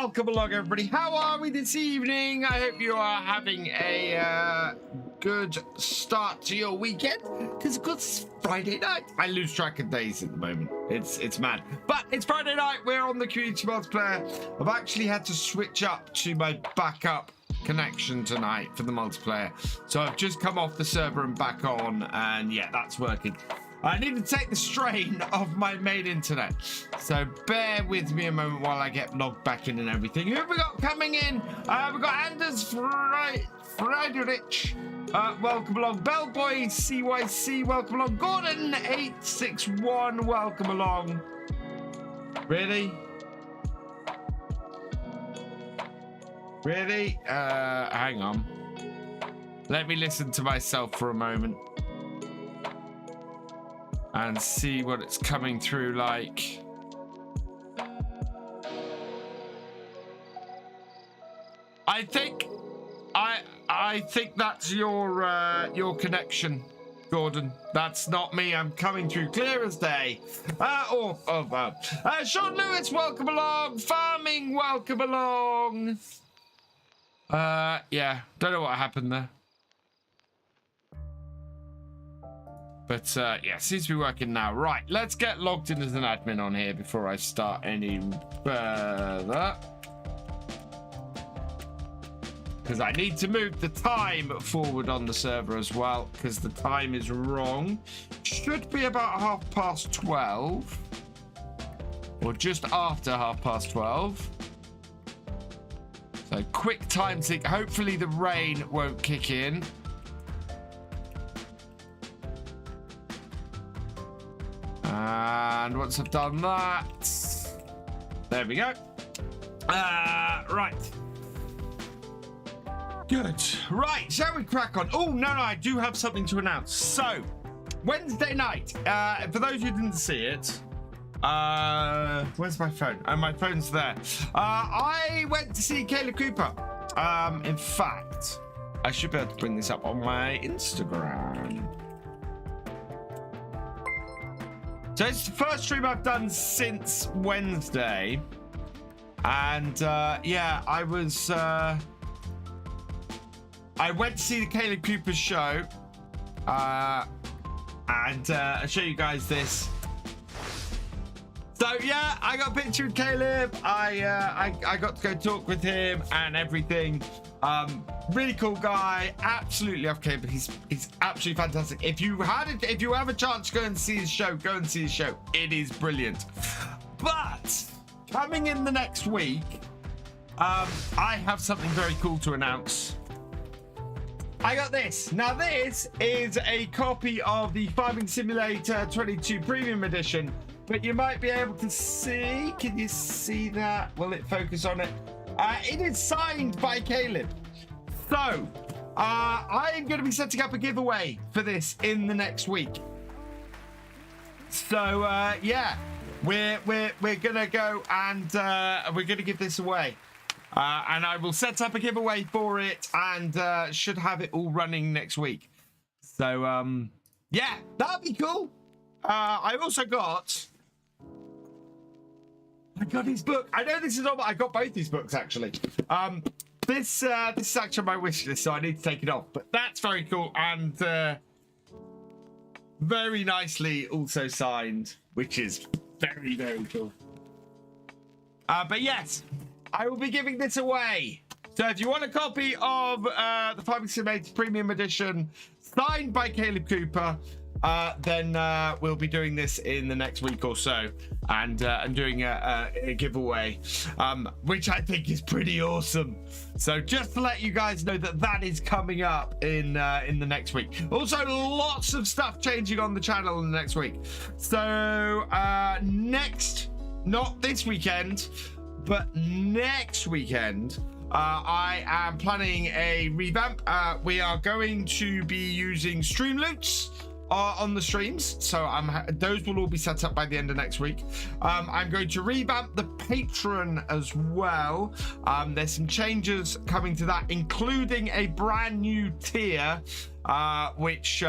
welcome along, everybody. How are we this evening? I hope you are having a good start to your weekend, because of course it's Friday night. I lose track of days at the moment. It's mad, but it's Friday night. We're on the community multiplayer. I've actually had to switch up to my backup connection tonight for the multiplayer, so I've just come off the server and back on, and yeah, that's working. I need to take the strain of my main internet, so bear with me a moment while I get logged back in and everything. Who have we got coming in? We've got Anders Freddy, welcome along. Bellboy CYC, welcome along. Gordon 861, welcome along. Really? Really? Hang on. Let me listen to myself for a moment and see what it's coming through like. I think that's your connection, Gordon. That's not me. I'm coming through clear as day. Sean Lewis, welcome along. Farming, welcome along. Yeah, don't know what happened there. But yeah, seems to be working now. Right, let's get logged in as an admin on here before I start any further. Because I need to move the time forward on the server as well, because the time is wrong. Should be about 12:30. Or just after 12:30. So quick time sync. Hopefully the rain won't kick in. And once I've done that, there we go. Right. Good. Right, shall we crack on? Oh, no, I do have something to announce. So, Wednesday night, for those who didn't see it, where's my phone? Oh, my phone's there. I went to see Caleb Cooper. In fact, I should be able to bring this up on my Instagram. So it's the first stream I've done since Wednesday. And yeah, I went to see the Caleb Cooper show. And I'll show you guys this. So yeah, I got a picture of Caleb. I got to go talk with him and everything. Really cool guy, absolutely off Caleb. He's absolutely fantastic. If you have a chance to go and see his show, go and see his show. It is brilliant. But coming in the next week, I have something very cool to announce. I got this. Now this is a copy of the Farming Simulator 22 Premium Edition, but you might be able to see. Can you see that? Will it focus on it? It is signed by Caleb. So, I'm going to be setting up a giveaway for this in the next week. So, yeah, we're going to go and we're going to give this away. And I will set up a giveaway for it and should have it all running next week. So, yeah, that'll be cool. I also got... I got his book. I know this is all. I got both these books actually. This is actually on my wish list, so I need to take it off. But that's very cool and very nicely also signed, which is very, very cool. But yes, I will be giving this away. So if you want a copy of the Farming Simulator Premium Edition signed by Caleb Cooper, then we'll be doing this in the next week or so, and doing a giveaway, which I think is pretty awesome. So just to let you guys know that is coming up in the next week. Also, lots of stuff changing on the channel in the next week. So not this weekend, but next weekend, I am planning a revamp. We are going to be using stream loots on the streams, so those will all be set up by the end of next week. I'm going to revamp the Patron as well. There's some changes coming to that, including a brand new tier which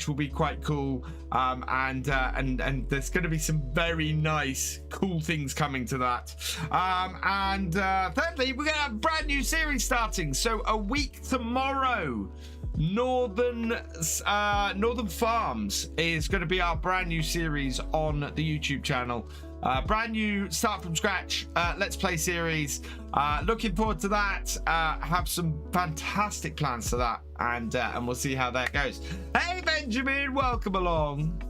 will be quite cool. And there's going to be some very nice, cool things coming to that. And thirdly, we're going to have a brand new series starting. So a week tomorrow, Northern Farms is going to be our brand new series on the YouTube channel. Brand new, start from scratch, let's play series. Looking forward to that. Have some fantastic plans for that, and we'll see how that goes. Hey Benjamin, welcome along.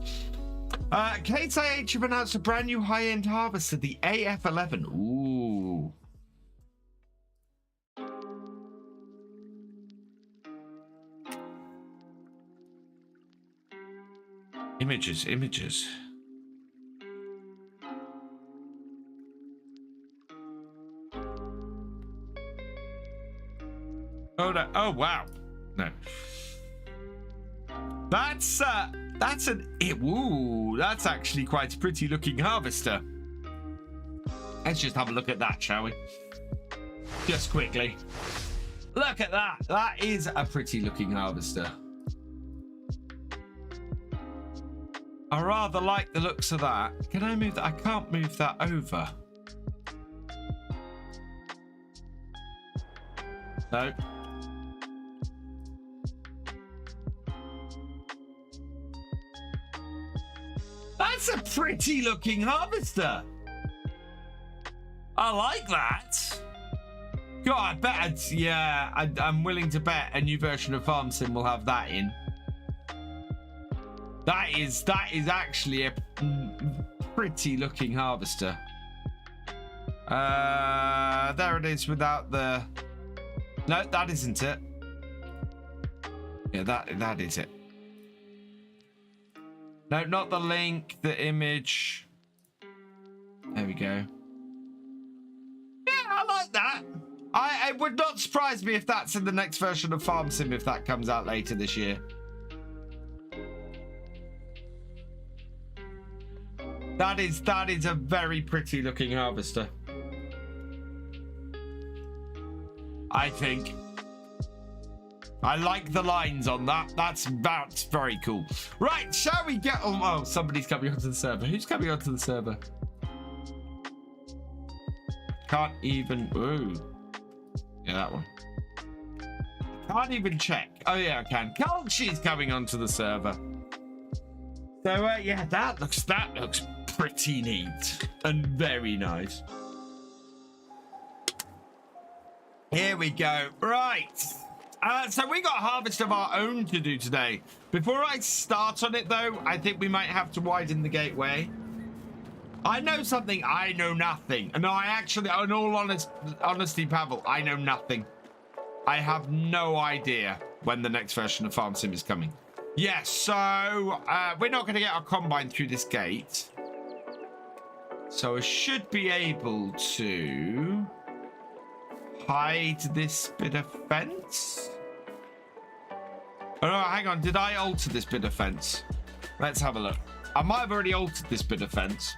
KTH have announced a brand new high-end harvester, the AF11. Ooh. Images. Oh no! Oh wow! No. That's actually quite a pretty looking harvester. Let's just have a look at that, shall we? Just quickly. Look at that! That is a pretty looking harvester. I rather like the looks of that. Can I move that? I can't move that over. No. That's a pretty looking harvester. I like that. God, I bet it's, yeah, I'm willing to bet a new version of FarmSim will have that in. That is actually a pretty looking harvester. There it is without the... No, that isn't it. Yeah, that is it. No, not the link, the image. There we go. Yeah, I like that. It would not surprise me if that's in the next version of FarmSim if that comes out later this year. That is a very pretty looking harvester. I think. I like the lines on that. That's very cool. Right, shall we get on? Oh, somebody's coming onto the server. Who's coming onto the server? Can't even. Ooh. Yeah, that one. Can't even check. Oh yeah, I can. She's coming onto the server. So yeah, that looks pretty neat and very nice. Here we go. Right. So we got a harvest of our own to do today. Before I start on it, though, I think we might have to widen the gateway. I know something. I know nothing. No, I actually, in all honesty, Pavel, I know nothing. I have no idea when the next version of FarmSim is coming. Yes, so we're not going to get our combine through this gate. So I should be able to hide this bit of fence. Oh no, hang on, did I alter this bit of fence? Let's have a look. I might have already altered this bit of fence.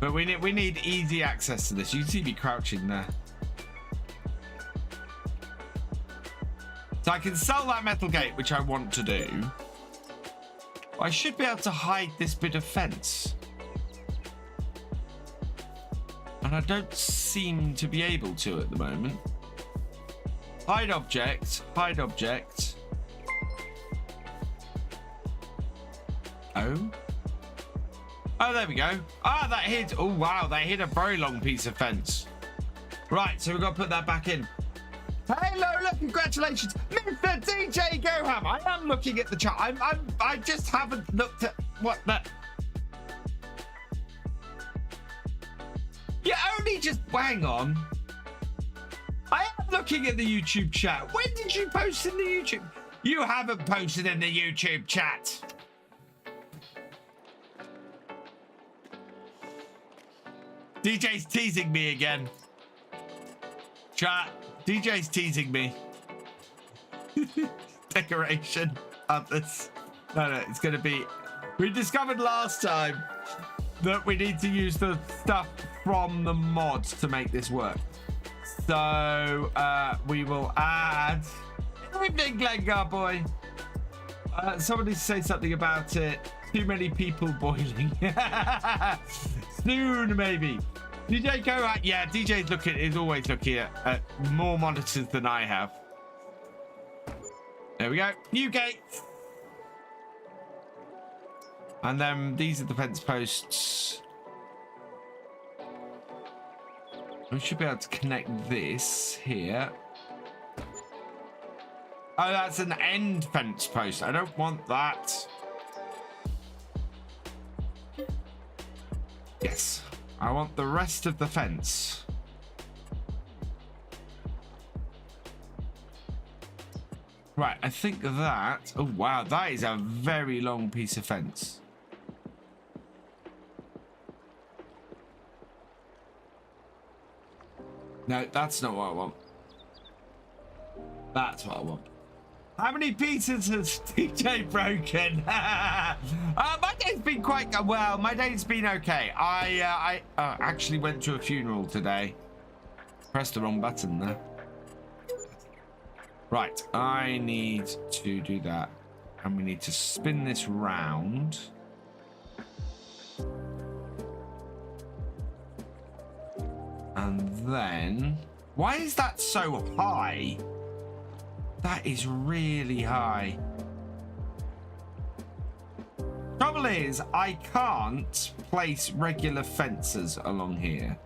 But we need easy access to this. You can see me crouching there. So I can sell that metal gate, which I want to do. I should be able to hide this bit of fence. And I don't seem to be able to at the moment. Hide object. Hide object. Oh. Oh, there we go. Ah, that hid. Oh, wow. That hid a very long piece of fence. Right, so we've got to put that back in. Hey Lola, congratulations, Mr. DJ Goham. I am looking at the chart. I just haven't looked at what the. You only just hang on. I am looking at the YouTube chat. When did you post in the YouTube? You haven't posted in the YouTube chat. DJ's teasing me again. Chat. DJ's teasing me. Decoration. Others. No, it's going to be... We discovered last time that we need to use the stuff from the mods to make this work. So we will add. Evening, Glengar boy. Somebody say something about it. Too many people boiling. Soon, maybe. DJ go out. Yeah, DJ's is always looking at more monitors than I have. There we go. New gate. And then these are the fence posts. We should be able to connect this here. Oh, that's an end fence post. I don't want that. Yes. I want the rest of the fence. Right, I think that... Oh, wow. That is a very long piece of fence. No, that's not what I want. That's what I want. How many pieces has DJ broken? My day's been quite well. My day's been okay. I actually went to a funeral today. Pressed the wrong button there. Right, I need to do that. And we need to spin this round. And then... Why is that so high? That is really high. Trouble is, I can't place regular fences along here.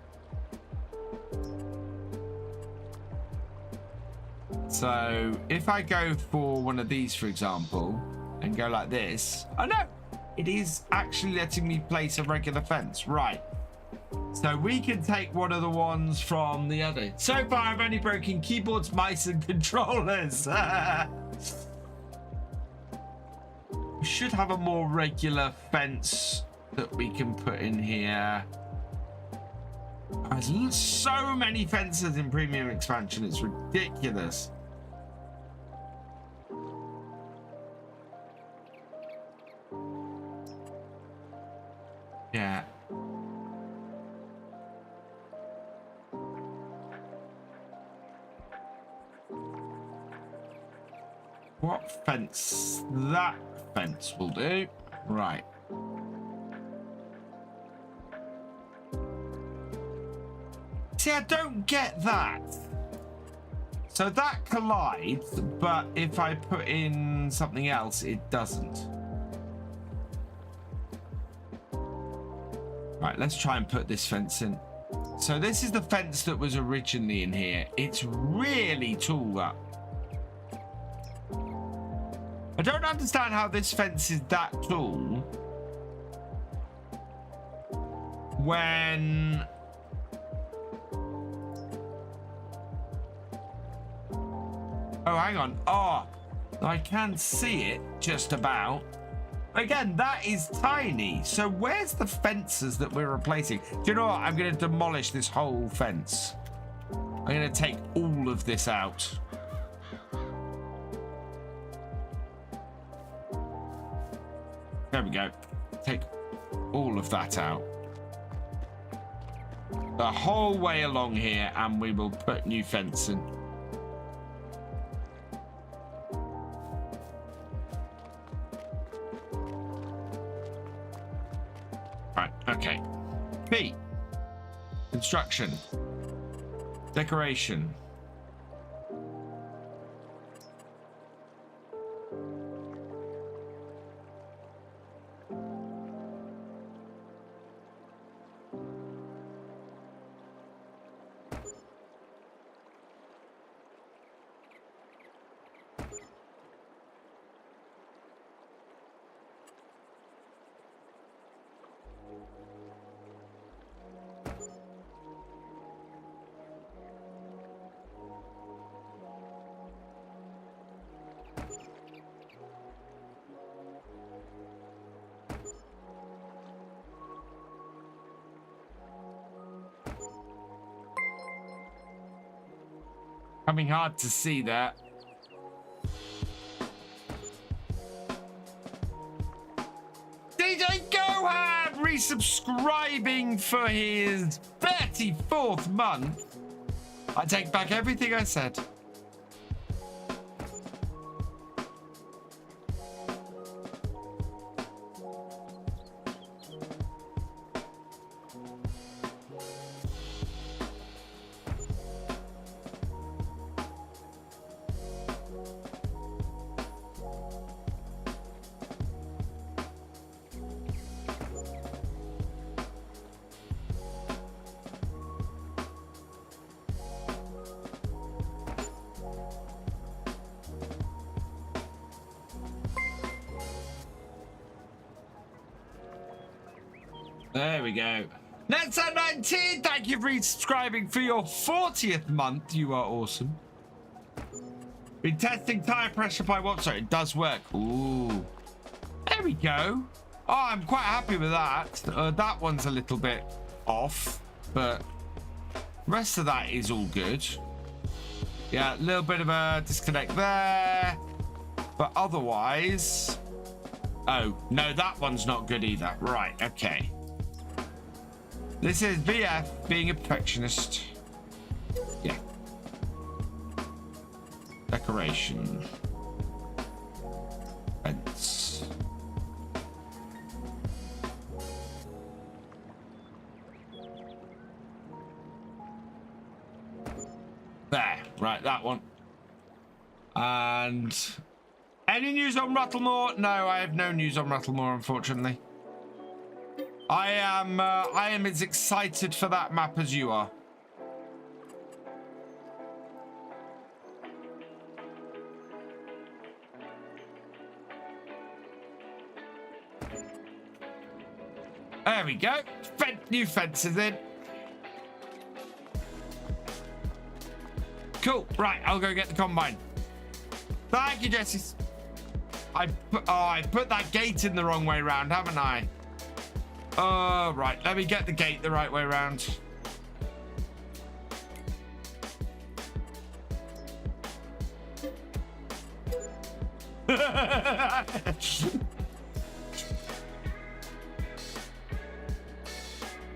So if I go for one of these, for example, and go like this, oh no, it is actually letting me place a regular fence. Right. So we can take one of the ones from the other. So far, I've only broken keyboards, mice, and controllers. We should have a more regular fence that we can put in here. There's so many fences in Premium Expansion. It's ridiculous. Yeah. What fence? That fence will do. Right. See, I don't get that. So that collides, but if I put in something else, it doesn't. Right, let's try and put this fence in. So this is the fence that was originally in here. It's really tall up. I don't understand how this fence is that tall when... Oh, hang on. Oh, I can see it just about. Again, that is tiny. So where's the fences that we're replacing? Do you know what? I'm going to demolish this whole fence. I'm going to take all of this out. There we go. Take all of that out. The whole way along here, and we will put new fence in. Right, okay. B. Construction. Decoration. Coming hard to see that. DJ Gohab resubscribing for his 5th 24th month. I take back everything I said. There we go. Netsa19, thank you for resubscribing for your 40th month. You are awesome. Been testing tire pressure by what? Sorry, it does work. Ooh. There we go. Oh, I'm quite happy with that. That one's a little bit off, but the rest of that is all good. Yeah, a little bit of a disconnect there. But otherwise... Oh, no, that one's not good either. Right, okay. This is VF being a perfectionist. Yeah. Decoration. Fence. There. Right, that one. And... Any news on Rattlemore? No, I have no news on Rattlemore, unfortunately. I am as excited for that map as you are. There we go. New fences in. Cool. Right, I'll go get the combine. Thank you, Jesse. I put that gate in the wrong way round, haven't I? Right. Let me get the gate the right way around.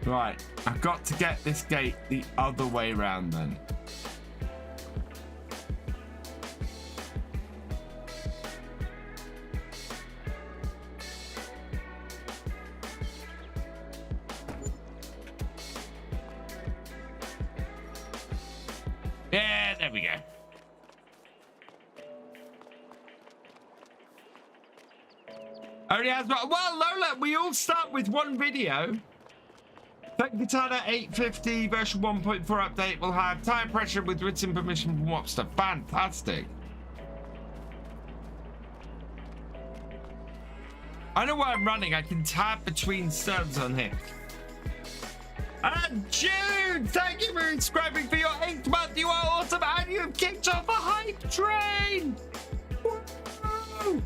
Right. I've got to get this gate the other way around then. Yeah, there we go. Only has well, Lola, we all start with one video. Tech Katana 850 version 1.4 update will have tire pressure with written permission from Wopster. Fantastic. I know where I'm running. I can tab between servers on here. And Jude, thank you for subscribing for your 8th month. You are awesome, and you've kicked off a hype train. Woo!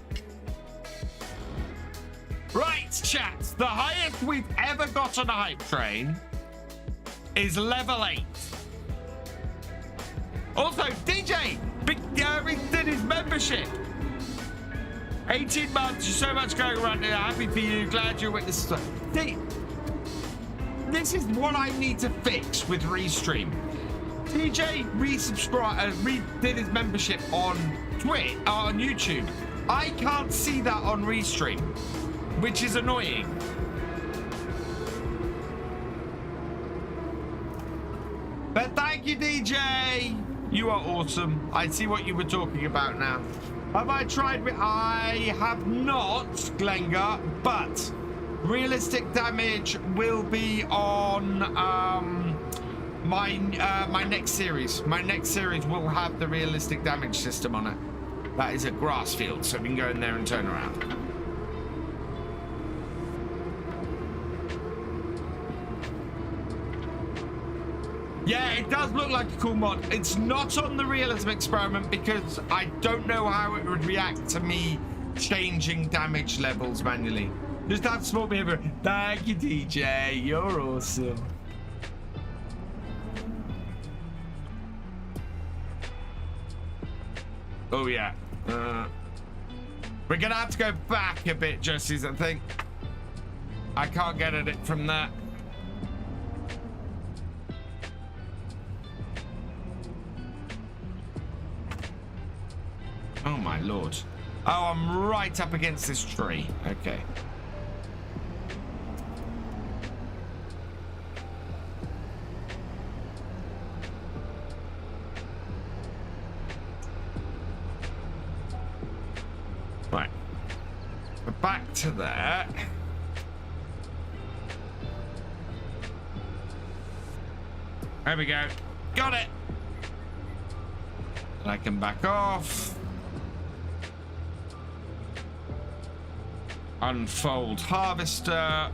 Right, chat. The highest we've ever got on a hype train is level 8. Also, DJ, did his membership. 18 months. You're so much going around here. Happy for you. Glad you're with this. This is what I need to fix with Restream. DJ did his membership on on YouTube. I can't see that on Restream, which is annoying. But thank you, DJ. You are awesome. I see what you were talking about now. Have I tried? I have not, Glengar, but realistic damage will be on my next series. My next series will have the realistic damage system on it. That is a grass field, so we can go in there and turn around. Yeah, it does look like a cool mod. It's not on the realism experiment because I don't know how it would react to me changing damage levels manually. Just have to support me over. Thank you, DJ. You're awesome. Oh, yeah. We're going to have to go back a bit, Jesse's, I think. I can't get at it from that. Oh my lord. Oh, I'm right up against this tree. Okay. Right. We're back to there. There we go. Got it. And I can back off. Unfold harvester.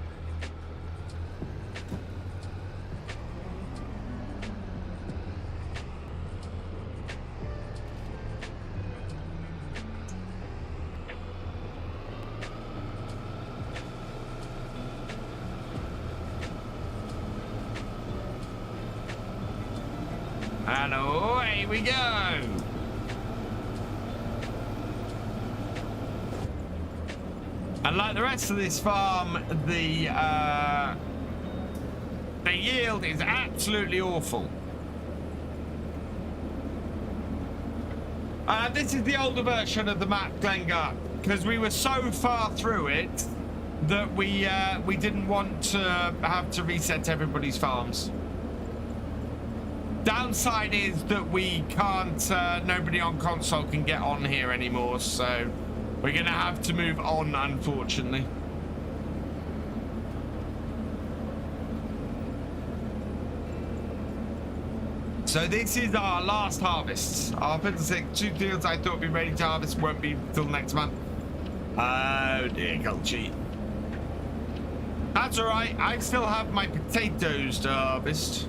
And away we go. And like the rest of this farm, the yield is absolutely awful. This is the older version of the map, Glengar, because we were so far through it that we didn't want to have to reset everybody's farms. Downside is that we can't, nobody on console can get on here anymore, so we're gonna have to move on, unfortunately. So this is our last harvest. Our 56 two fields I thought would be ready to harvest won't be till next month. Oh dear, Gulchy. That's all right. I still have my potatoes to harvest.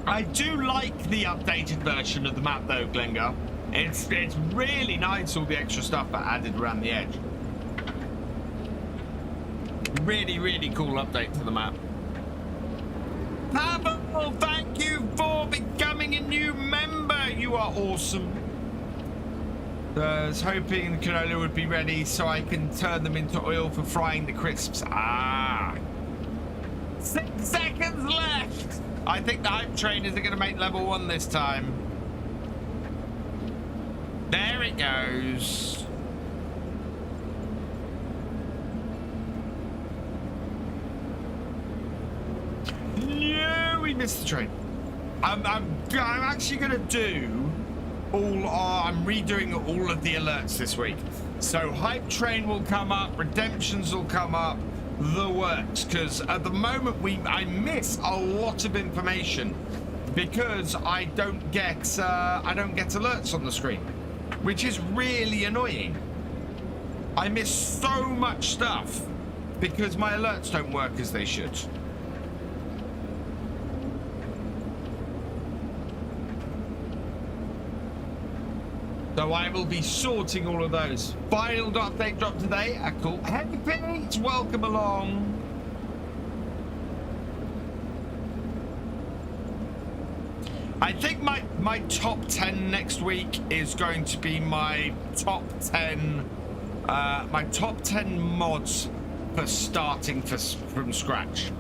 I do like the updated version of the map though, Glengar. It's really nice, all the extra stuff that added around the edge. Really, really cool update to the map. Pavel, thank you for becoming a new member. You are awesome. I was hoping the canola would be ready so I can turn them into oil for frying the crisps. Ah. 6 seconds left. I think the hype train isn't going to make level 1 this time. There it goes. No, we missed the train. I'm actually going to do I'm redoing all of the alerts this week. So hype train will come up, redemptions will come up, the works, because at the moment I miss a lot of information because I don't get alerts on the screen, which is really annoying. I miss so much stuff because my alerts don't work as they should. So I will be sorting all of those. Final update drop today. Cool. Hey Pete, welcome along. I think my top 10 next week is going to be my top 10 mods for starting from scratch.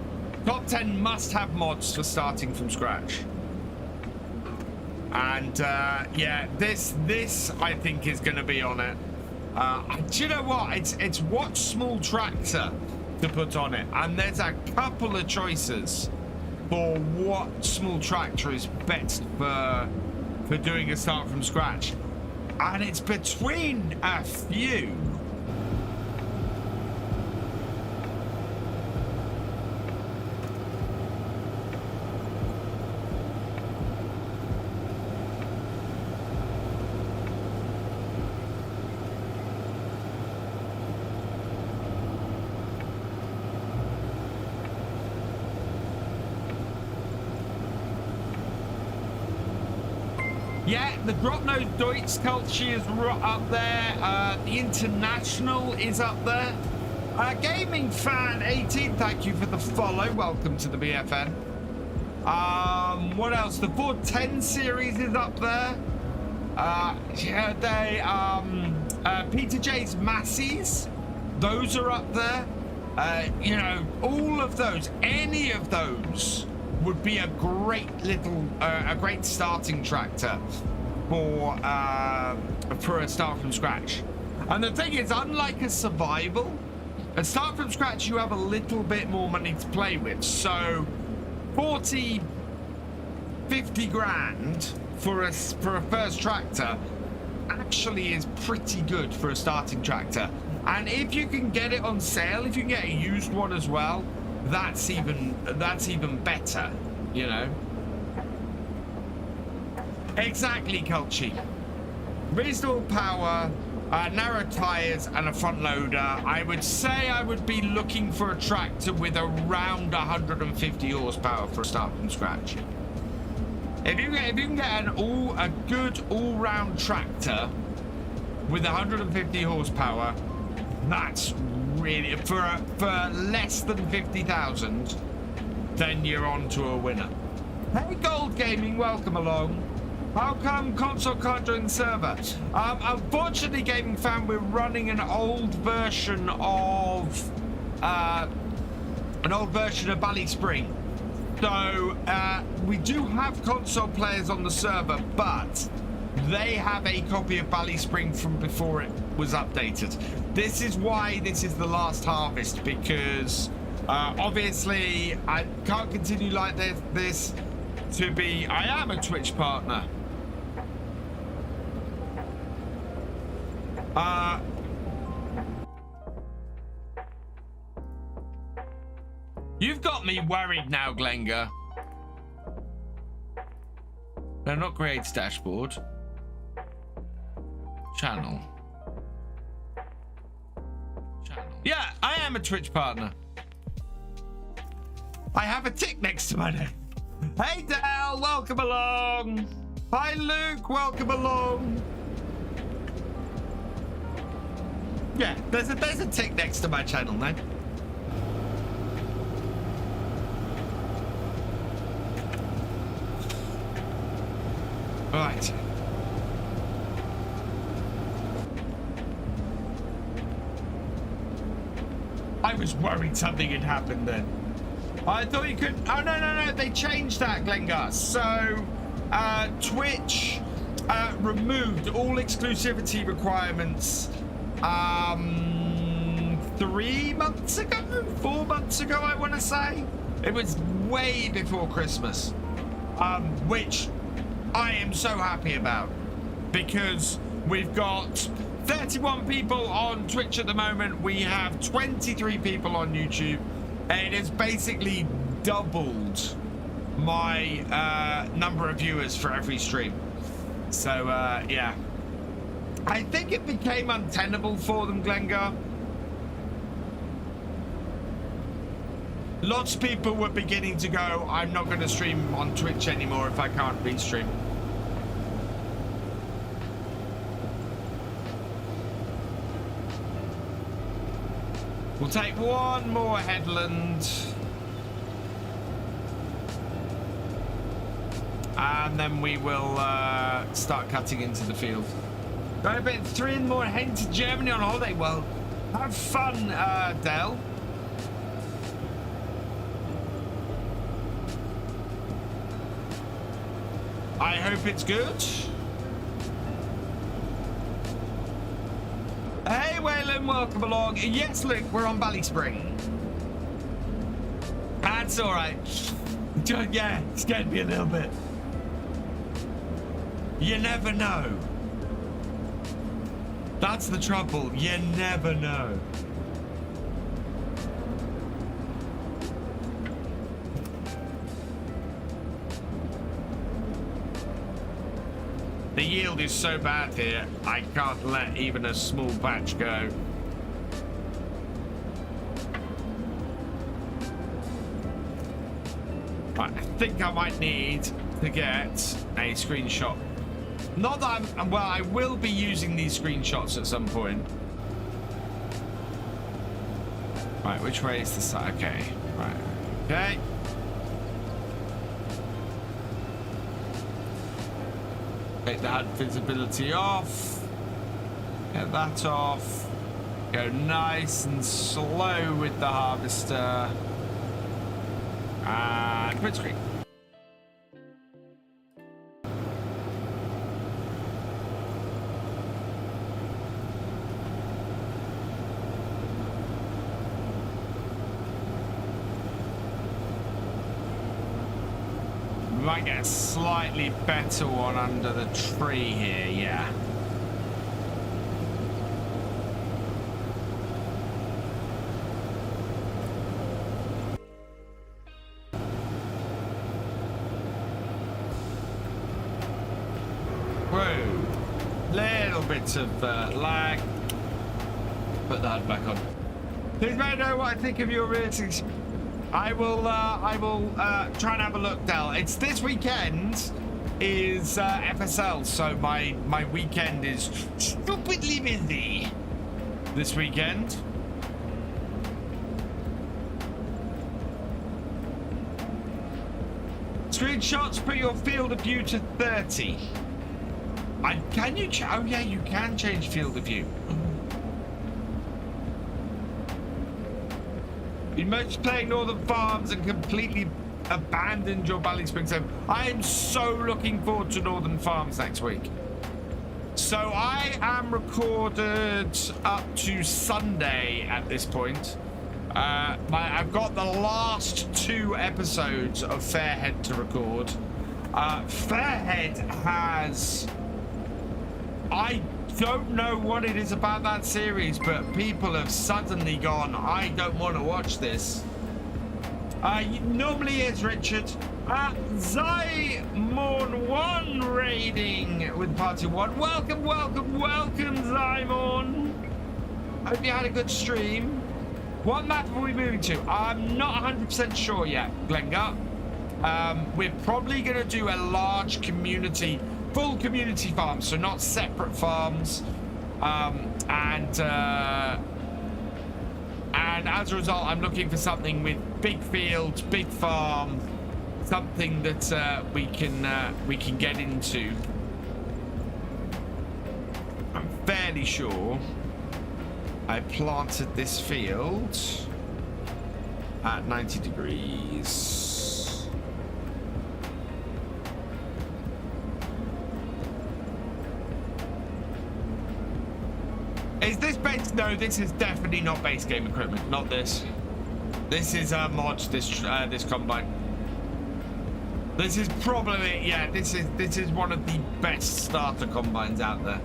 Top 10 must-have mods for starting from scratch. And yeah, this I think is going to be on it. Do you know what? It's what small tractor to put on it, and there's a couple of choices for what small tractor is best for doing a start from scratch, and it's between a few. Yeah, the Drop Nose Deutsch culture is up there. The International is up there. Gaming Fan 18, thank you for the follow. Welcome to the BFN. What else? The 410 series is up there. Peter J's Massies, those are up there. You know, all of those, any of those would be a great little, a great starting tractor for a start from scratch. And the thing is, unlike a survival, a start from scratch, you have a little bit more money to play with. So 40, 50 grand for a first tractor actually is pretty good for a starting tractor. And if you can get it on sale, if you can get a used one as well, that's even better, you know. Exactly, Culchi. Reasonable power, narrow tires and a front loader. I would say I would be looking for a tractor with around 150 horsepower for a start from scratch. If you can get a good all-round tractor with 150 horsepower, that's really for less than 50,000. Then you're on to a winner. Hey, Gold Gaming, welcome along. How come console can't join the server? Unfortunately, Gaming Fan, we're running an old version of BallySpring. So we do have console players on the server, but they have a copy of BallySpring from before it was updated. This is why this is the last harvest, because obviously I can't continue like this to be. I am a Twitch partner. You've got me worried now, Glenga. No, not grades dashboard. Channel. Yeah, I am a Twitch partner. I have a tick next to my name. Hey, Dal, welcome along. Hi, Luke, welcome along. Yeah, there's a tick next to my channel now. Right. I was worried something had happened then. I thought you could. Oh, no. They changed that, Glengar. So, Twitch removed all exclusivity requirements 3 months ago? 4 months ago, I want to say. It was way before Christmas. Which I am so happy about, because we've got 31 people on Twitch at the moment. We have 23 people on YouTube. It has basically doubled my number of viewers for every stream. So, yeah. I think it became untenable for them, Glengar. Lots of people were beginning to go, I'm not going to stream on Twitch anymore if I can't restream. We'll take one more headland. And then we will start cutting into the field. Going a bit 3 in the morning, heading to Germany on holiday. Well, have fun, Dell. I hope it's good. Hey, Waylon, welcome along. Yes, Luke, we're on BallySpring. That's all right. Yeah, scared me a little bit. You never know. That's the trouble. You never know. The yield is so bad here, I can't let even a small batch go. I think I might need to get a screenshot Not that I'm, well, I will be using these screenshots at some point. Right, which way is the side? Okay, right, okay. Take that visibility off. Get that off. Go nice and slow with the harvester. And print screen. We might get a slightly better one under the tree here, yeah. Whoa, little bits of lag. Put that back on. Please let me know what I think of your ratings. I will try and have a look, Del. It's this weekend is FSL, so my weekend is stupidly busy this weekend. Screenshots, put your field of view to 30. Can you? Oh yeah, you can change field of view. You mentioned playing Northern Farms and completely abandoned your BallySpring server. I am so looking forward to Northern Farms next week. So I am recorded up to Sunday at this point. I've got the last 2 episodes of Fairhead to record. Fairhead has... I don't know what it is about that series, but people have suddenly gone, I don't want to watch this. Normally it's Richard. Zymon1 raiding with Party 1. Welcome, welcome, welcome, Zymon. Hope you had a good stream. What map are we moving to? I'm not 100% sure yet, Glengar. We're probably going to do a large community, full community farm, so not separate farms. And as a result, I'm looking for something with big fields, big farm, something that we can get into. I'm fairly sure I planted this field at 90 degrees. Is this base? No, this is definitely not base game equipment. Not this. This is mods. This combine. This is probably, yeah. This is one of the best starter combines out there.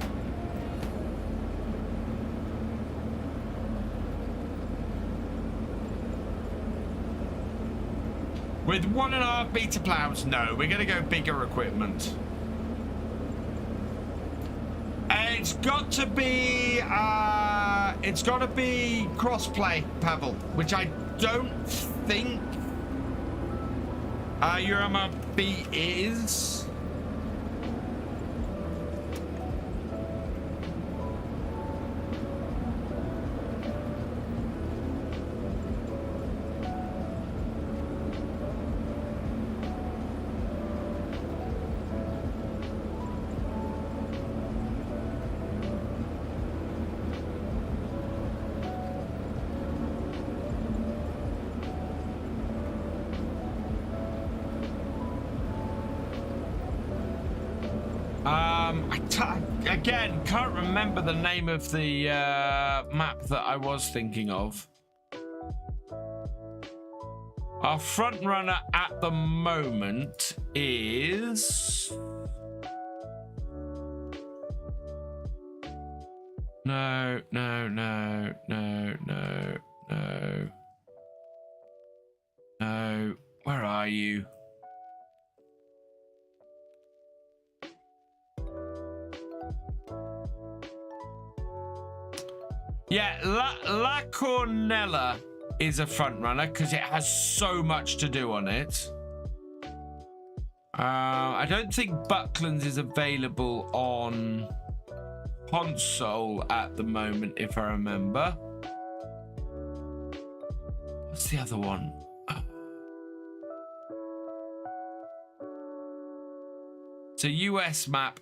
With 1.5 beta plows, no, we're gonna go bigger equipment. It's got to be crossplay, Pavel, which I don't think your MRB is. Again, can't remember the name of the map that I was thinking of. Our front runner at the moment is... No. Where are you? Yeah, La Cornella is a front runner because it has so much to do on it. I don't think Bucklands is available on console at the moment, if I remember. What's the other one? It's a US map.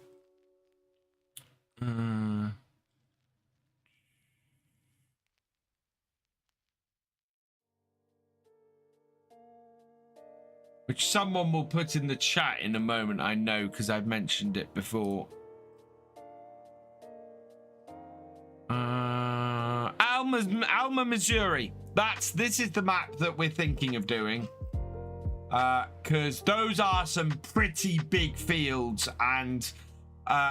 Which someone will put in the chat in a moment, I know, because I've mentioned it before. Alma, Missouri. This is the map that we're thinking of doing. Because those are some pretty big fields, and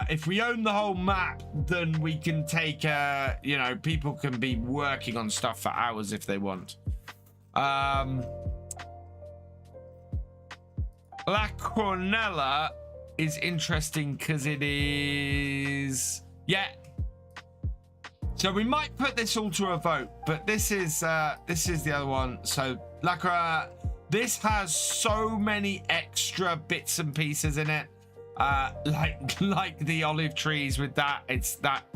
if we own the whole map, then we can take, you know, people can be working on stuff for hours if they want. La Cornella is interesting because it is, yeah. So we might put this all to a vote, but this is the other one. So this has so many extra bits and pieces in it, like the olive trees with that.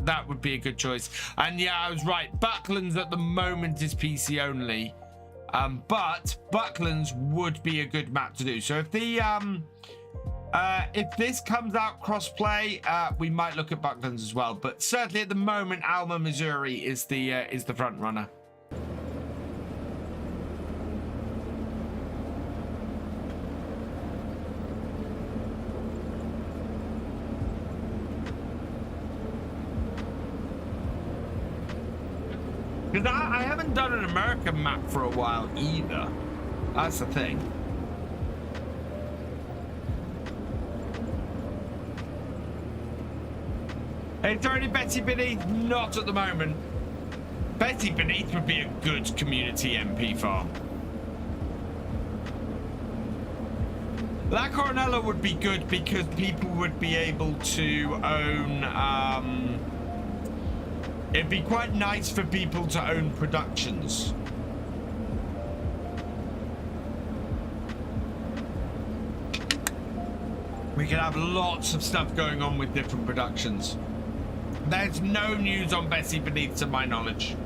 That would be a good choice. And yeah, I was right. Bucklands at the moment is PC only. But Bucklands would be a good map to do. So if this comes out cross-play, we might look at Bucklands as well. But certainly at the moment, Alma, Missouri is the front runner. Because I haven't done an American map for a while either. That's the thing. Is there any Betty Beneath? Not at the moment. Betty Beneath would be a good community MP farm. La Coronella would be good because people would be able to own... it'd be quite nice for people to own productions. We could have lots of stuff going on with different productions. There's no news on Bessie Beneath to my knowledge.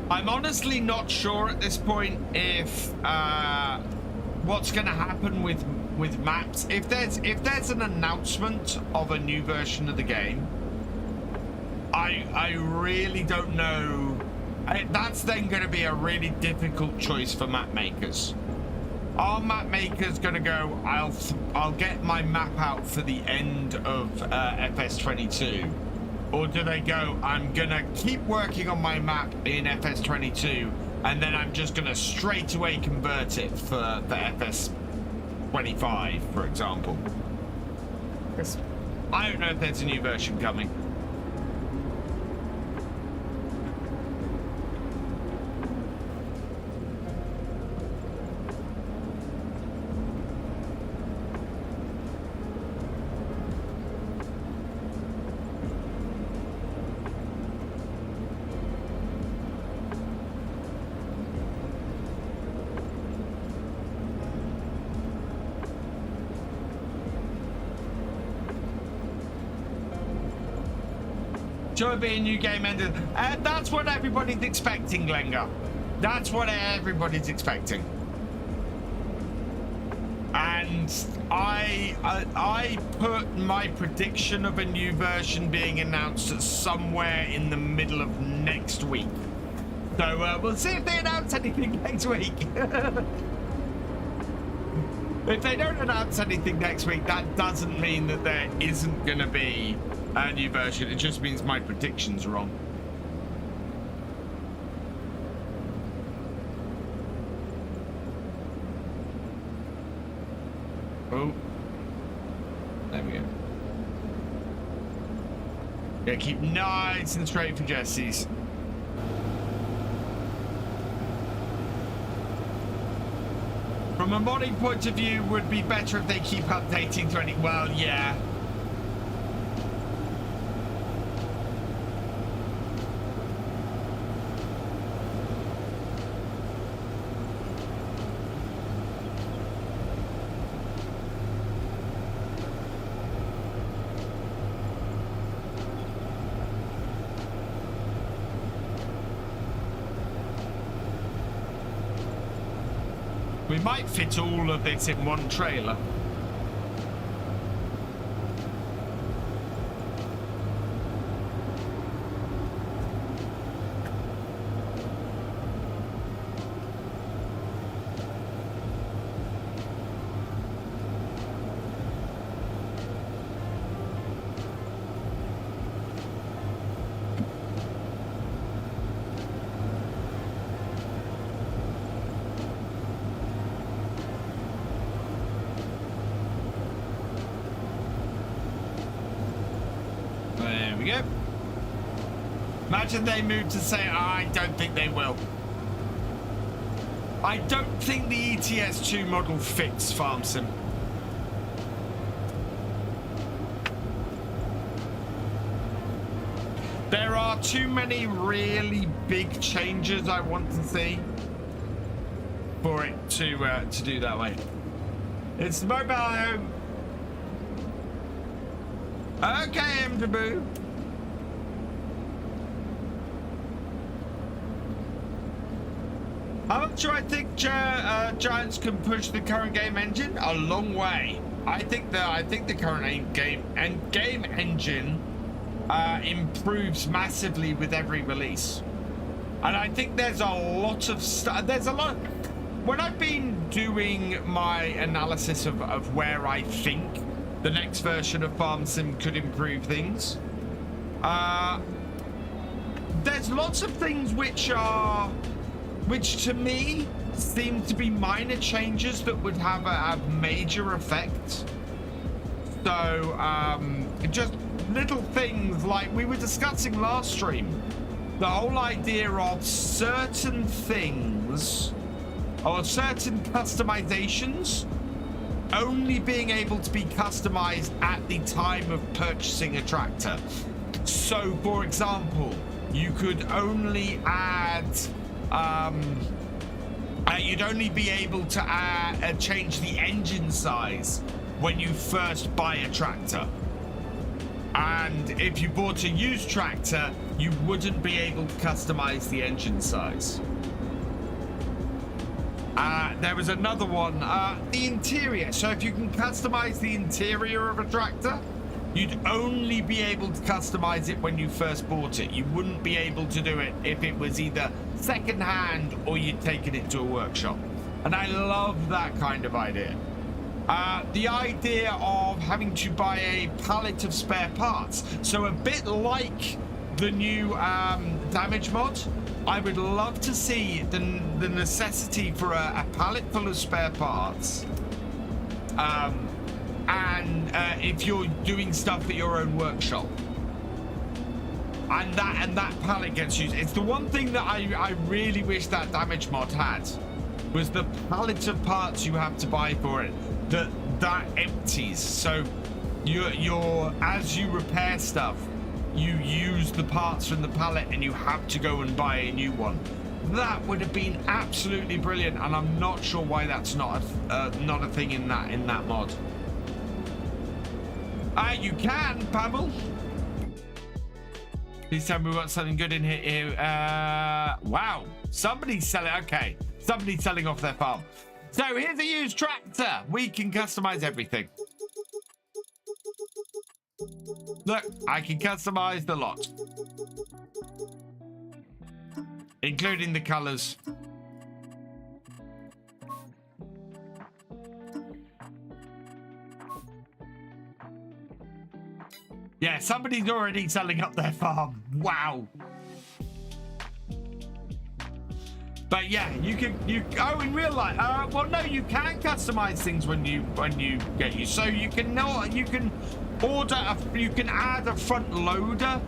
I'm honestly not sure at this point if what's going to happen with maps. If there's an announcement of a new version of the game, I really don't know. That's then going to be a really difficult choice for map makers. Are map makers going to go, I'll get my map out for the end of FS22? Or do they go, I'm going to keep working on my map in FS22 and then I'm just going to straight away convert it for FS25, for example? I don't know if there's a new version coming. Should it be a new game ended? That's what everybody's expecting, Glengar. That's what everybody's expecting. And I put my prediction of a new version being announced somewhere in the middle of next week. So we'll see if they announce anything next week. If they don't announce anything next week, that doesn't mean that there isn't going to be a new version. It just means my prediction's wrong. Oh. There we go. Yeah, keep nice and straight for Jesse's. From a modding point of view, would be better if they keep updating to any. Well, yeah. We might fit all of this in one trailer. Yep. Imagine they move to say, I don't think they will. I don't think the ETS2 model fits FarmSim. There are too many really big changes I want to see for it to do that way. It's the mobile home. Okay, Mtaboo. How much do I think Giants can push the current game engine? A long way. I think the current game engine improves massively with every release, and I think there's a lot of stuff. There's a lot. When I've been doing my analysis of where I think the next version of FarmSim could improve things, there's lots of things which to me seem to be minor changes that would have a major effect. So just little things like we were discussing last stream, the whole idea of certain things or certain customizations only being able to be customized at the time of purchasing a tractor. So for example, you could only add you'd only be able to change the engine size when you first buy a tractor, and if you bought a used tractor you wouldn't be able to customize the engine size. There was another one, the interior. So if you can customize the interior of a tractor, you'd only be able to customize it when you first bought it. You wouldn't be able to do it if it was either second hand or you'd taken it to a workshop. And I love that kind of idea. The idea of having to buy a pallet of spare parts. So a bit like the new damage mod, I would love to see the necessity for a pallet full of spare parts. And if you're doing stuff at your own workshop, and that pallet gets used. It's the one thing that I really wish that damage mod had, was the pallet of parts you have to buy for it that empties. So you're as you repair stuff, you use the parts from the pallet and you have to go and buy a new one. That would have been absolutely brilliant, and I'm not sure why that's not a thing in that mod. You can, Pamble. Please tell me we got something good in here. Wow, somebody's selling. Okay, somebody's selling off their farm. So here's a used tractor. We can customize everything. Look, I can customize the lot, including the colors. Yeah, somebody's already selling up their farm. Wow. But yeah, oh, in real life, well, no, you can customize things when you get you. So you can add a front loader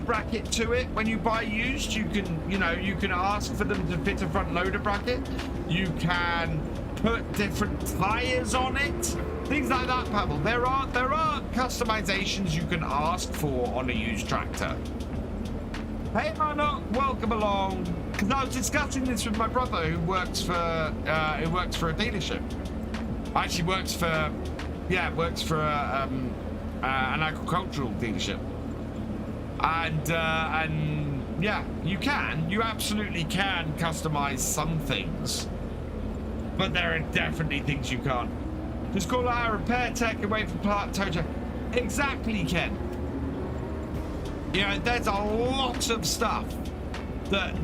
bracket to it. When you buy used, you can, you know, you can ask for them to fit a front loader bracket. You can put different tires on it, things like that, Pavel. There are customizations you can ask for on a used tractor. Hey Marnock, welcome along. Because I was discussing this with my brother who works for a dealership. Actually works for an agricultural dealership. And yeah, you absolutely can customize some things, but there are definitely things you can't. Just call out a repair tech away from Tojo. Exactly, Ken. You know, there's a lot of stuff that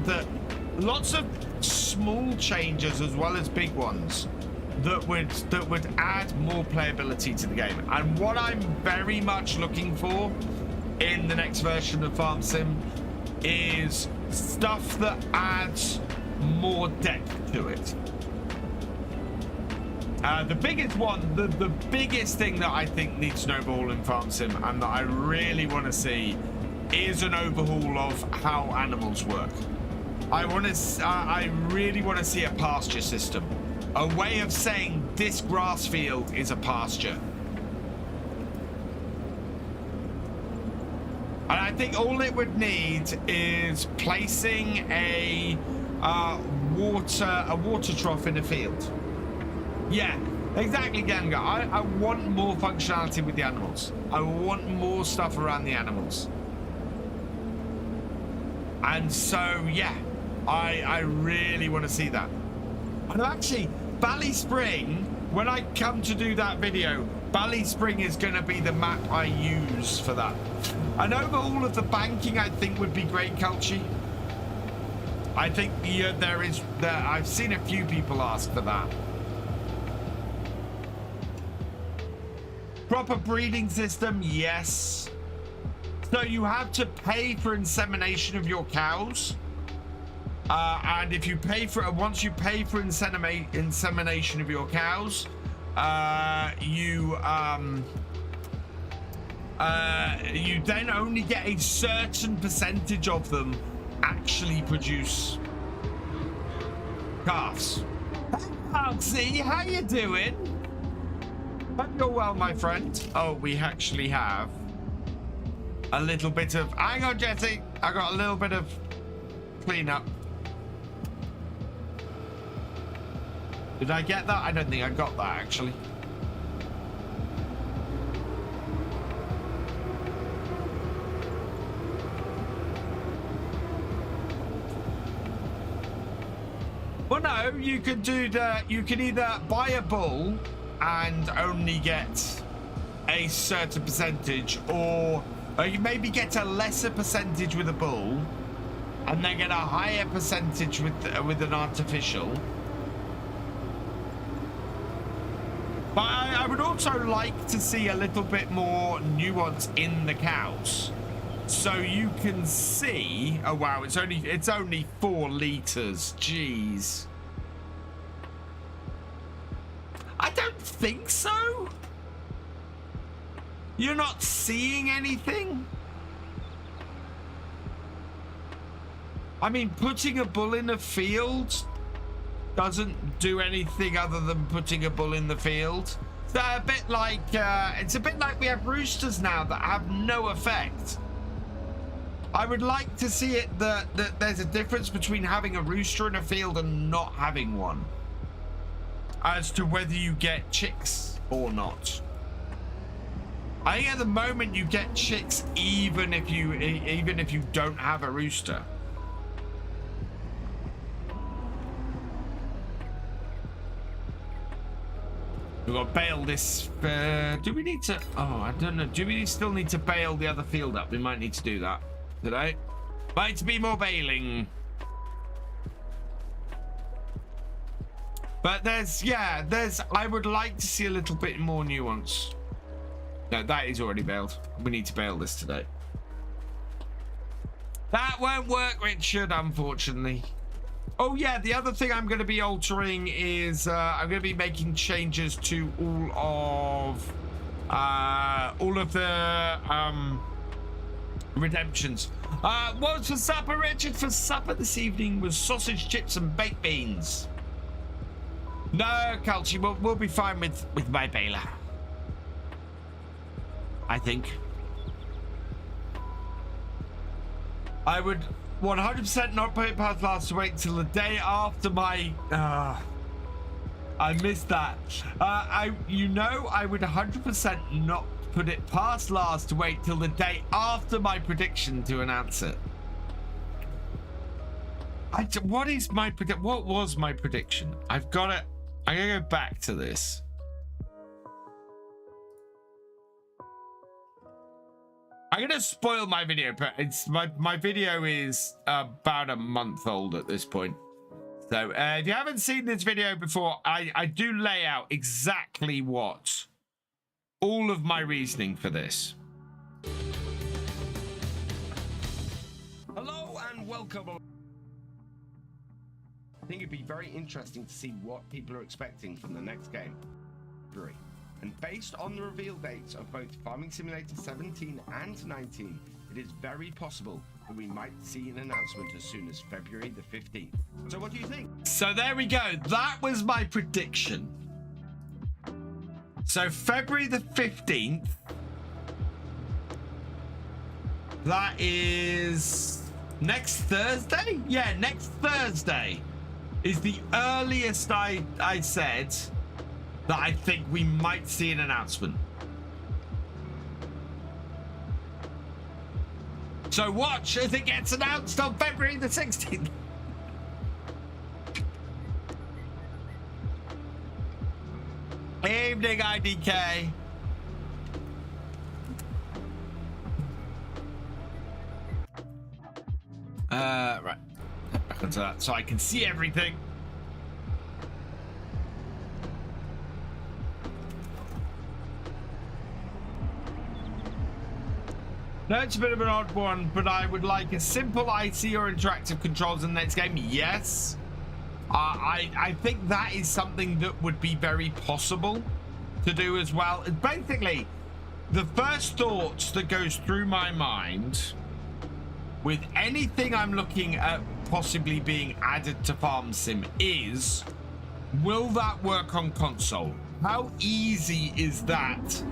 lots of small changes as well as big ones that would add more playability to the game. And what I'm very much looking for in the next version of Farm Sim is stuff that adds more depth to it. The biggest one, the biggest thing that I think needs an overhaul in Farm Sim and that I really want to see is an overhaul of how animals work. I really want to see a pasture system, a way of saying this grass field is a pasture. And I think all it would need is placing a water trough in a field. Yeah, exactly, Ganga. I want more functionality with the animals. I want more stuff around the animals. And so, yeah, I really want to see that. And actually, BallySpring, when I come to do that video, BallySpring is going to be the map I use for that. And overall of the banking, I think would be great, Culchi. I think I've seen a few people ask for that. Proper breeding system, yes. So you have to pay for insemination of your cows. And if you pay for once you pay for insemination of your cows, you then only get a certain percentage of them actually produce calves. Hey, Marksy, how you doing? Hope you're well, my friend. Oh, we actually have a little bit of... Hang on, Jesse. I got a little bit of cleanup. Did I get that? I don't think I got that, actually. Well, no, you could do that. You can either buy a bull and only get a certain percentage, or you maybe get a lesser percentage with a bull and then get a higher percentage with an artificial. But I would also like to see a little bit more nuance in the cows, so you can see. Oh wow, it's only 4 liters. Jeez. I don't think so. You're not seeing anything? I mean, putting a bull in a field doesn't do anything other than putting a bull in the field. So a bit like it's a bit like we have roosters now that have no effect. I would like to see it that there's a difference between having a rooster in a field and not having one, as to whether you get chicks or not. I think at the moment you get chicks even if you don't have a rooster. We've got to bale this. Do we need to? Oh, I don't know. Do we still need to bale the other field up? We might need to do that today. Might be more baling. But I would like to see a little bit more nuance. No, that is already baled. We need to bale this today. That won't work, Richard, unfortunately. Oh yeah, the other thing I'm going to be altering is I'm going to be making changes to all of the redemptions. What's for supper, Richard? For supper this evening was sausage, chips, and baked beans. No, Culture, we'll be fine with my baler. I think. I would 100% not put it past last to wait till the day after my. I missed that. I would 100% not put it past last to wait till the day after my prediction to announce it. What was my prediction? I've got it. I'm gonna go back to this. I'm gonna spoil my video, but it's my video is about a month old at this point. So if you haven't seen this video before, I do lay out exactly what all of my reasoning for this. Hello and welcome. I think it'd be very interesting to see what people are expecting from the next game. And based on the reveal dates of both Farming Simulator 17 and 19, it is very possible that we might see an announcement as soon as February the 15th. So what do you think? So there we go. That was my prediction. So February the 15th. That is next Thursday? Yeah, next Thursday is the earliest I said that I think we might see an announcement. So watch as it gets announced on February the 16th. Evening, IDK. Right. Back onto that so I can see everything. No, it's a bit of an odd one, but I would like a simple IC or interactive controls in the next game. Yes. I think that is something that would be very possible to do as well. Basically, the first thoughts that goes through my mind with anything I'm looking at possibly being added to Farm Sim is, will that work on console? How easy is that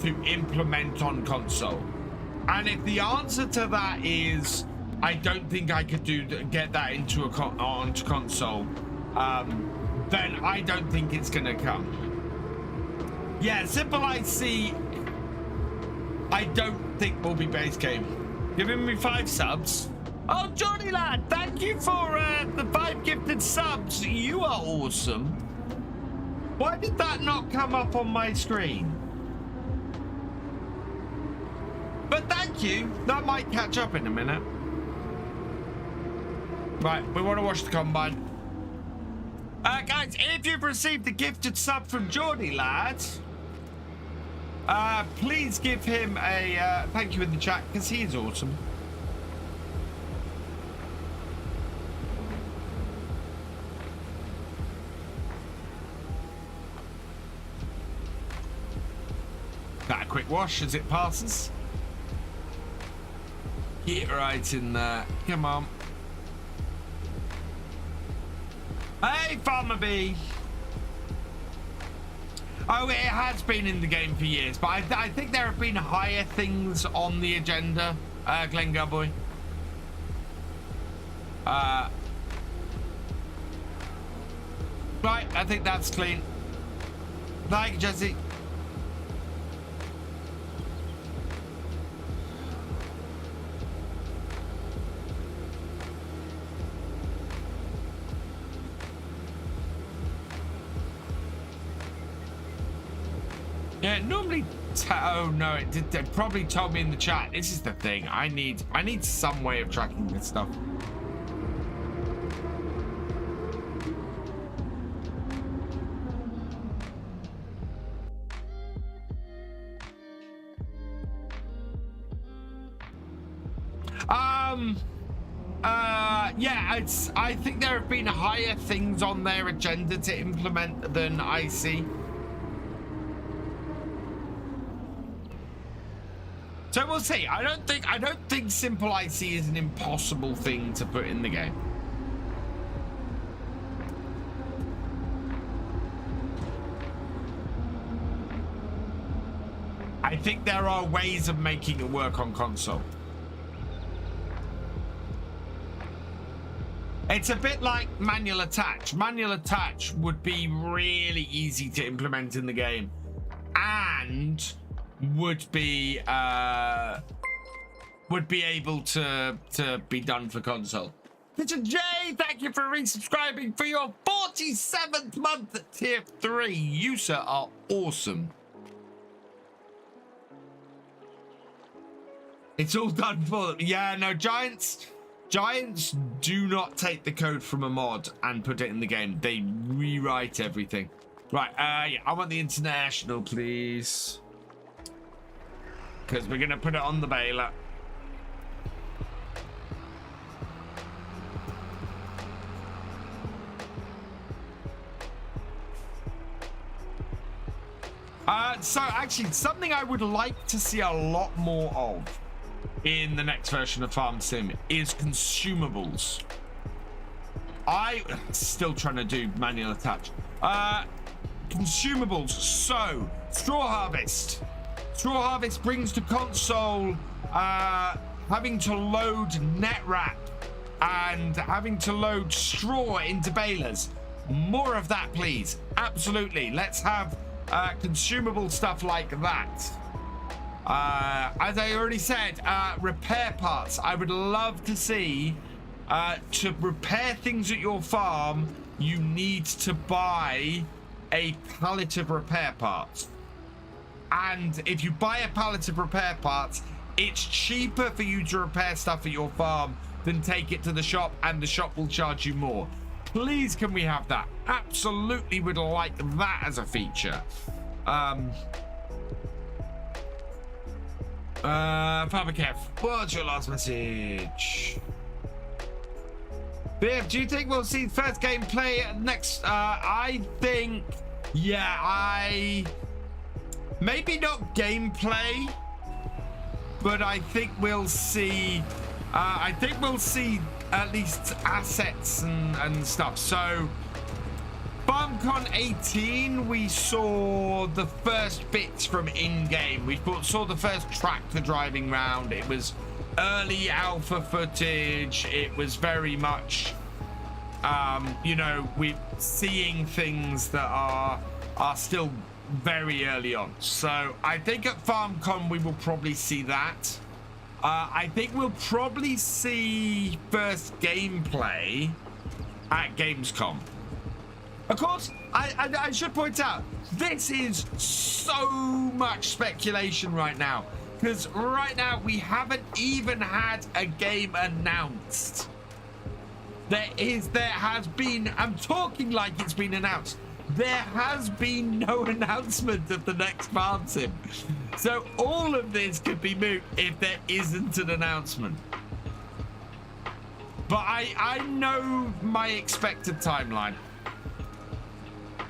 to implement on console? And if the answer to that is, I don't think I could get that into onto console, then I don't think it's gonna come. Yeah, simple IC, I don't think will be base game. Giving me 5 subs. Oh, Johnny lad, thank you for the 5 gifted subs. You are awesome. Why did that not come up on my screen? But thank you. That might catch up in a minute. Right, we want to watch the combine. Guys, if you've received the gifted sub from Geordie lad, please give him a thank you in the chat, because he is awesome. Got a quick wash as it passes. Get right in there. Come on. Hey, Farmer B. Oh, it has been in the game for years, but I think there have been higher things on the agenda, Glenn Gubboy. Right, I think that's clean. Thank you, Jesse. Yeah, normally. Oh no, it did. They probably told me in the chat. This is the thing. I need some way of tracking this stuff. Yeah, I think there have been higher things on their agenda to implement than I see. So we'll see. I don't think simple IC is an impossible thing to put in the game. I think there are ways of making it work on console. It's a bit like manual attach. Manual attach would be really easy to implement in the game and would be able to be done for console. Thefisherj, thank you for resubscribing for your 47th month at tier 3. You, sir, are awesome. It's all done for them. Yeah, no, Giants do not take the code from a mod and put it in the game. They rewrite everything. Right, yeah, I want the international, please. Because we're going to put it on the baler. So actually, something I would like to see a lot more of in the next version of Farm Sim is consumables. I'm still trying to do manual attach. Consumables. So straw harvest. Straw harvest brings to console having to load net wrap and having to load straw into balers. More of that, please. Absolutely. Let's have consumable stuff like that. As I already said, repair parts. I would love to see to repair things at your farm, you need to buy a pallet of repair parts. And if you buy a pallet of repair parts, it's cheaper for you to repair stuff at your farm than take it to the shop, and the shop will charge you more. Please, can we have that? Absolutely would like that as a feature. FarmCatGR, what's your last message? Biff, do you think we'll see first gameplay next? I think, yeah, maybe not gameplay, but I think we'll see. I think we'll see at least assets and stuff. So, FarmCon 18, we saw the first bits from in-game. We saw the first tractor driving round. It was early alpha footage. It was very much, you know, we're seeing things that are still very early on. So I think at FarmCon we will probably see that. I think we'll probably see first gameplay at Gamescom. Of course, I should point out, this is so much speculation right now, because right now we haven't even had a game announced. There has been, I'm talking like it's been announced. There has been no announcement of the next Farm Sim. So all of this could be moot if there isn't an announcement. But I know my expected timeline.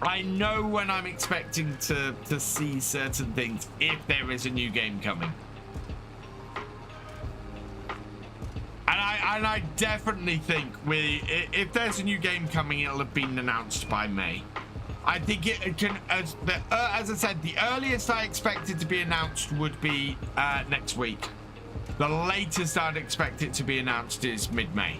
I know when I'm expecting to see certain things if there is a new game coming. And I definitely think if there's a new game coming, it'll have been announced by May. I think it can, as I said, the earliest I expect it to be announced would be next week. The latest I'd expect it to be announced is mid-May.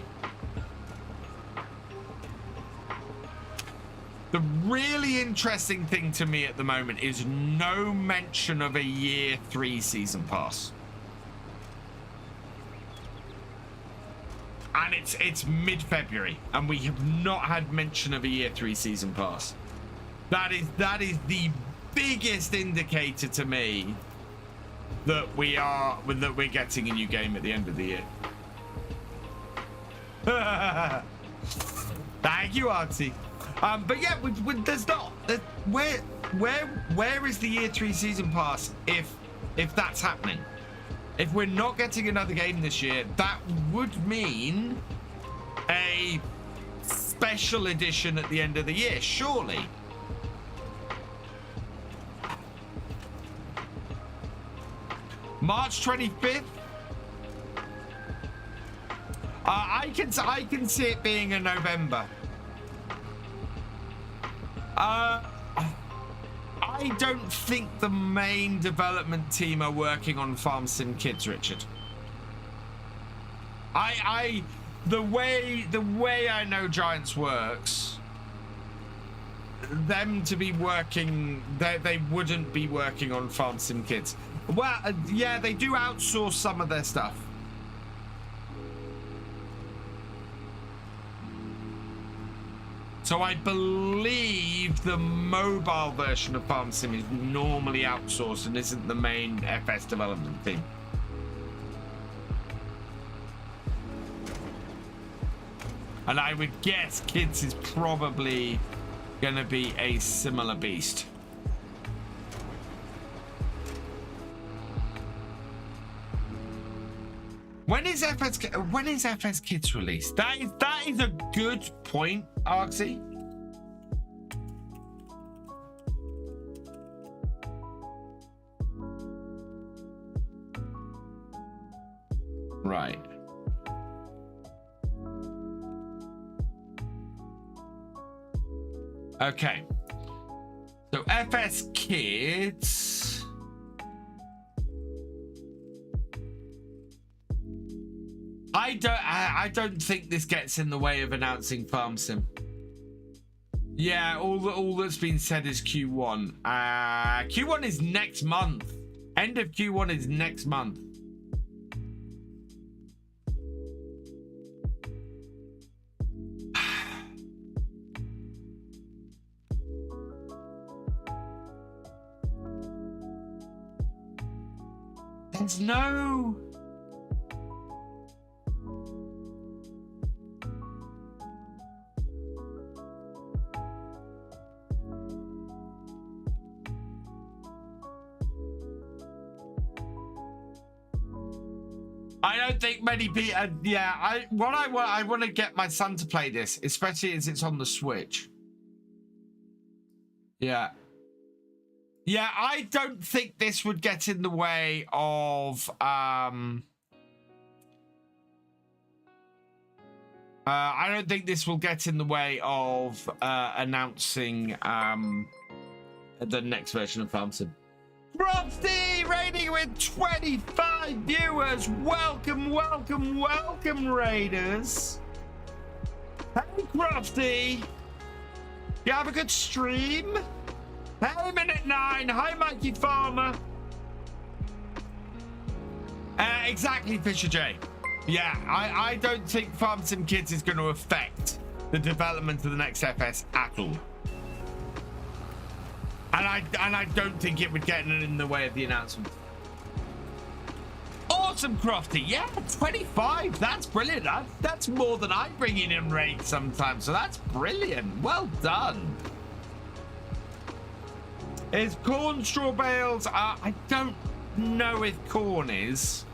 The really interesting thing to me at the moment is no mention of a year 3 season pass. And it's mid-February, and we have not had mention of a year 3 season pass. That is the biggest indicator to me that we're getting a new game at the end of the year. Thank you, Artsy. But yeah, there's not. Where is the year 3 season pass if that's happening? If we're not getting another game this year, that would mean a special edition at the end of the year, surely. March 25th. I can see it being a November. I don't think the main development team are working on Farm Sim Kids, Richard. The way I know Giants works, them to be working, they wouldn't be working on Farm Sim Kids. Well, yeah, they do outsource some of their stuff. So I believe the mobile version of Farm Sim is normally outsourced and isn't the main FS development team. And I would guess Kids is probably going to be a similar beast. When is FS Kids released? That is a good point, Arksy. Right. Okay. So FS Kids. I don't think this gets in the way of announcing Farm Sim. Yeah, all that's been said is Q1. Q1 is next month. End of Q1 is next month. There's no... I don't think many people. Yeah, I want to get my son to play this, especially as it's on the Switch. Yeah. Yeah, I don't think this would get in the way of I don't think this will get in the way of announcing the next version of Farm Sim. Frosty raiding with 25 viewers. Welcome, welcome, welcome, Raiders. Hey, Crofty. You have a good stream? Hey, Minute 9. Hi, Mikey Farmer. Exactly, Thefisherj. Yeah, I don't think Farm Sim Kids is going to affect the development of the next FS at all. And I don't think it would get in the way of the announcement. Awesome, Crofty. Yeah, 25. That's brilliant. That's more than I bring in raid sometimes. So that's brilliant. Well done. Is corn straw bales? I don't know if corn is.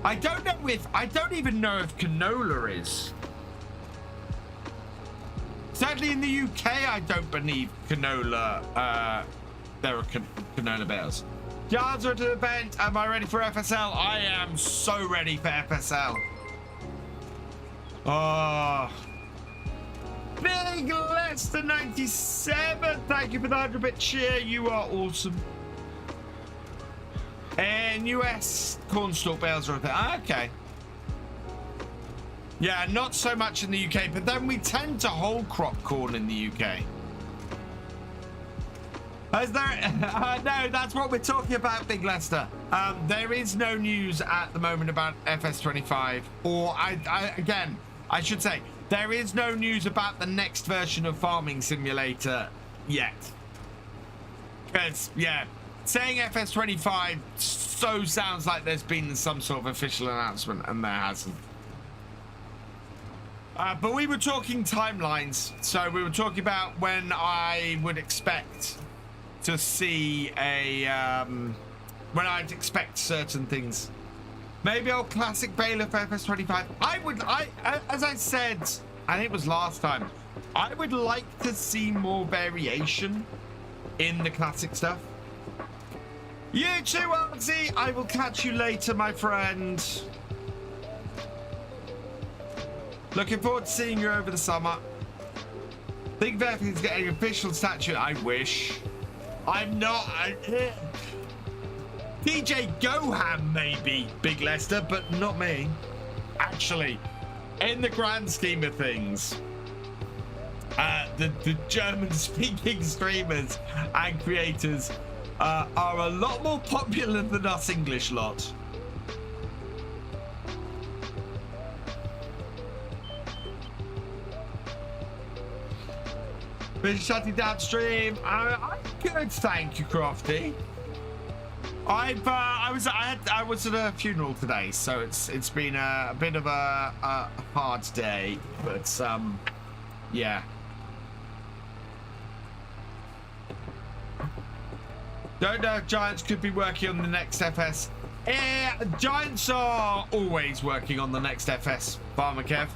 I don't even know if canola is. Sadly, in the UK, I don't believe canola. There are canola bales. Yards are to the event. Am I ready for FSL? I am so ready for FSL. Oh. Big Lester 97. Thank you for the 100-bit cheer. You are awesome. And US cornstalk bales are a thing. Okay. Yeah, not so much in the UK, but then we tend to whole crop corn in the UK. Is there? No, that's what we're talking about, Big Lester. There is no news at the moment about FS25, or again, I should say, there is no news about the next version of Farming Simulator yet. Because, yeah, saying FS25 so sounds like there's been some sort of official announcement, and there hasn't. But we were talking timelines, so we were talking about when I would expect to see a when I'd expect certain things. Maybe old classic Bailiff FS25. As I said, I think it was last time, I would like to see more variation in the classic stuff. You too, Artsy. I will catch you later, my friend. Looking forward to seeing you over the summer. Think Vething's getting an official statue. I wish. I'm not. DJ Goham maybe, Big Lester, but not me. Actually, in the grand scheme of things, the German-speaking streamers and creators are a lot more popular than us English lot. Been shutting down stream. I'm good, thank you, Crofty. I was at a funeral today, so it's been a bit of a hard day, but yeah. Don't know if Giants could be working on the next FS. Giants are always working on the next FS, Farmer Kev.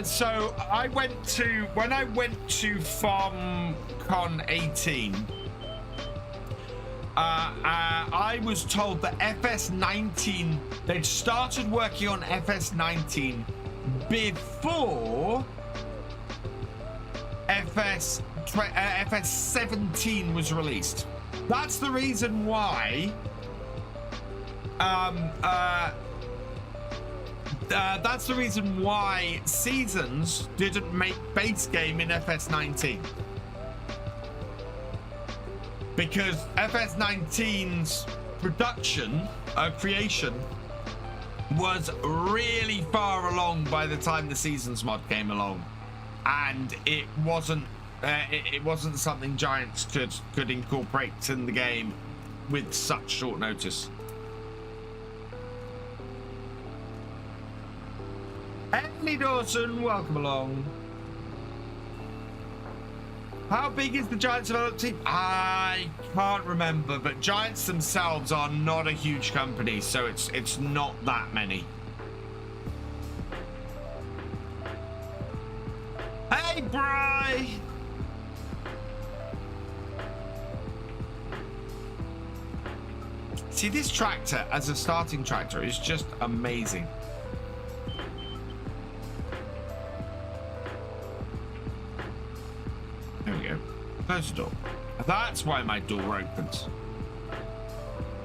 So I went to, when I went to FarmCon 18, I was told that FS19, they'd started working on FS19 before FS17 was released. That's the reason why that's the reason why Seasons didn't make base game in FS19. Because FS19's production, creation, was really far along by the time the Seasons mod came along, and it wasn't something Giants could incorporate in the game with such short notice. Emily Dawson, welcome along. How big is the Giants development team? I can't remember, but Giants themselves are not a huge company, so it's not that many. Hey, Bri! See, this tractor as a starting tractor is just amazing. There we go. Close the door. That's why my door opens.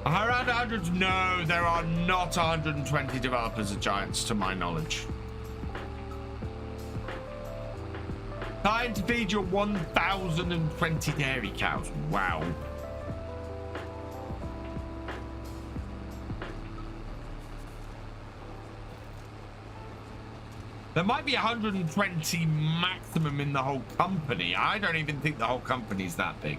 Around 100? No, there are not 120 developers at Giants, to my knowledge. Time to feed your 1,020 dairy cows. Wow. There might be 120 maximum in the whole company. I don't even think the whole company's that big.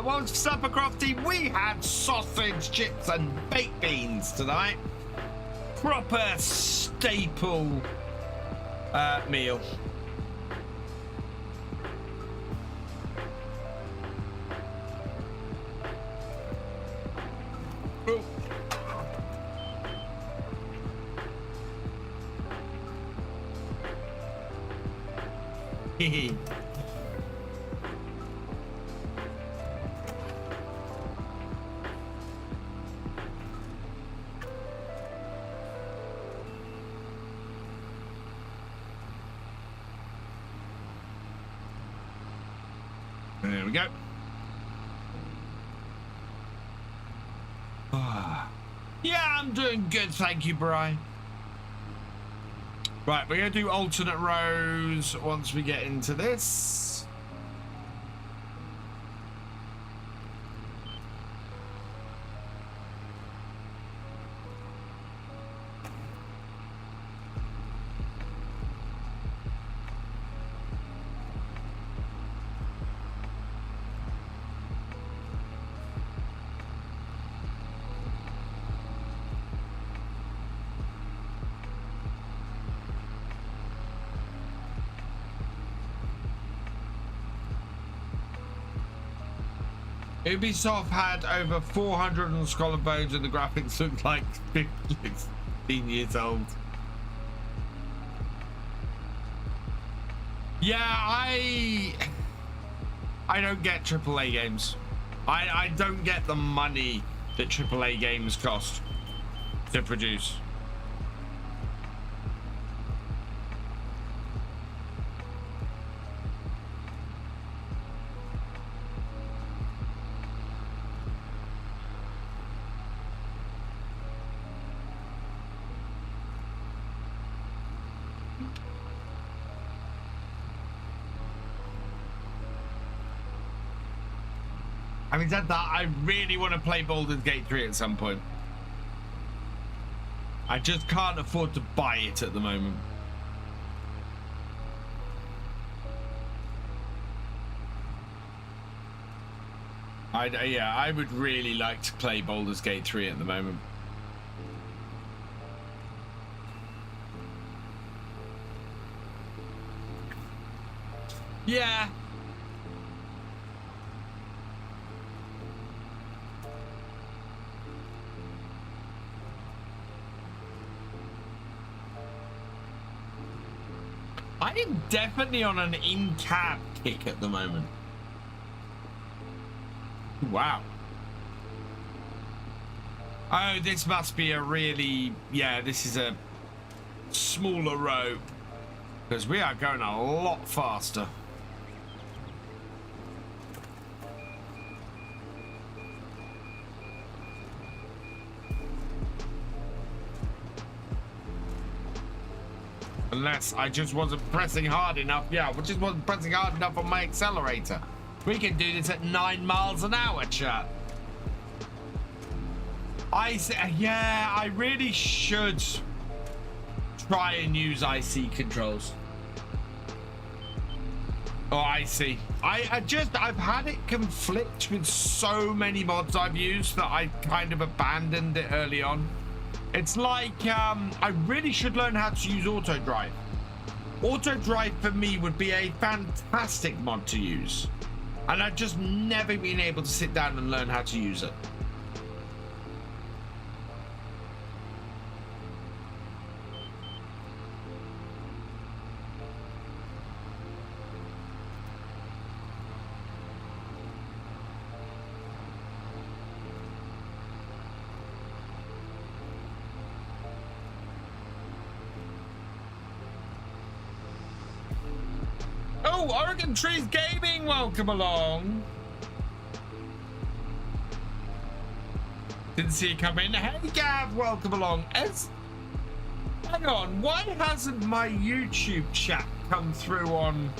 What's supper, Crofty? We had sausage, chips, and baked beans tonight. Proper staple meal. Oh. Hehe. There we go. Yeah, I'm doing good, thank you, Brian. Right, we're going to do alternate rows once we get into this. Ubisoft had over 400 on Skull and Bones and the graphics looked like 15 years old. Yeah, I don't get AAA games. I don't get the money that AAA games cost to produce. Having said that, I really want to play Baldur's Gate 3 at some point. I just can't afford to buy it at the moment. Yeah, I would really like to play Baldur's Gate 3 at the moment. Yeah. I am definitely on an in-cab kick at the moment. Wow. Oh, this must be a really... Yeah, this is a smaller road. Because we are going a lot faster. Unless I just wasn't pressing hard enough. Yeah, I just wasn't pressing hard enough on my accelerator. We can do this at 9 miles an hour, chat. Yeah, I really should try and use IC controls. Oh, IC. I've had it conflict with so many mods I've used that I kind of abandoned it early on. It's like, I really should learn how to use auto drive. Auto drive for me would be a fantastic mod to use. And I've just never been able to sit down and learn how to use it. Oh, Oregon Trees Gaming, welcome along. Didn't see you come in. Hey, Gav, welcome along. Hang on, why hasn't my YouTube chat come through on...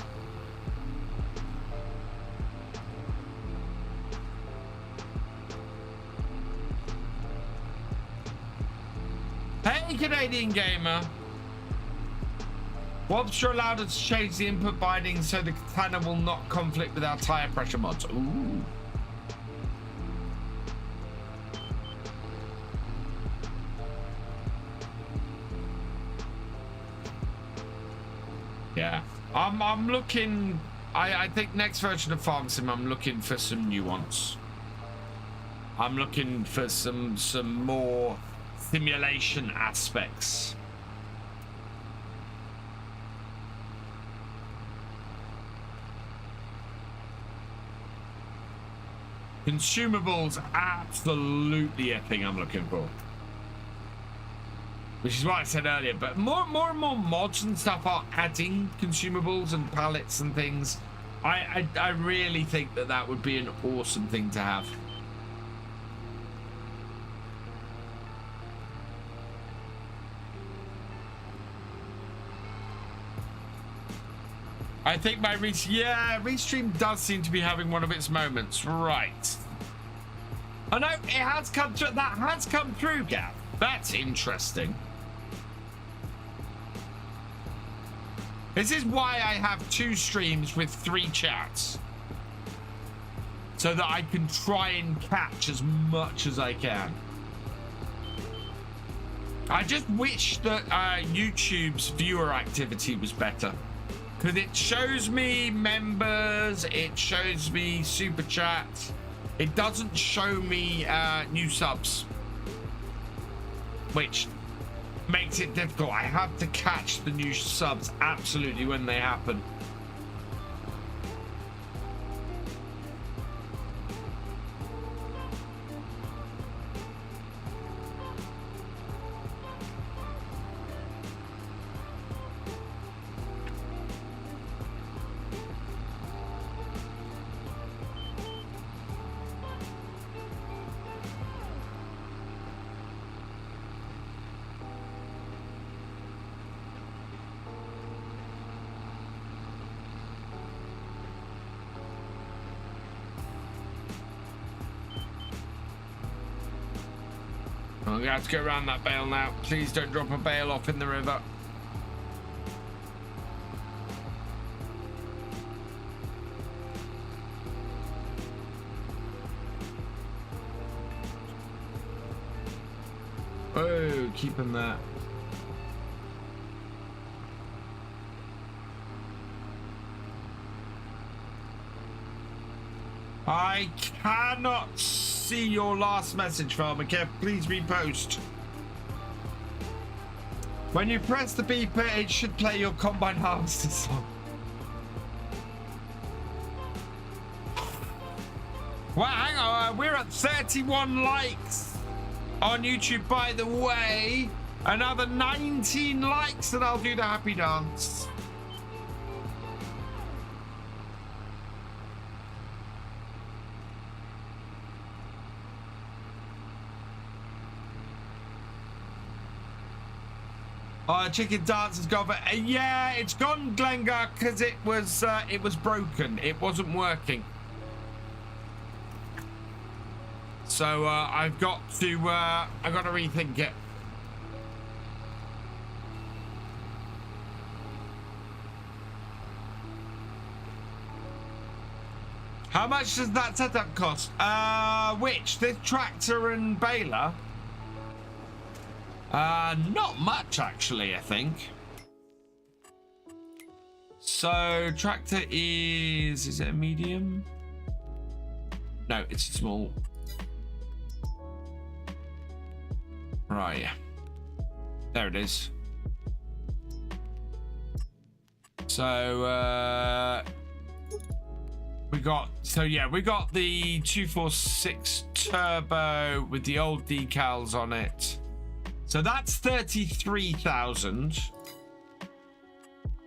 Hey, Canadian Gamer. Whilst you're allowed to change the input binding so the katana will not conflict with our tire pressure mods. Ooh. Yeah. I'm looking... I think next version of Farm Sim, I'm looking for some nuance. I'm looking for some more simulation aspects. Consumables, absolutely a thing I'm looking for. Which is what I said earlier, but more and more mods and stuff are adding consumables and pallets and things. I really think that would be an awesome thing to have. I think my Restream does seem to be having one of its moments. Right. Oh no, it has come through. That has come through, Gav. That's interesting. This is why I have 2 streams with 3 chats. So that I can try and catch as much as I can. I just wish that YouTube's viewer activity was better. Because it shows me members, it shows me super chats, it doesn't show me new subs, which makes it difficult. I have to catch the new subs absolutely when they happen. I'm gonna have to go around that bale now. Please don't drop a bale off in the river. Oh, keep him there. I cannot see your last message, FarmCatGR. Please repost. When you press the beeper, it should play your Combine Harvester song. Well, hang on. We're at 31 likes on YouTube, by the way. Another 19 likes and I'll do the happy dance. Chicken dance has gone for, yeah, it's gone, Glengar, because it was broken. It wasn't working. So I've got to rethink it. How much does that setup cost? Which? This tractor and baler? Not much, actually, I think. So, tractor is it a medium? No, it's a small. Right. There it is. So, we got the 246 turbo with the old decals on it. So that's 33,000.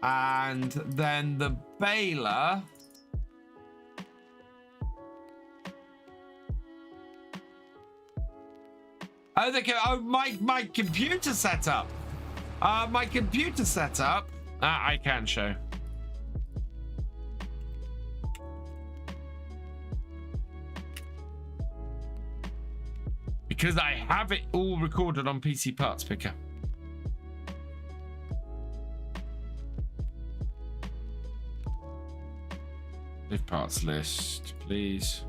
And then the baler. Oh, my computer setup. My computer setup. I can show. Because I have it all recorded on PC Parts Picker. Live parts list, please.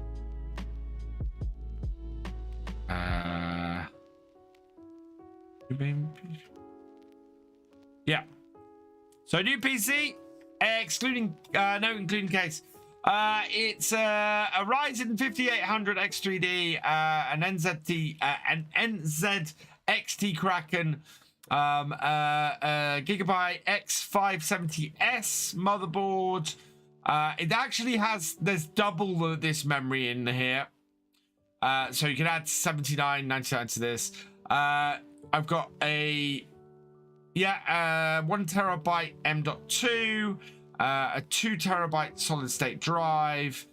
Yeah. So new PC, excluding including case. It's a Ryzen 5800 X3D, an NZ XT Kraken, Gigabyte X570S motherboard. It actually there's double this memory in here. So you can add 79.99 to this. I've got a 1 terabyte M.2, a 2 terabyte solid state drive,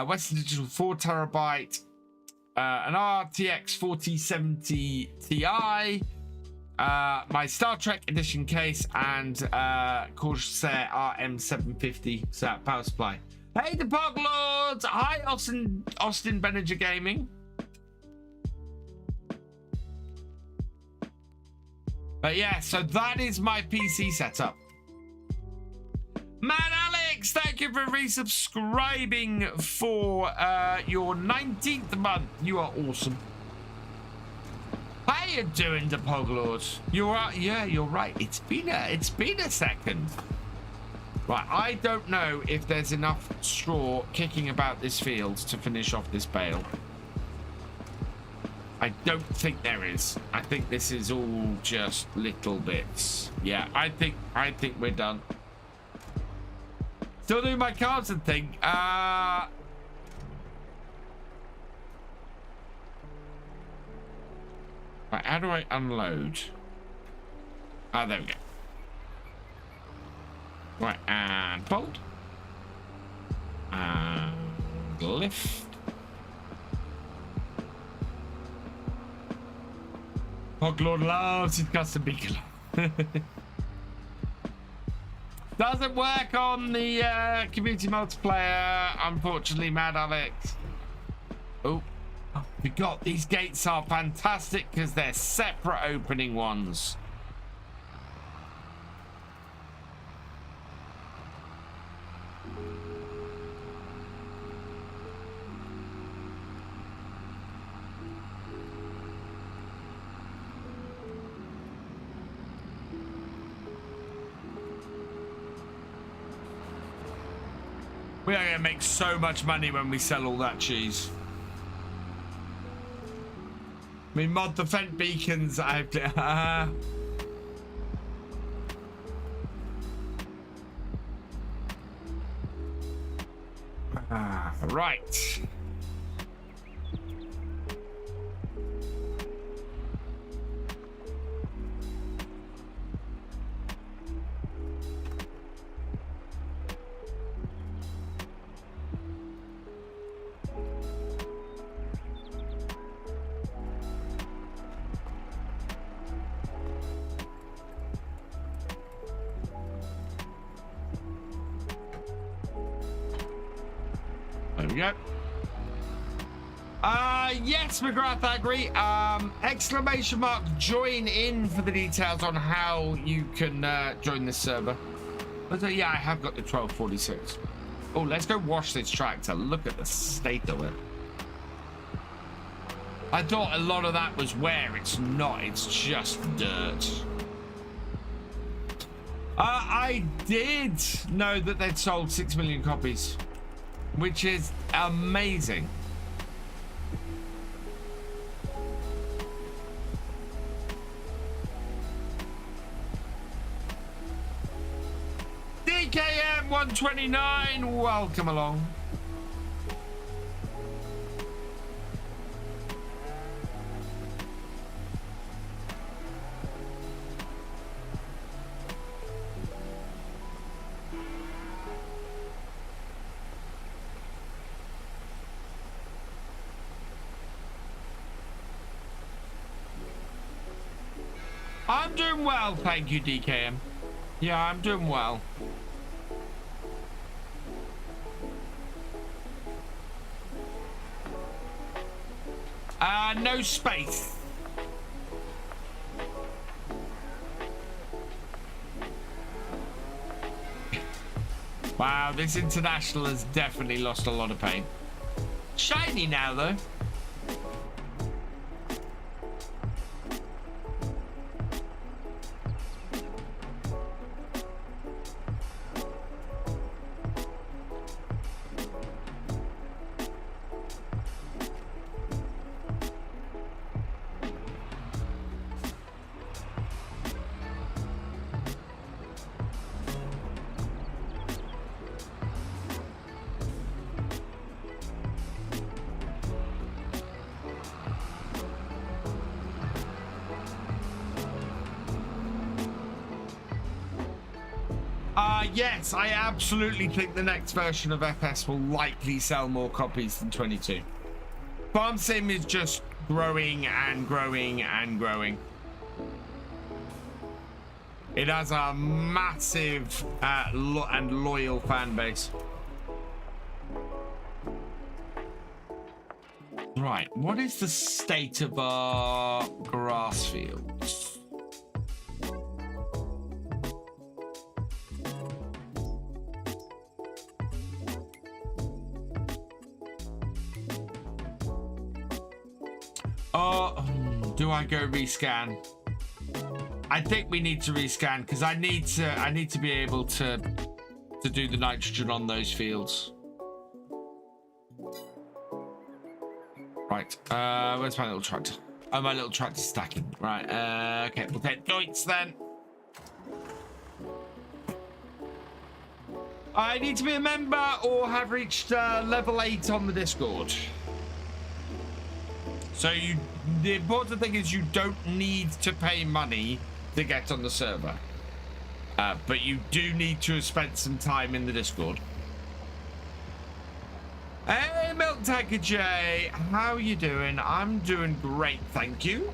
Western Digital 4 terabyte, an RTX 4070 Ti, my Star Trek edition case, and Corsair RM750 power supply. Hey, the Pug Lords! Hi, Austin Benninger Gaming. But yeah, so that is my PC setup. Man Alex, thank you for resubscribing for your 19th month. You are awesome. How you doing, the Pog Lords? You're right. Yeah, you're right. It's been a second. Right, I don't know if there's enough straw kicking about this field to finish off this bale. I don't think there is. I think this is all just little bits. Yeah, I think we're done. Still doing my cards and thing. Right, how do I unload? Ah, there we go. Right, and fold. And lift. Hoglord loves his custom beacon. Doesn't work on the community multiplayer, unfortunately, Mad Alex. Oh, forgot these gates are fantastic because they're separate opening ones. We are going to make so much money when we sell all that cheese. I mean, mod the Fent beacons. I have to. Right. There we go. Yes, McGrath, I agree. Exclamation mark join in for the details on how you can join this server. But yeah, I have got the 1246. Oh, let's go wash this tractor. Look at the state of it. I thought a lot of that was wear. It's not. It's just dirt. I did know that they'd sold 6 million copies, which is amazing. DKM 129, welcome along. I'm doing well, thank you, DKM. Yeah, I'm doing well. No space. Wow, this international has definitely lost a lot of paint. Shiny now, though. Yes, I absolutely think the next version of FS will likely sell more copies than 22. Farm Sim is just growing and growing and growing. It has a massive and loyal fan base. Right, what is the state of our grass fields? Do I go rescan? I think we need to rescan because I need to be able to to do the nitrogen on those fields. Right, where's my little tractor? Oh, my little tractor stacking. Right, okay, we'll take Doits then. I need to be a member or have reached level 8 on the Discord. So the important thing is you don't need to pay money to get on the server. But you do need to have spent some time in the Discord. Hey, FarmCatGR, how you doing? I'm doing great, thank you.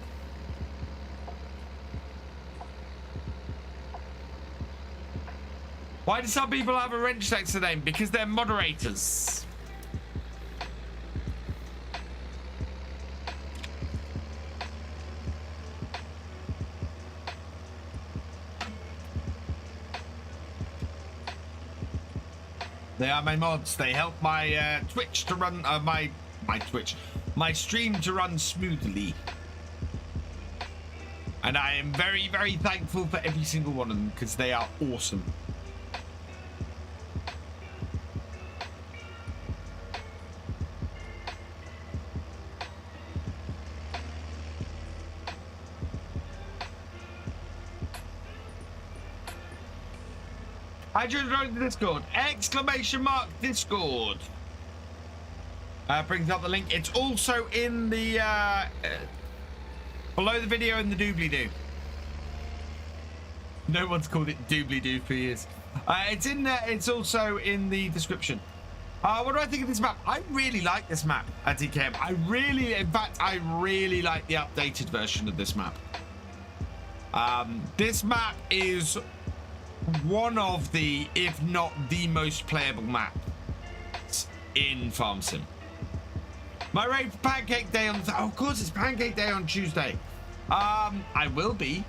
Why do some people have a wrench next to them? Because they're moderators. They are my mods. They help my Twitch to run, my stream to run smoothly. And I am very, very thankful for every single one of them because they are awesome. I just joined the Discord! Exclamation mark Discord! Brings up the link. It's also in the below the video in the doobly-doo. No one's called it doobly-doo for years. It's in there. It's also in the description. What do I think of this map? I really like this map at DKM. In fact, I really like the updated version of this map. This map is one of the, if not the most playable map in Farm Sim. My raid for Pancake Day on of course it's Pancake Day on Tuesday. I will be.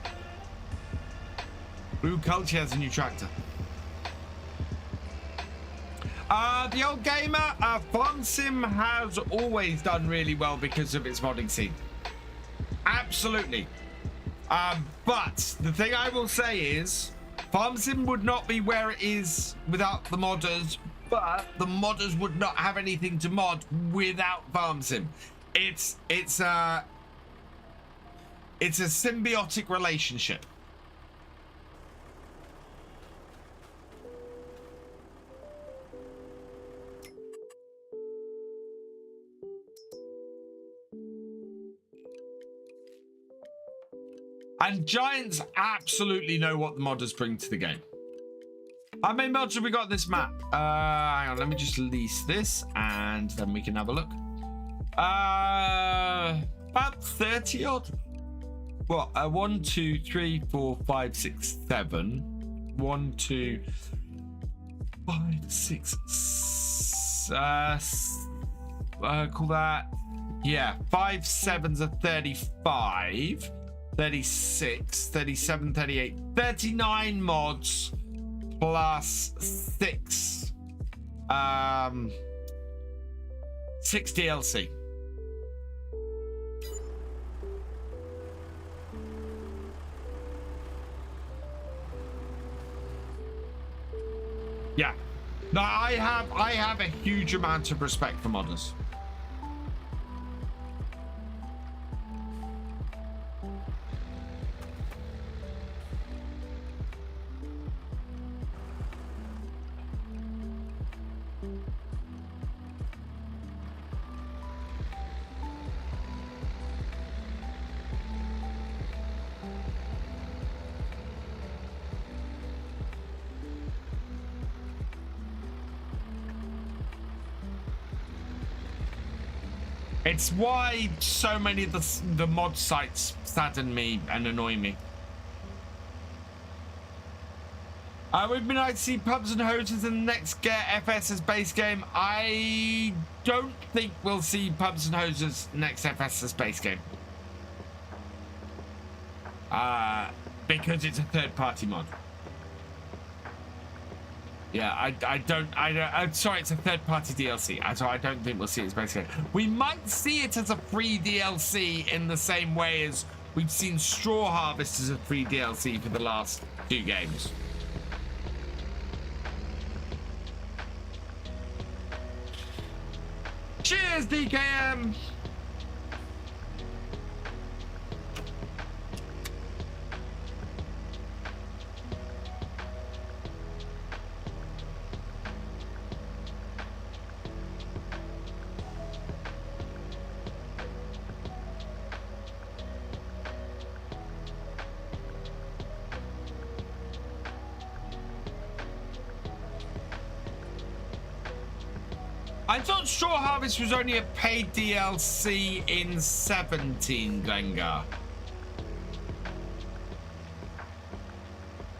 Blue Culture has a new tractor. The old gamer, Farm Sim has always done really well because of its modding scene. Absolutely. But the thing I will say is Farm Sim would not be where it is without the modders, but the modders would not have anything to mod without Farm Sim. It's a symbiotic relationship. And Giants absolutely know what the modders bring to the game. How many mods have we got this map? Hang on, let me just lease this and then we can have a look. About 30 odd. What? 1, 2, 3, 4, 5, 6, 7. 1, 2, 5, 6. Call that. Yeah, 5 7s are 35. 36, 37, 38, 39 mods plus 6 DLC. Yeah. No, I have a huge amount of respect for modders. It's why so many of the mod sites sadden me and annoy me. It would be nice to see pubs and hoses in the next FS as base game. I don't think we'll see pubs and hoses next FS as base game. Because it's a third-party mod. Yeah, I'm sorry, it's a third-party DLC. So I don't think we'll see it as base game. We might see it as a free DLC in the same way as we've seen Straw Harvest as a free DLC for the last 2 games. Cheers, DKM. I thought Straw Harvest was only a paid DLC in 17, Glengar.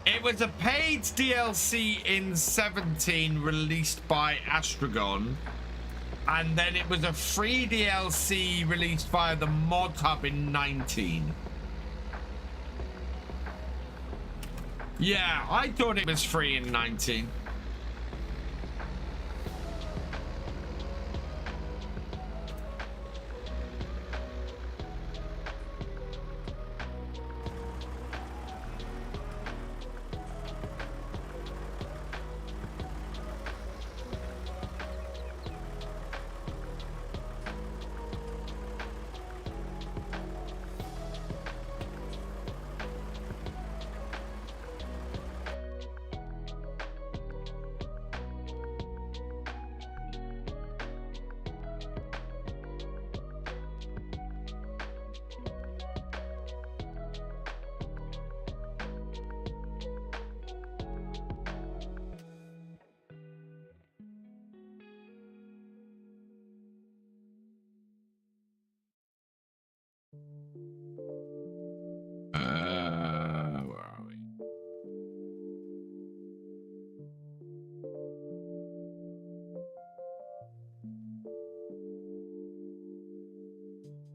It was a paid DLC in 17 released by Astragon, and then it was a free DLC released via the Mod Hub in 19. Yeah, I thought it was free in 19. Where are we?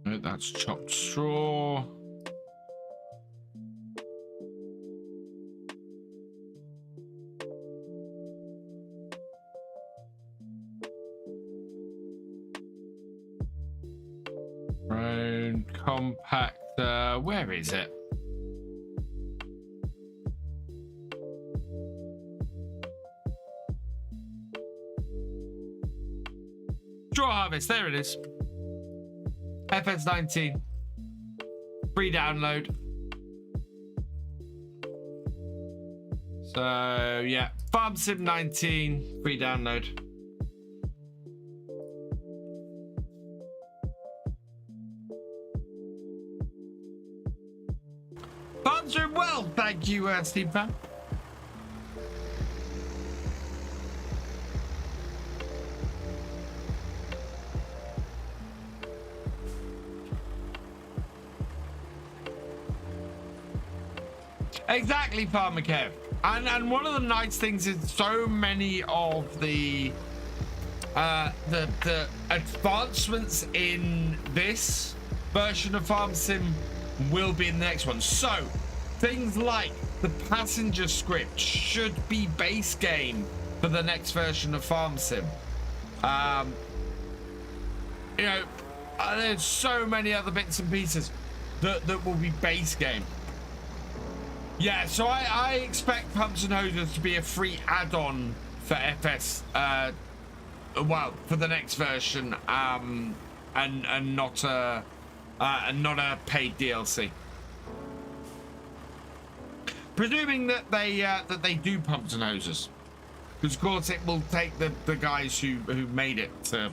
No, that's chopped straw. Drone compactor. Where is it? Straw harvest, there it is. FS19. Free download. So yeah, Farm Sim 19, free download. Farms doing well, thank you, Steve Fan. Exactly, Farmer Kev. And one of the nice things is so many of the advancements in this version of Farm Sim will be in the next one. So things like the passenger script should be base game for the next version of Farm Sim. You know, there's so many other bits and pieces that will be base game. Yeah, so I expect Pumps and Hoses to be a free add-on for FS, well, for the next version, and not a paid DLC. Presuming that they do Pumps and Hoses, because of course it will take the guys who made it to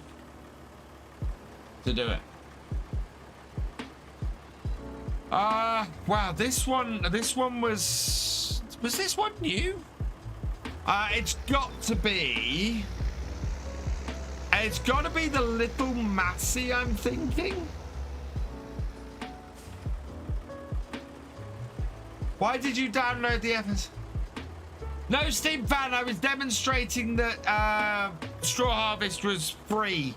do it. Wow, this one was this one new? It's got to be the Little Massey, I'm thinking. Why did you download the FS? No, Steam Fan, I was demonstrating that Straw Harvest was free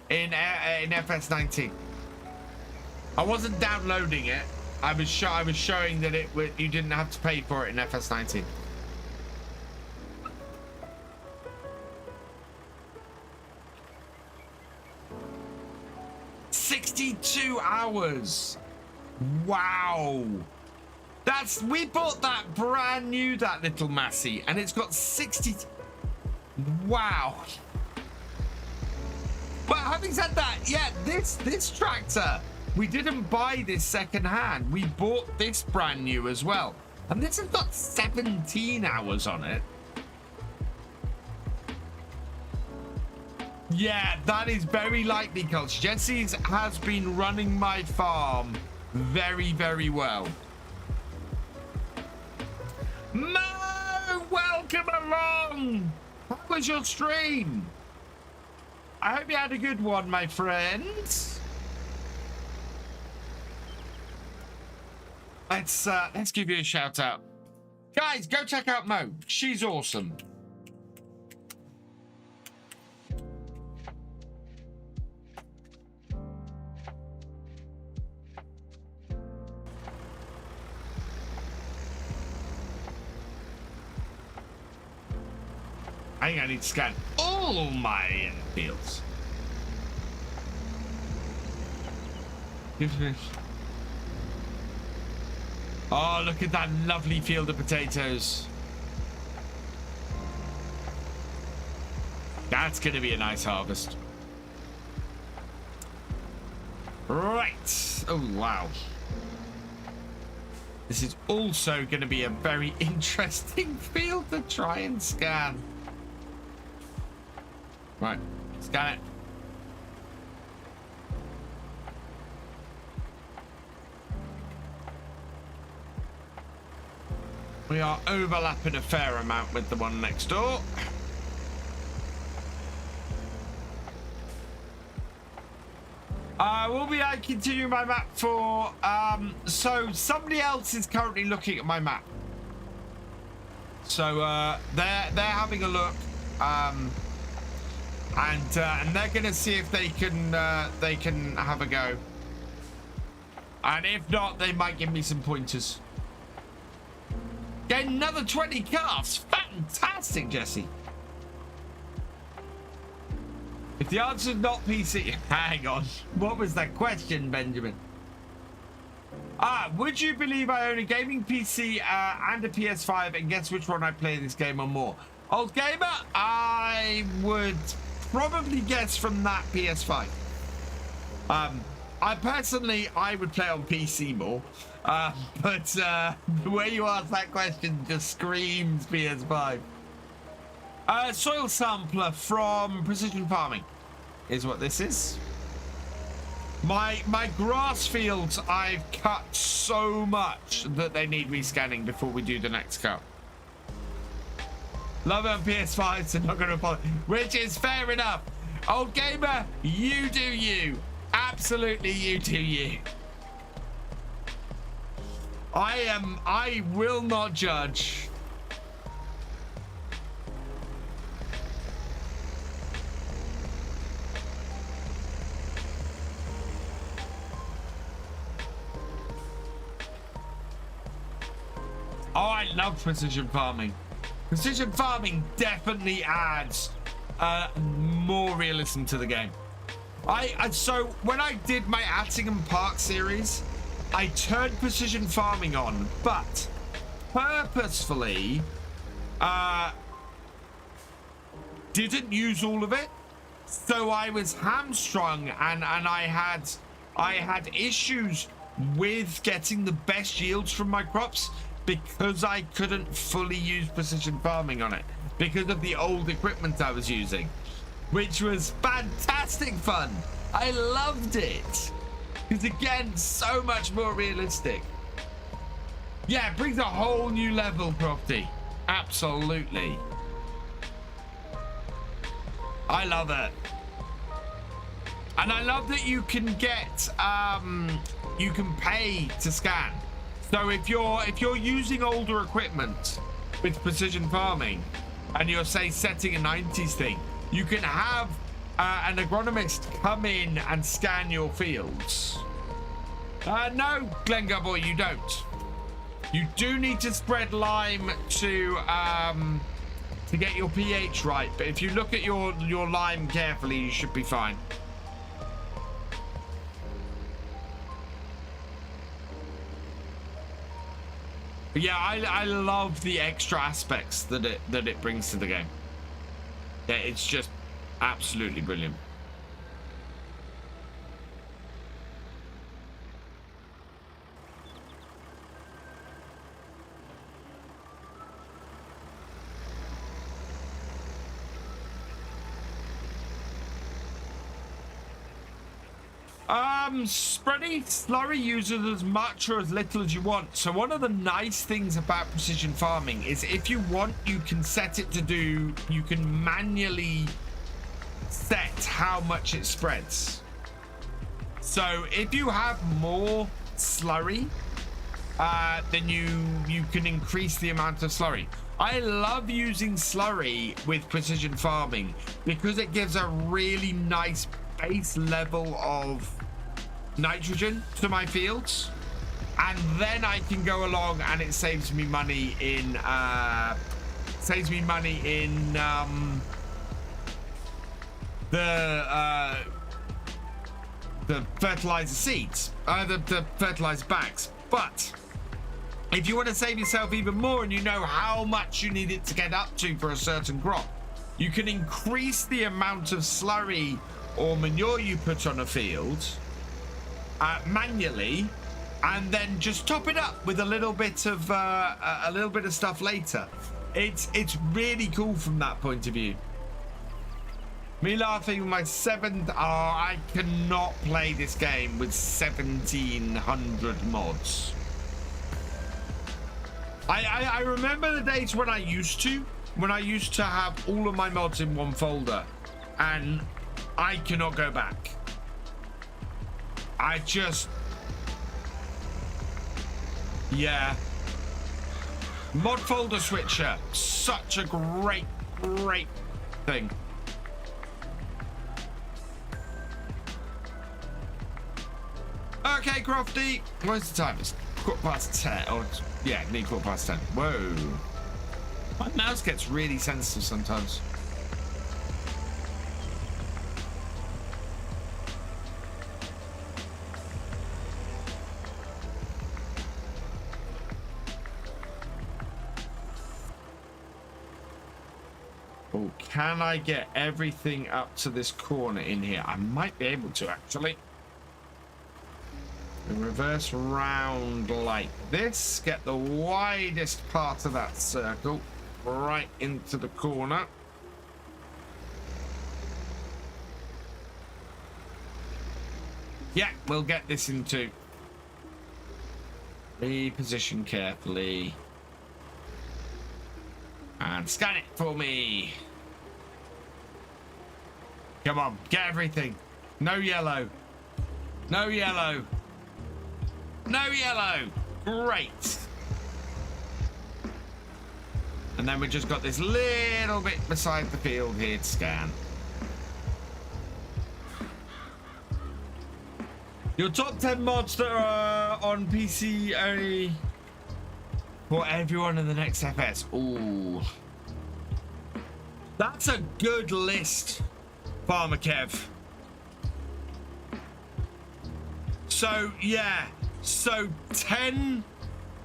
in FS19. I wasn't downloading it. I was showing that you didn't have to pay for it in FS19. $62 hours. Wow. We bought that brand new, that Little Massey, and it's got 60. Wow. But having said that, yeah, this tractor, we didn't buy this second hand. We bought this brand new as well. And this has got 17 hours on it. Yeah, that is very likely, Culture. Jesse's has been running my farm very, very well. Mo, welcome along. How was your stream? I hope you had a good one, my friend. Let's give you a shout out. Guys, go check out Mo. She's awesome. I think I need to scan all my fields. Oh, look at that lovely field of potatoes. That's going to be a nice harvest. Right. Oh, wow. This is also going to be a very interesting field to try and scan. Right, scan it. We are overlapping a fair amount with the one next door. I will be continuing my map for so somebody else is currently looking at my map. So they're having a look. And they're gonna see if they can have a go, and if not, they might give me some pointers. Get another 20 calves. Fantastic, Jesse. If the answer's not PC, hang on. What was that question, Benjamin? Would you believe I own a gaming PC and a PS5, and guess which one I play this game on more? Old gamer, I would probably guess from that PS5. I would play on PC more, but the way you ask that question just screams PS5. Soil sampler from Precision Farming is what this is. My grass fields, I've cut so much that they need rescanning before we do the next cut. Love it on PS5, so not going to follow, which is fair enough. Old gamer, you do you. Absolutely, you do you. I will not judge. Oh, I love precision farming. Precision farming definitely adds more realism to the game. So when I did my Attingham Park series, I turned precision farming on, but purposefully didn't use all of it. So I was hamstrung, and I had issues with getting the best yields from my crops because I couldn't fully use precision farming on it because of the old equipment I was using, which was fantastic fun. I loved it because, again, so much more realistic. Yeah, it brings a whole new level, Crofty. Absolutely. I love it. And I love that you can get you can pay to scan. So if you're using older equipment with precision farming and you're, say, setting a 90s thing, you can have an agronomist come in and scan your fields. No, Glengar boy, you don't. You do need to spread lime to get your pH right, but if you look at your lime carefully, you should be fine. But yeah, I love the extra aspects that it brings to the game. Yeah, it's just absolutely brilliant. Freddy, slurry uses as much or as little as you want. So one of the nice things about precision farming is if you want, you can set it to do, you can manually set how much it spreads. So if you have more slurry, then you can increase the amount of slurry. I love using slurry with precision farming because it gives a really nice base level of nitrogen to my fields, and then I can go along and it saves me money in the fertilizer seeds, the fertilizer bags. But if you want to save yourself even more and you know how much you need it to get up to for a certain crop, you can increase the amount of slurry or manure you put on a field manually, and then just top it up with a little bit of stuff later. It's really cool from that point of view. Me laughing with my seventh. Oh, I cannot play this game with 1,700 mods. I remember the days when I used to have all of my mods in one folder, and I cannot go back. Yeah. Mod folder switcher, such a great thing. Okay, Crofty, what's the time? It's 10:15. Oh, yeah, nearly 10:15. Whoa. My mouse gets really sensitive sometimes. Oh, can I get everything up to this corner in here? I might be able to, actually. Reverse round like this. Get the widest part of that circle right into the corner. Yeah, we'll get this into. Reposition carefully. And scan it for me. Come on, get everything. No yellow. No yellow. No yellow. Great. And then we just got this little bit beside the field here to scan. Your top 10 mods that are on PC only for everyone in the next FS. Ooh. That's a good list, Farmer Kev. So, yeah. So 10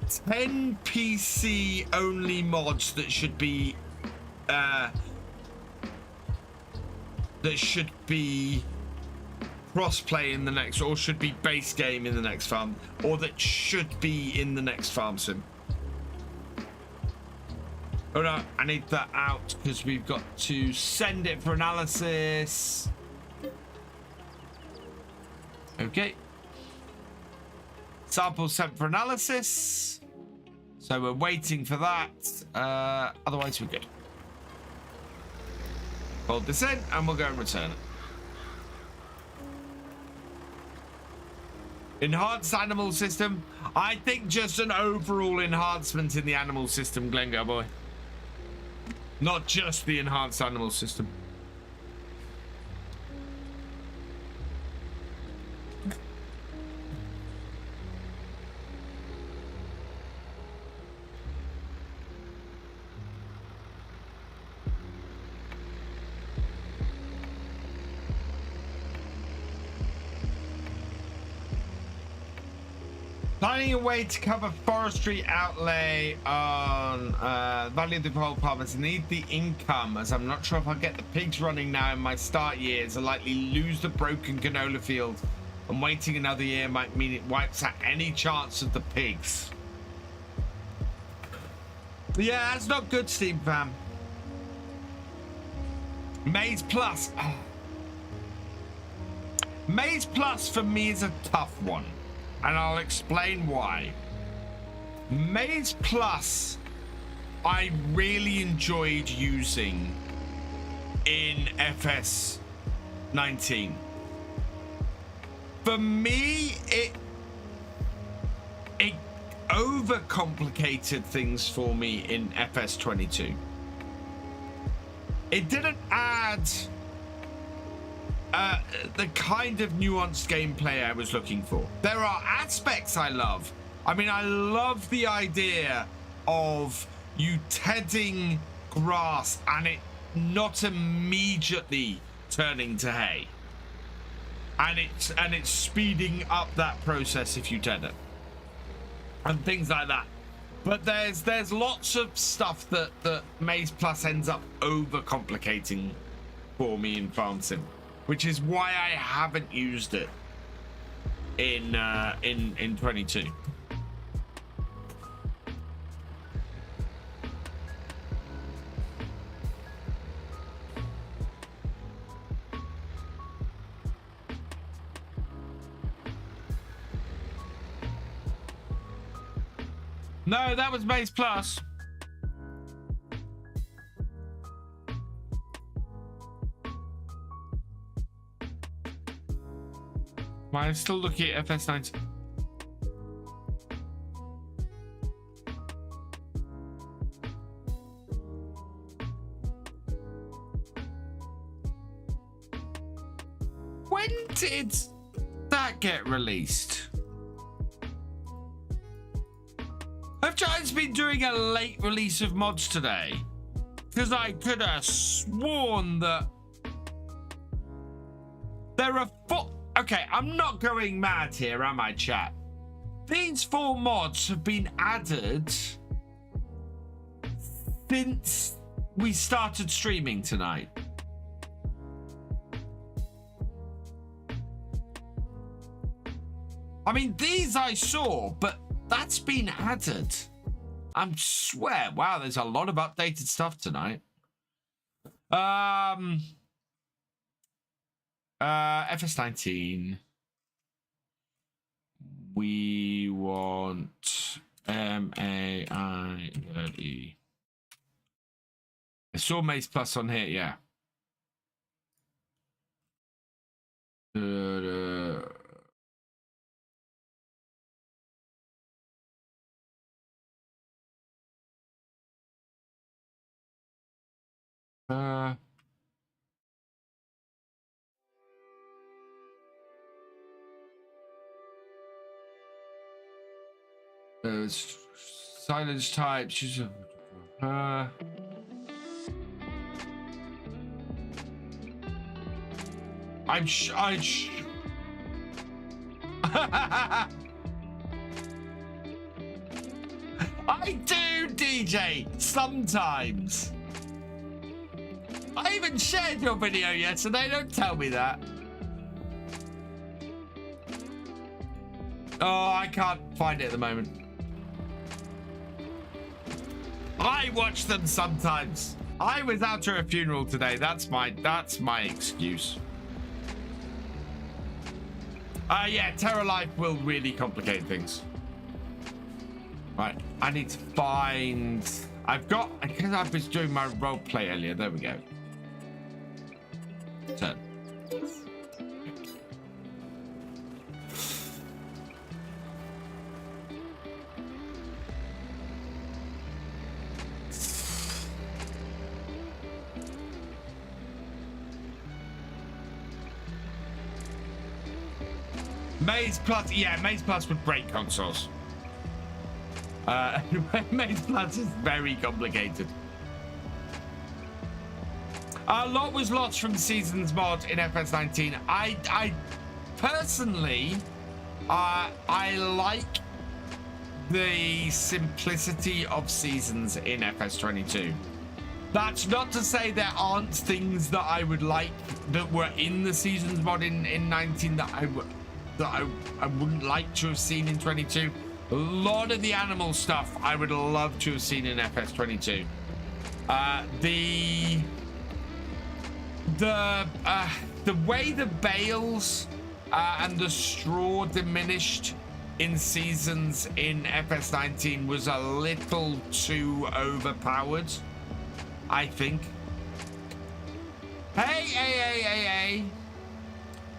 PC only mods that should be cross-play in the next, or should be base game in the next farm, or that should be in the next farm sim. Oh no, I need that out because we've got to send it for analysis. Okay. Sample sent for analysis. So we're waiting for that. Otherwise we're good. Fold this in and we'll go and return it. Enhanced animal system. I think just an overall enhancement in the animal system, Glengar boy. Not just the enhanced animal system. Planning a way to cover forestry outlay on value of the whole apartments. Need the income, as I'm not sure if I'll get the pigs running now in my start years. I likely lose the broken canola field, and waiting another year might mean it wipes out any chance of the pigs. Yeah, that's not good, Steam fam. Maize Plus. Maze Plus for me is a tough one, and I'll explain why. Maze Plus, I really enjoyed using in FS19. For me, it overcomplicated things for me in FS22. It didn't add the kind of nuanced gameplay I was looking for. There are aspects I love. I mean, I love the idea of you tedding grass and it not immediately turning to hay, and it's speeding up that process if you ted it, and things like that. But there's lots of stuff that Maze Plus ends up overcomplicating for me in Farm Sim, which is why I haven't used it in 22. No, that was Maze Plus. I'm still looking at FS19. When did that get released? I've just been doing a late release of mods today, because I could have sworn that there are four. Okay, I'm not going mad here, am I, chat? These 4 mods have been added since we started streaming tonight. I mean, these I saw, but that's been added. I swear. Wow, there's a lot of updated stuff tonight. FS19. We want MAIE. I saw Maze Plus on here, yeah. Silence type. She's I do, DJ, sometimes. I even shared your video yesterday, don't tell me that. Oh, I can't find it at the moment. I watch them sometimes. I was out to a funeral today. That's my excuse. Yeah, Terra Life will really complicate things. Right, I need to find. Because I was doing my role play earlier. There we go. Turn. Maze Plus, yeah, Maze Plus would break consoles. Maze Plus is very complicated. A lot was lost from Seasons mod in FS19. I personally, I like the simplicity of Seasons in FS22. That's not to say there aren't things that I would like that were in the Seasons mod in 19 that I wouldn't like to have seen in 22. A lot of the animal stuff I would love to have seen in FS22. The way the bales and the straw diminished in seasons in FS19 was a little too overpowered, I think. Hey.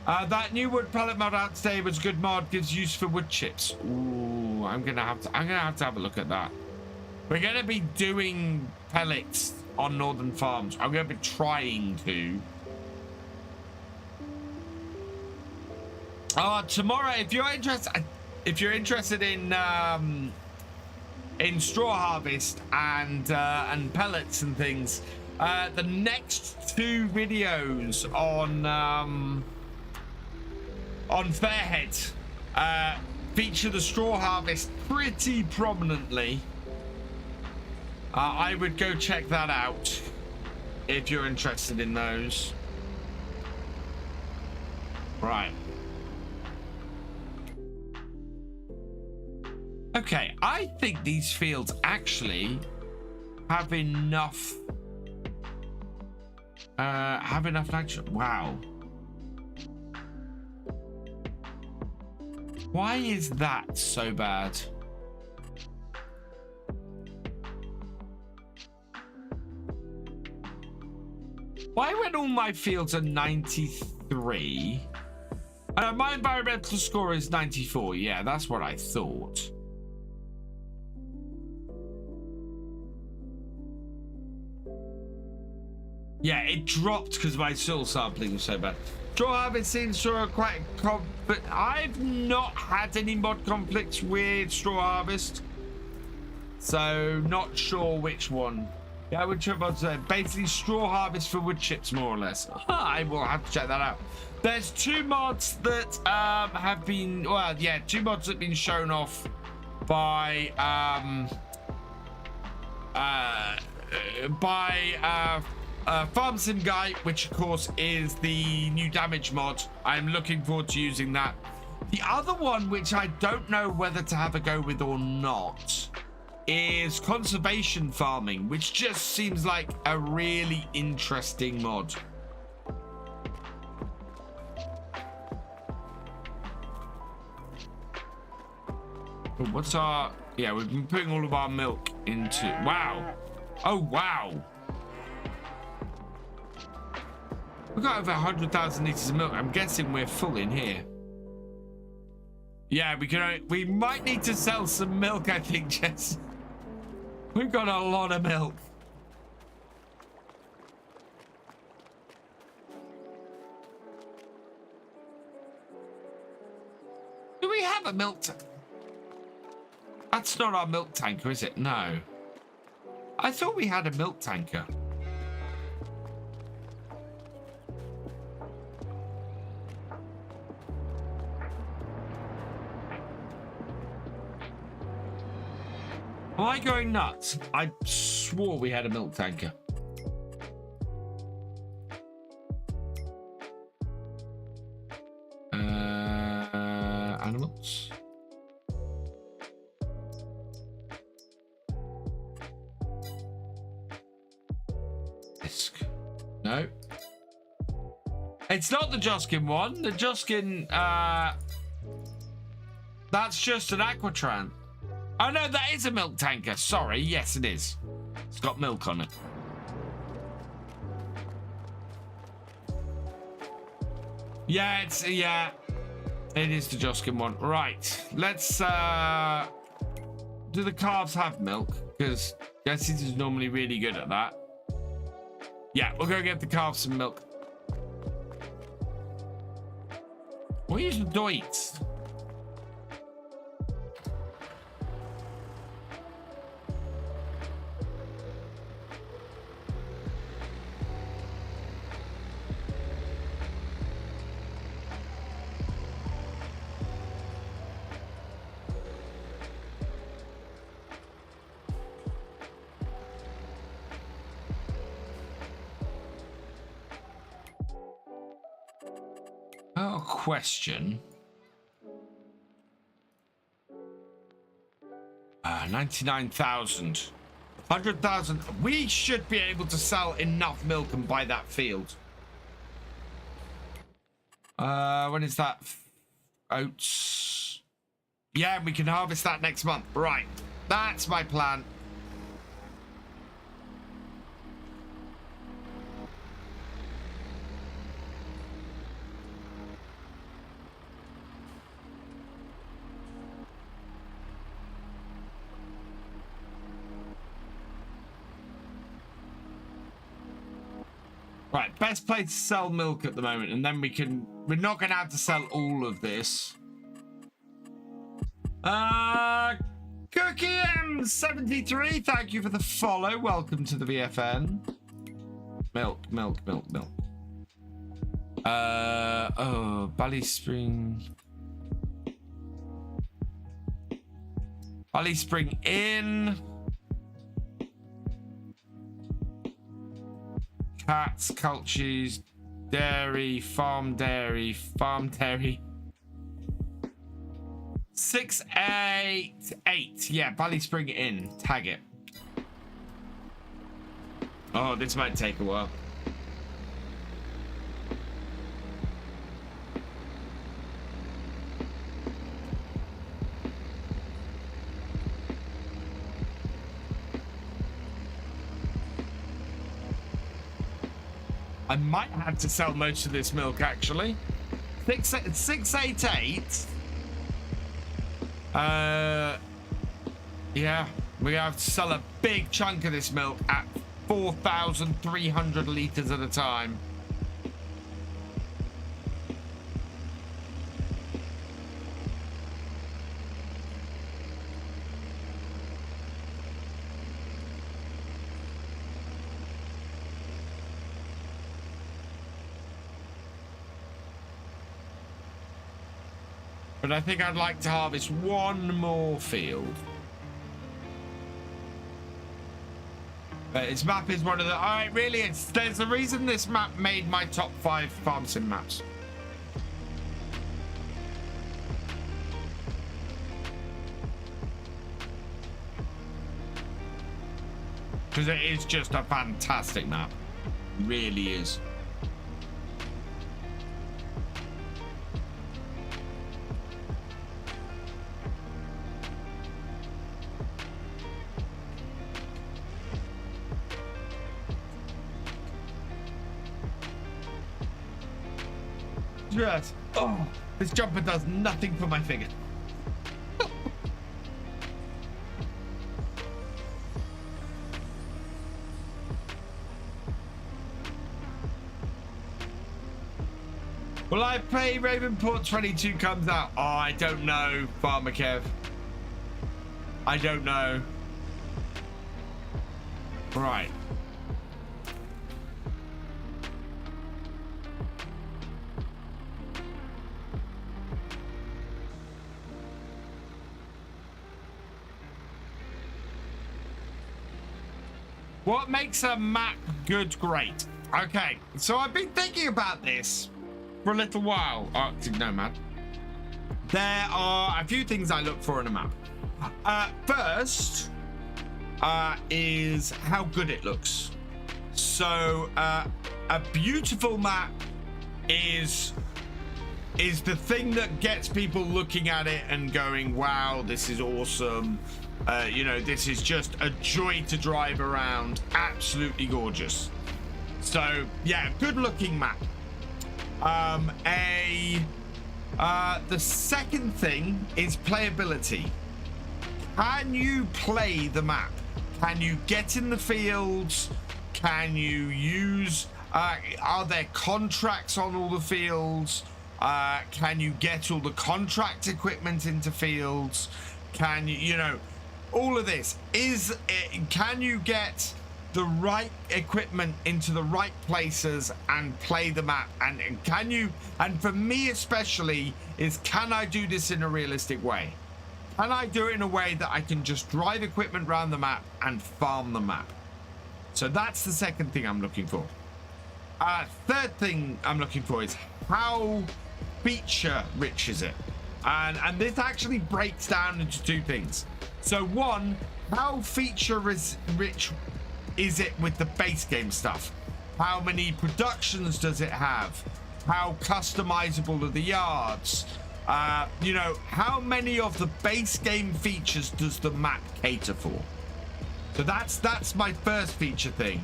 That new wood pellet mod out today was a good mod, gives use for wood chips. Ooh, I'm gonna have to have a look at that. We're gonna be doing pellets on northern farms. I'm gonna be trying to. Tomorrow, if you're interested in straw harvest and pellets and things, the next 2 videos on Fairhead feature the straw harvest pretty prominently. I would go check that out if you're interested in those. Right. Okay, I think these fields actually have enough nitrogen. Wow. Why is that so bad? Why when all my fields are 93? My environmental score is 94. Yeah, that's what I thought. Yeah, it dropped because my soil sampling was so bad. Straw harvesting, straw quite but I've not had any mod conflicts with straw harvest, so not sure which one. Yeah, wood chip mods basically straw harvest for wood chips, more or less. I will have to check that out. There's 2 mods that have been, well, yeah, 2 mods that have been shown off by FarmSim Guy, which of course is the new damage mod. I'm looking forward to using that. The other one, which I don't know whether to have a go with or not, is conservation farming, which just seems like a really interesting mod. What's our, yeah, we've been putting all of our milk into, wow. Oh, wow. We've got over 100,000 liters of milk. I'm guessing we're full in here. Yeah, we might need to sell some milk, I think, Jess. We've got a lot of milk. Do we have a milk tank? That's not our milk tanker, is it? No. I thought we had a milk tanker. Am I going nuts? I swore we had a milk tanker. Animals. Disc. No. It's not the Joskin one. The Joskin, that's just an Aquatran. Oh no, that is a milk tanker. Sorry, yes it is. It's got milk on it. Yeah, it is the Joskin one. Right, let's do the calves have milk? Because Jesse is normally really good at that. Yeah, we'll go get the calves some milk. What is the doits? Question. 99,000. 100,000. We should be able to sell enough milk and buy that field. When is that? Oats. Yeah, we can harvest that next month. Right. That's my plan. Right, best place to sell milk at the moment, and then we're not going to have to sell all of this. Cookie M73, thank you for the follow. Welcome to the VFN. Milk. Oh, BallySpring. BallySpring in. Cats, cultures, dairy, farm dairy. 688. Yeah, BallySpring in. Tag it. Oh, this might take a while. I might have to sell most of this milk, actually. 688. Yeah, we have to sell a big chunk of this milk at 4,300 liters at a time. But I think I'd like to harvest one more field. But its map is one of the... Alright, really, there's a reason this map made my top 5 farm sim maps. Because it is just a fantastic map. It really is. Yes. Oh, this jumper does nothing for my figure. Will I play Ravenport 22 comes out? Oh, I don't know, Farmer Kev. I don't know. Right. What makes a map good, great? Okay, so I've been thinking about this for a little while, Arctic Nomad. There are a few things I look for in a map. First is how good it looks. So a beautiful map is the thing that gets people looking at it and going, wow, this is awesome. You know, this is just a joy to drive around. Absolutely gorgeous. So yeah, good looking map. The second thing is playability. Can you play the map? Can you get in the fields? Can you use, are there contracts on all the fields? Can you get all the contract equipment into fields? Can you, you know, all of this can you get the right equipment into the right places and play the map? And can you, and for me especially, is can I do this in a realistic way? Can I do it in a way that I can just drive equipment around the map and farm the map? So that's the second thing I'm looking for. Third thing I'm looking for is how feature rich is it? And this actually breaks down into two things. So one, how feature rich is it with the base game stuff? How many productions does it have? how customizable are the yards? You know, how many of the base game features does the map cater for? So that's my first feature thing.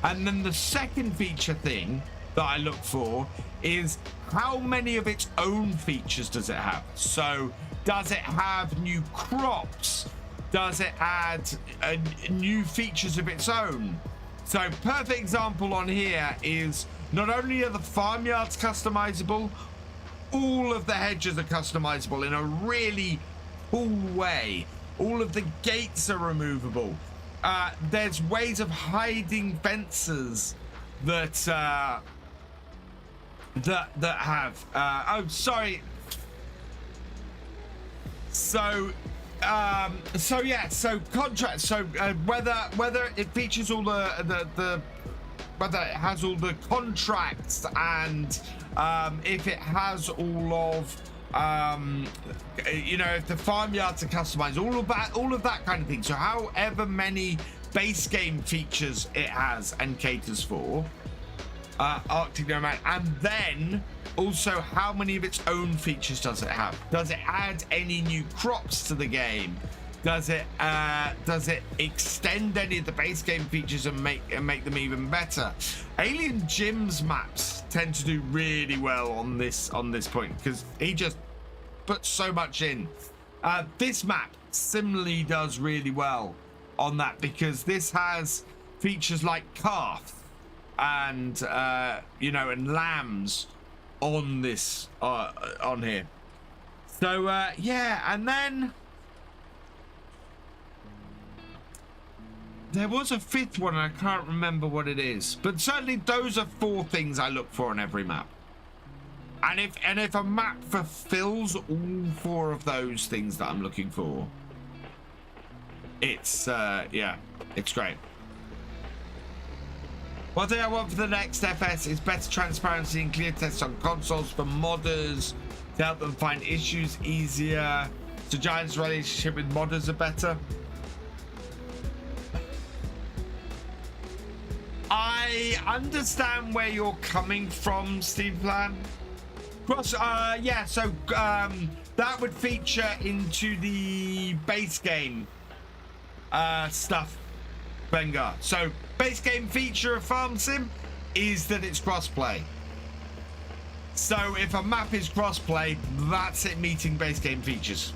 And then the second feature thing that I look for is how many of its own features does it have? So does it have new crops? Does it add new features of its own? So perfect example on here is not only are the farmyards customizable, all of the hedges are customizable in a really cool way. All of the gates are removable. There's ways of hiding fences that that have. Oh, sorry. So yeah. So contracts. So whether it features all the whether it has all the contracts and if it has all of you know, if the farmyards are customized, all of that kind of thing. So however many base game features it has and caters for, Arctic Nomad, and then also how many of its own features does it have? Does it add any new crops to the game? Does it extend any of the base game features and make them even better? Alien Jim's maps tend to do really well on this point because he just puts so much in. This map similarly does really well on that because this has features like calf and you know, and lambs on this on here. So yeah, and then there was a fifth one, and I can't remember what it is. But certainly those are 4 things I look for on every map. And if a map fulfills all 4 of those things that I'm looking for, it's yeah, it's great. One thing I want for the next FS is better transparency and clear tests on consoles for modders to help them find issues easier. So Giants' relationship with modders are better. I understand where you're coming from, Steve Plan. Cross, yeah, so that would feature into the base game stuff, Bengar. So base game feature of Farm Sim is that it's crossplay. So if a map is crossplay, that's it meeting base game features.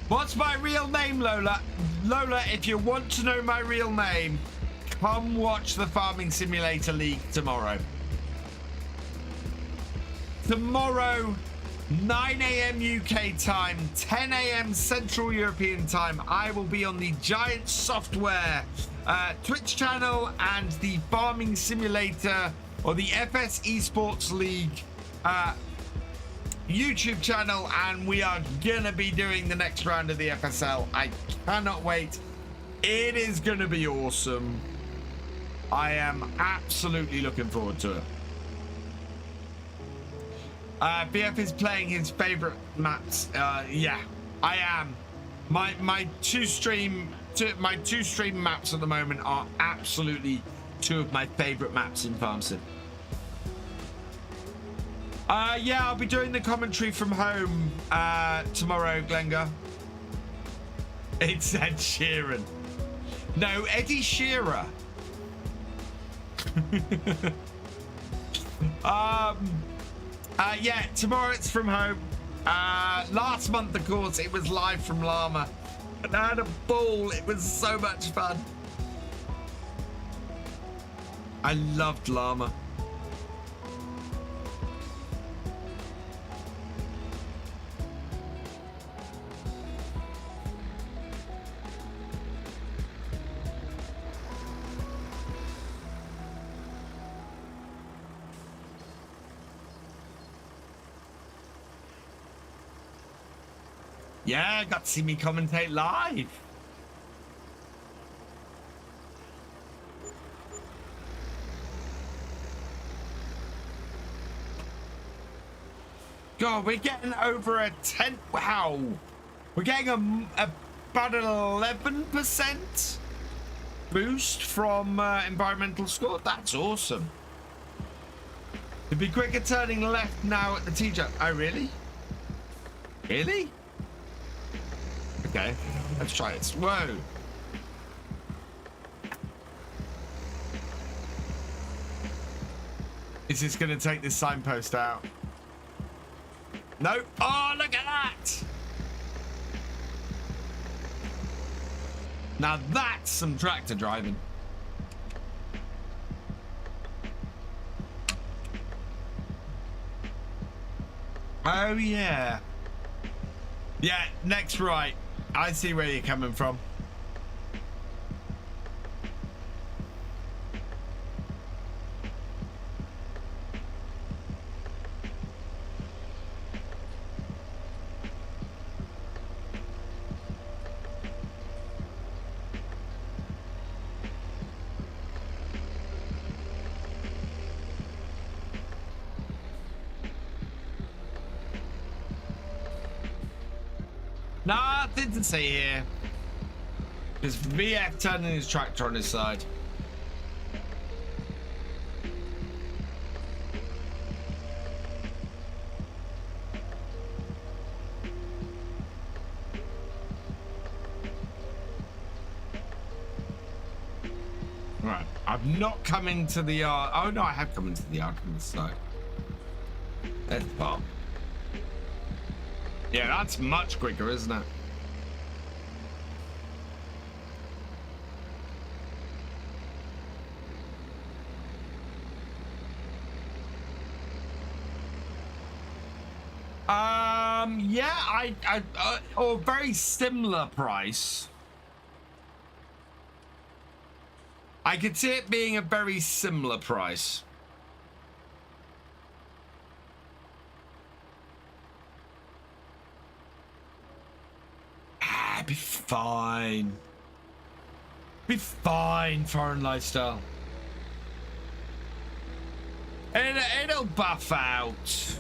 What's my real name, Lola? Lola, if you want to know my real name, come watch the Farming Simulator League tomorrow. Tomorrow, 9 a.m. UK time, 10 a.m. Central European time, I will be on the Giant Software Twitch channel and the Farming Simulator or the FS Esports League YouTube channel, and we are gonna be doing the next round of the FSL. I cannot wait. It is gonna be awesome. I am absolutely looking forward to it. BF is playing his favorite maps. Yeah, I am. My two stream maps at the moment are absolutely 2 of my favorite maps in Farm Sim. Yeah, I'll be doing the commentary from home tomorrow, Glengar. It's Ed Sheeran. No, Eddie Shearer. Yeah, tomorrow it's from home. Last month, of course, it was live from Llama. And I had a ball. It was so much fun. I loved Llama. Yeah, got to see me commentate live. God, we're getting over a 10. Wow. We're getting about an 11% boost from environmental score. That's awesome. It'd be quicker turning left now at the T-jump. Oh, really? Really? Okay, let's try it. Whoa. Is this going to take this signpost out? No. Oh, look at that. Now that's some tractor driving. Oh, yeah. Yeah, next right. I see where you're coming from. Nothing to see here. There's VF turning his tractor on his side. Right, I've not come into the yard. Oh no, I have come into the yard from the side. There's the farm. Yeah, that's much quicker, isn't it? Yeah, or very similar price. I could see it being a very similar price. Be fine. Be fine, foreign lifestyle. It'll buff out.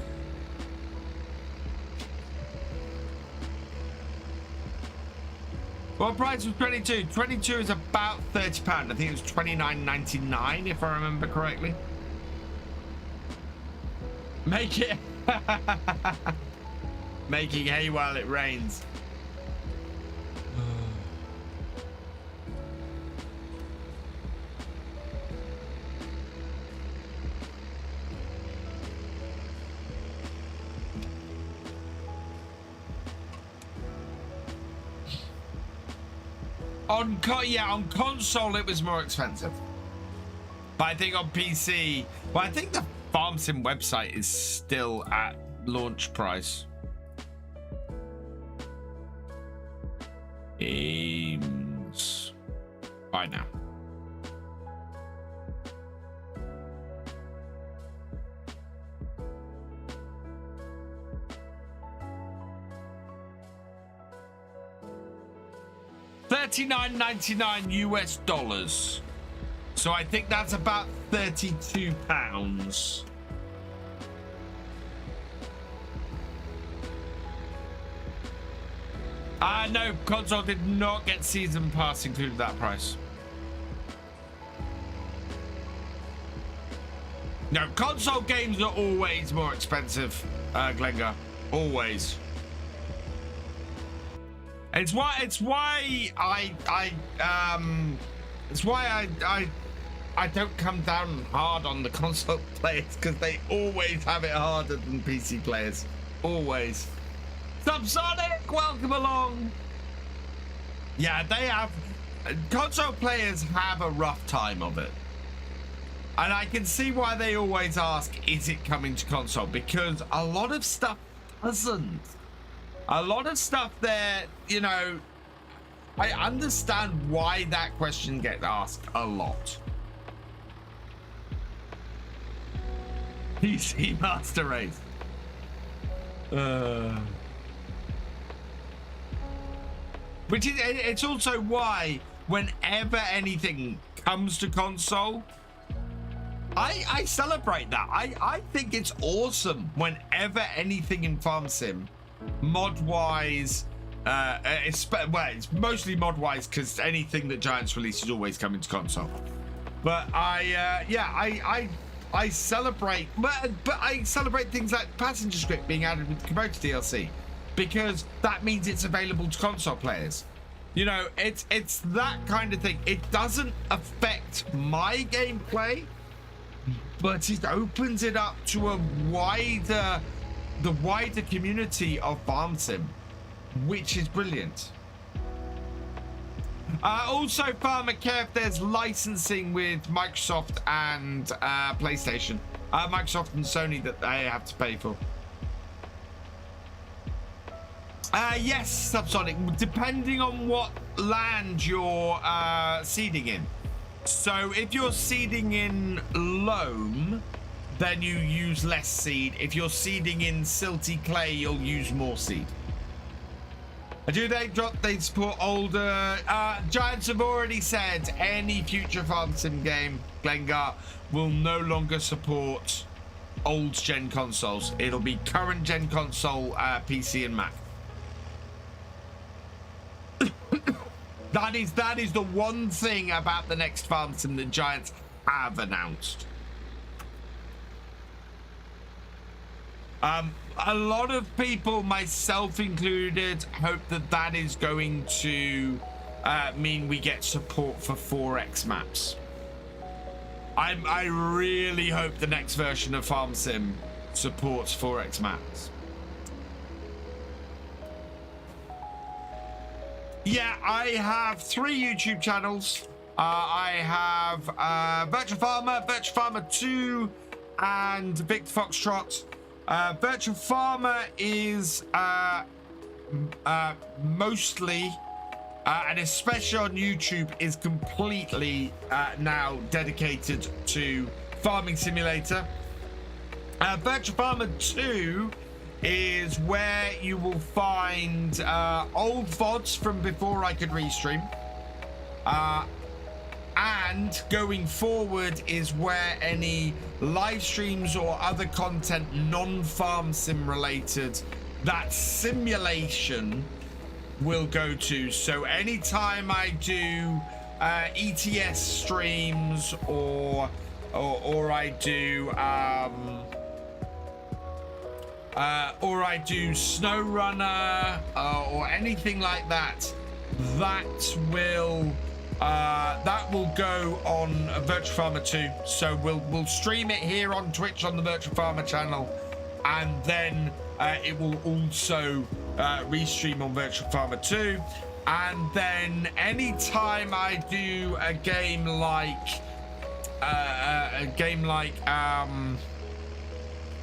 What price was 22? 22 is about £30. I think it was $29.99 if I remember correctly. Make it. Making hay while it rains. On console it was more expensive, but I think on PC, well, I think the FarmSim website is still at launch price. Games buy now. $39.99 US. So I think that's about £32. No, console did not get season pass included that price. No, console games are always more expensive, Glengar. Always. It's why I don't come down hard on the console players, because they always have it harder than PC players. Always. Subsonic, welcome along. Yeah, they have. Console players have a rough time of it. And I can see why they always ask, is it coming to console? Because a lot of stuff doesn't. A lot of stuff there, you know, I understand why that question gets asked a lot. PC Master Race. Which is, it's also why whenever anything comes to console, I celebrate that. I think it's awesome whenever anything in FarmSim, mod-wise, It's mostly mod-wise because anything that Giants release is always coming to console. But I celebrate, but I celebrate things like Passenger Script being added with the Kubota DLC because that means it's available to console players. You know, it's that kind of thing. It doesn't affect my gameplay, but it opens it up to the wider community of farm sim, which is brilliant. Also, FarmCatGR, there's licensing with Microsoft and PlayStation, Microsoft and Sony that they have to pay for. Yes, Subsonic, depending on what land you're seeding in. So if you're seeding in loam, then you use less seed. If you're seeding in silty clay, you'll use more seed. Do they support older? Giants have already said any future farm sim game, Glengar, will no longer support old gen consoles. It'll be current gen console, PC and Mac. That is the one thing about the next farm sim that Giants have announced. A lot of people, myself included, hope that that is going to mean we get support for 4X maps. I really hope the next version of Farm Sim supports 4X maps. Yeah, I have 3 YouTube channels. I have Virtual Farmer, Virtual Farmer 2, and Victor Foxtrot. Virtual Farmer is mostly, and especially on YouTube, is completely now dedicated to Farming Simulator. Virtual Farmer 2 is where you will find old VODs from before I could restream. And going forward is where any live streams or other content non-farm sim related, that simulation will go to. So anytime I do ETS streams or I do SnowRunner or anything like that, that will go on Virtual Farmer 2. So we'll stream it here on Twitch on the Virtual Farmer channel, and then it will also restream on Virtual Farmer 2. And then anytime I do a game like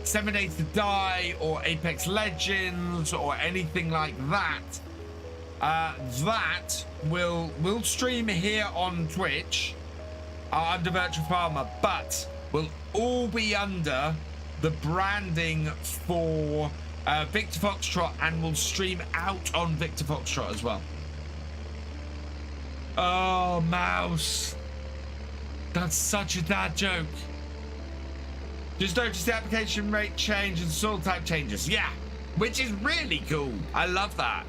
7 Days to Die or Apex Legends or anything like that, that will stream here on Twitch under Virtual Farmer, but will all be under the branding for Victor Foxtrot, and will stream out on Victor Foxtrot as well. Oh, mouse. That's such a dad joke. Just notice the application rate change and soil type changes. Yeah, which is really cool. I love that.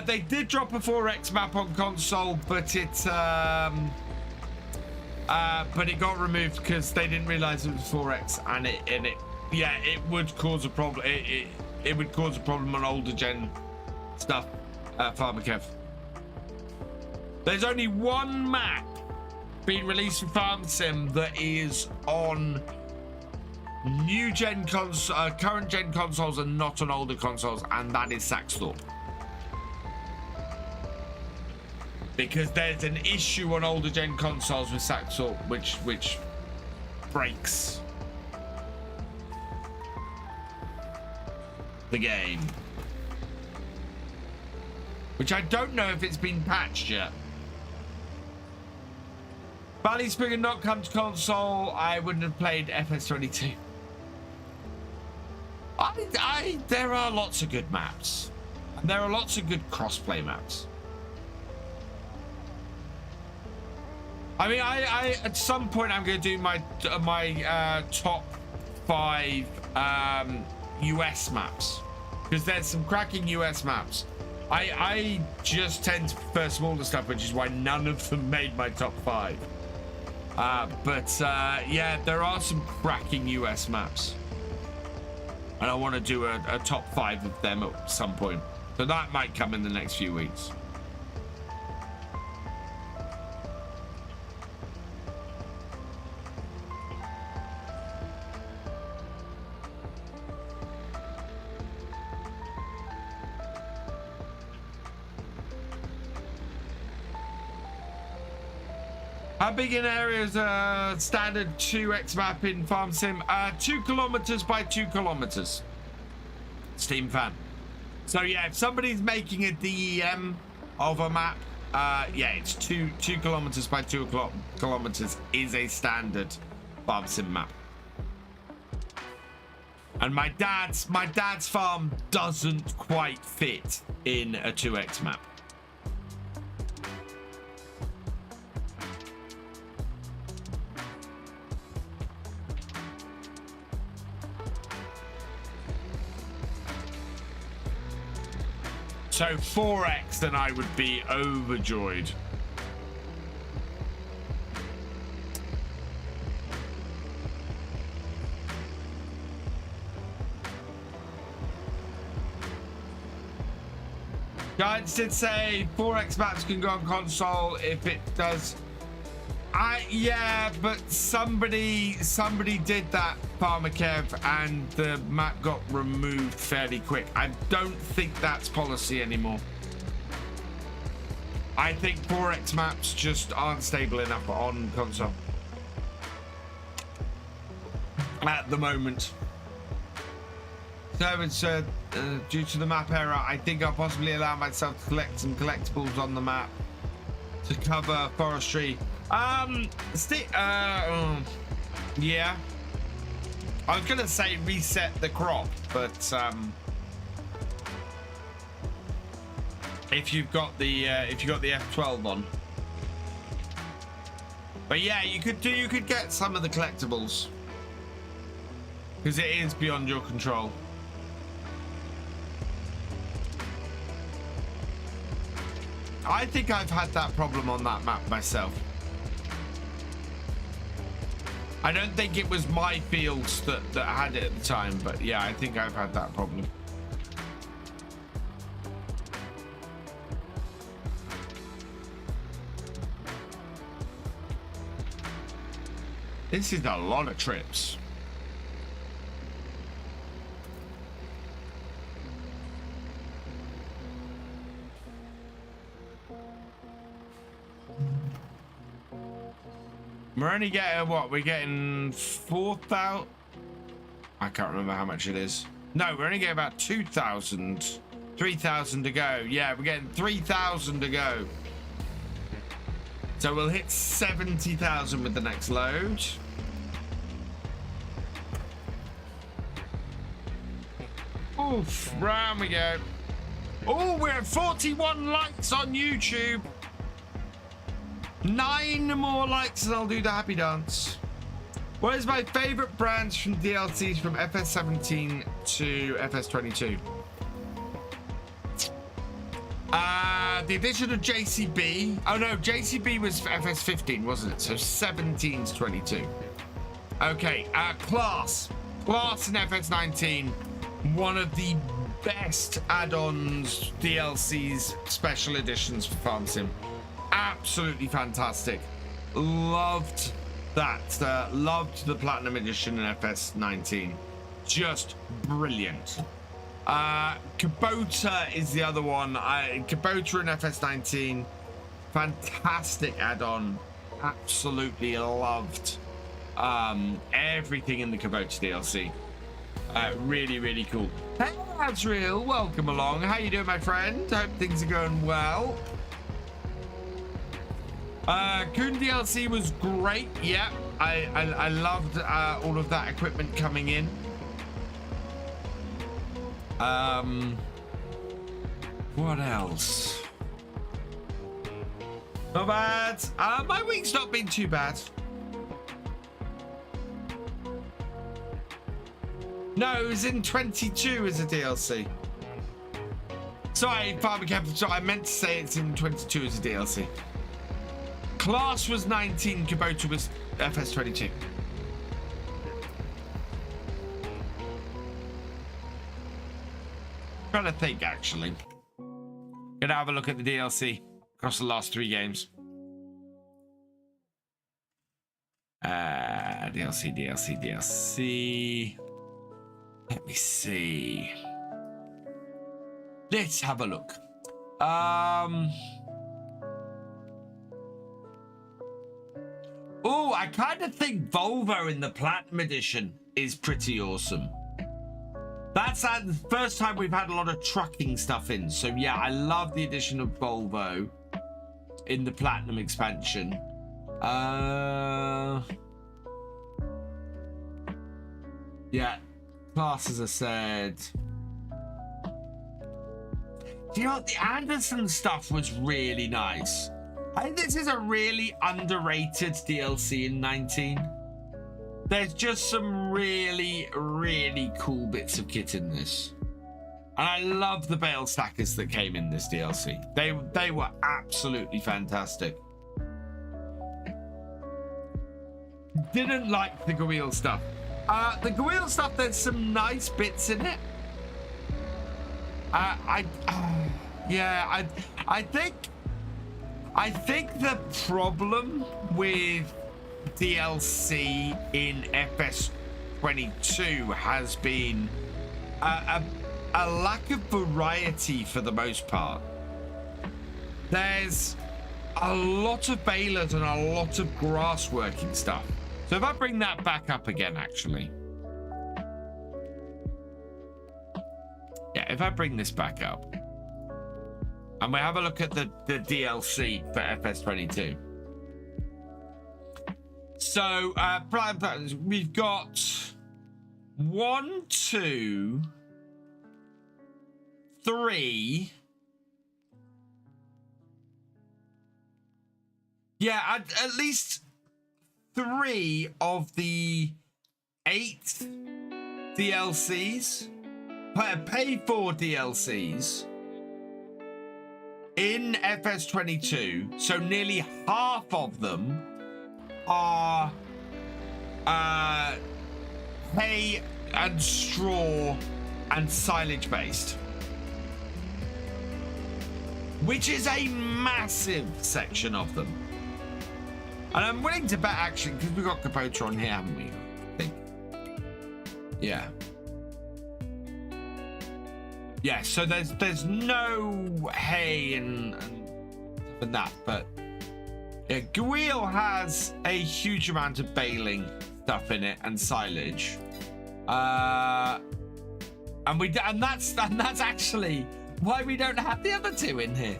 They did drop a 4X map on console, but it got removed because they didn't realize it was 4X, and it would cause a problem. It would cause a problem on older gen stuff. FarmCatGR. There's only one map being released for Farm Sim that is on new gen current gen consoles and not on older consoles, and that is Saxthorpe. Because there's an issue on older gen consoles with Saxthorpe which breaks the game. Which I don't know if it's been patched yet. BallySpring had not come to console, I wouldn't have played FS22. There are lots of good maps. And there are lots of good crossplay maps. I mean, I at some point I'm going to do my top 5 US maps. because there's some cracking US maps. I just tend to prefer smaller stuff, which is why none of them made my top 5. Yeah, there are some cracking US maps, and I want to do a top 5 of them at some point. So that might come in the next few weeks. How big an area is a standard 2x map in Farm Sim? 2 kilometers by 2 kilometers. Steam fan. So yeah, if somebody's making a DEM of a map, yeah, it's 2 kilometers by 2 kilometers is a standard Farm Sim map. And my dad's farm doesn't quite fit in a 2x map. So 4x, then I would be overjoyed. Guys did say 4x maps can go on console if it does. Yeah, but somebody did that, FarmCatGR, and the map got removed fairly quick. I don't think that's policy anymore. I think 4x maps just aren't stable enough on console at the moment. So it's due to the map error. I think I'll possibly allow myself to collect some collectibles on the map to cover forestry. Yeah. I was gonna say reset the crop, but if you've got the F12 on. But yeah, you could get some of the collectibles because it is beyond your control. I think I've had that problem on that map myself. I don't think it was my fields that had it at the time, but yeah, I think I've had that problem. This is a lot of trips. We're only getting what? We're getting 4,000. I can't remember how much it is. No, we're only getting about 2,000. 3,000 to go. Yeah, we're getting 3,000 to go. So we'll hit 70,000 with the next load. Oof, round we go. Oh, we're at 41 likes on YouTube. 9 more likes and I'll do the happy dance. What is my favorite brands from DLCs from FS17 to FS22? The addition of JCB. Oh no, JCB was FS15, wasn't it? So 17 to 22. Okay, Class in FS19. One of the best add-ons, DLCs, special editions for Farm Sim. Absolutely fantastic. Loved that. Loved the Platinum Edition in FS19. Just brilliant. Kubota is the other one. Kubota in FS19. Fantastic add-on. Absolutely loved everything in the Kubota DLC. Really, really cool. Hey, that's real. Welcome along. How you doing, my friend? Hope things are going well. Coon DLC was great. Yeah, I loved all of that equipment coming in. What else? Not bad. My week's not been too bad. No, it was in 22 as a DLC. Sorry, FarmCatGR. Sorry, I meant to say it's in 22 as a DLC. Class was 19. Kubota was FS 22. Trying to think, actually. Gonna have a look at the DLC across the last 3 games. DLC. Let me see. Let's have a look. Oh, I kind of think Volvo in the Platinum Edition is pretty awesome. That's the first time we've had a lot of trucking stuff in. So yeah, I love the addition of Volvo in the Platinum expansion. Yeah, class, as I said. Do you know what? The Anderson stuff was really nice. I think this is a really underrated DLC in 19. There's just some really, really cool bits of kit in this. And I love the bale stackers that came in this DLC. They were absolutely fantastic. Didn't like the Gweel stuff. The Gweel stuff, there's some nice bits in it. I think the problem with DLC in FS22 has been a lack of variety for the most part. There's a lot of balers and a lot of grass working stuff. So if I bring that back up again, actually. Yeah, if I bring this back up. And we have a look at the DLC for FS22. So, we've got 1, 2, 3. Yeah, at least 3 of the 8 DLCs, pay for DLCs in FS22. So nearly half of them are hay and straw and silage based, which is a massive section of them. And I'm willing to bet, actually, because we've got Patron here, haven't we? I think. Yeah. Yeah, so there's no hay and that, but yeah, Gweel has a huge amount of baling stuff in it and silage. And that's actually why we don't have the other 2 in here.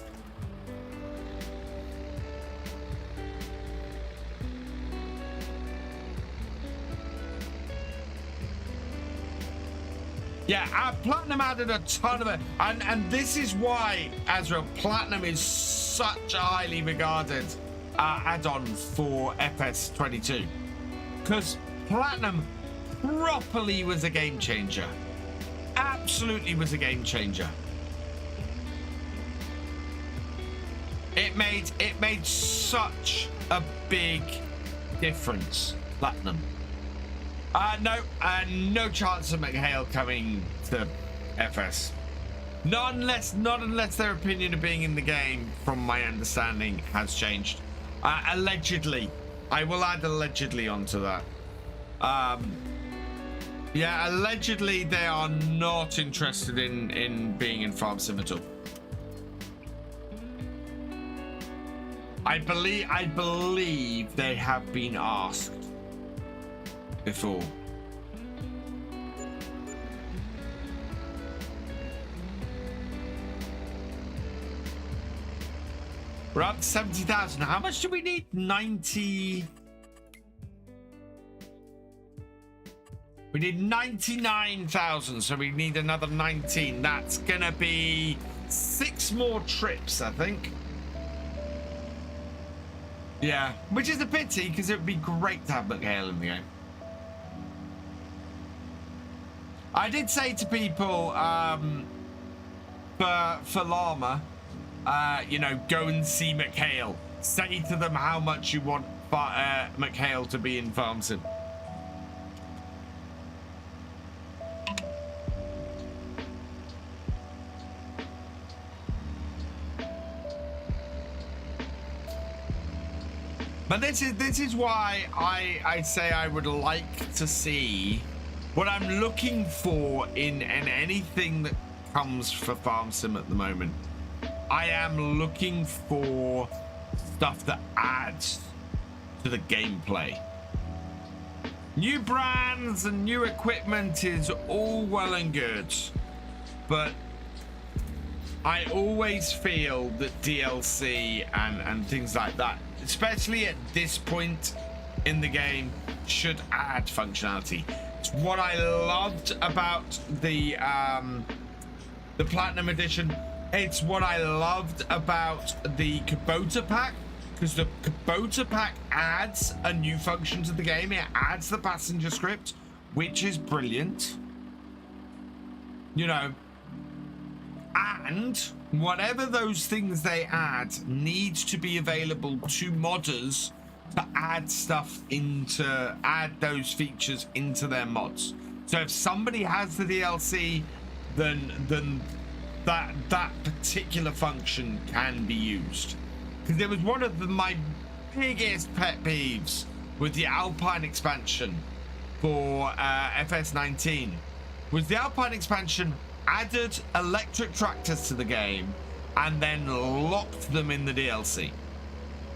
Yeah, Platinum added a ton of it. And this is why, Azrael, Platinum is such a highly regarded add-on for FS22. Because Platinum properly was a game changer. Absolutely was a game changer. It made such a big difference, Platinum. No chance of McHale coming to FS. Not unless their opinion of being in the game, from my understanding, has changed. Allegedly. I will add allegedly onto that. Yeah, allegedly they are not interested in being in Farm Sim at all. I believe they have been asked before. We're up to 70,000. How much do we need? 90. We need 99,000, so we need another 19. That's gonna be 6 more trips, I think. Yeah, which is a pity because it would be great to have McHale in the game. I did say to people, for llama, you know, go and see McHale. Say to them how much you want McHale to be in Farm Sim. But this is why I say I would like to see what I'm looking for in anything that comes for Farm Sim at the moment. I am looking for stuff that adds to the gameplay. New brands and new equipment is all well and good, but I always feel that DLC and things like that, especially at this point in the game, should add functionality. It's what I loved about the Platinum Edition. It's what I loved about the Kubota Pack, because the Kubota Pack adds a new function to the game. It adds the passenger script, which is brilliant. You know, and whatever those things they add needs to be available to modders to add stuff into, add those features into their mods. So if somebody has the DLC, then that particular function can be used. Because it was one of my biggest pet peeves with the Alpine expansion for FS19, was the Alpine expansion added electric tractors to the game and then locked them in the DLC.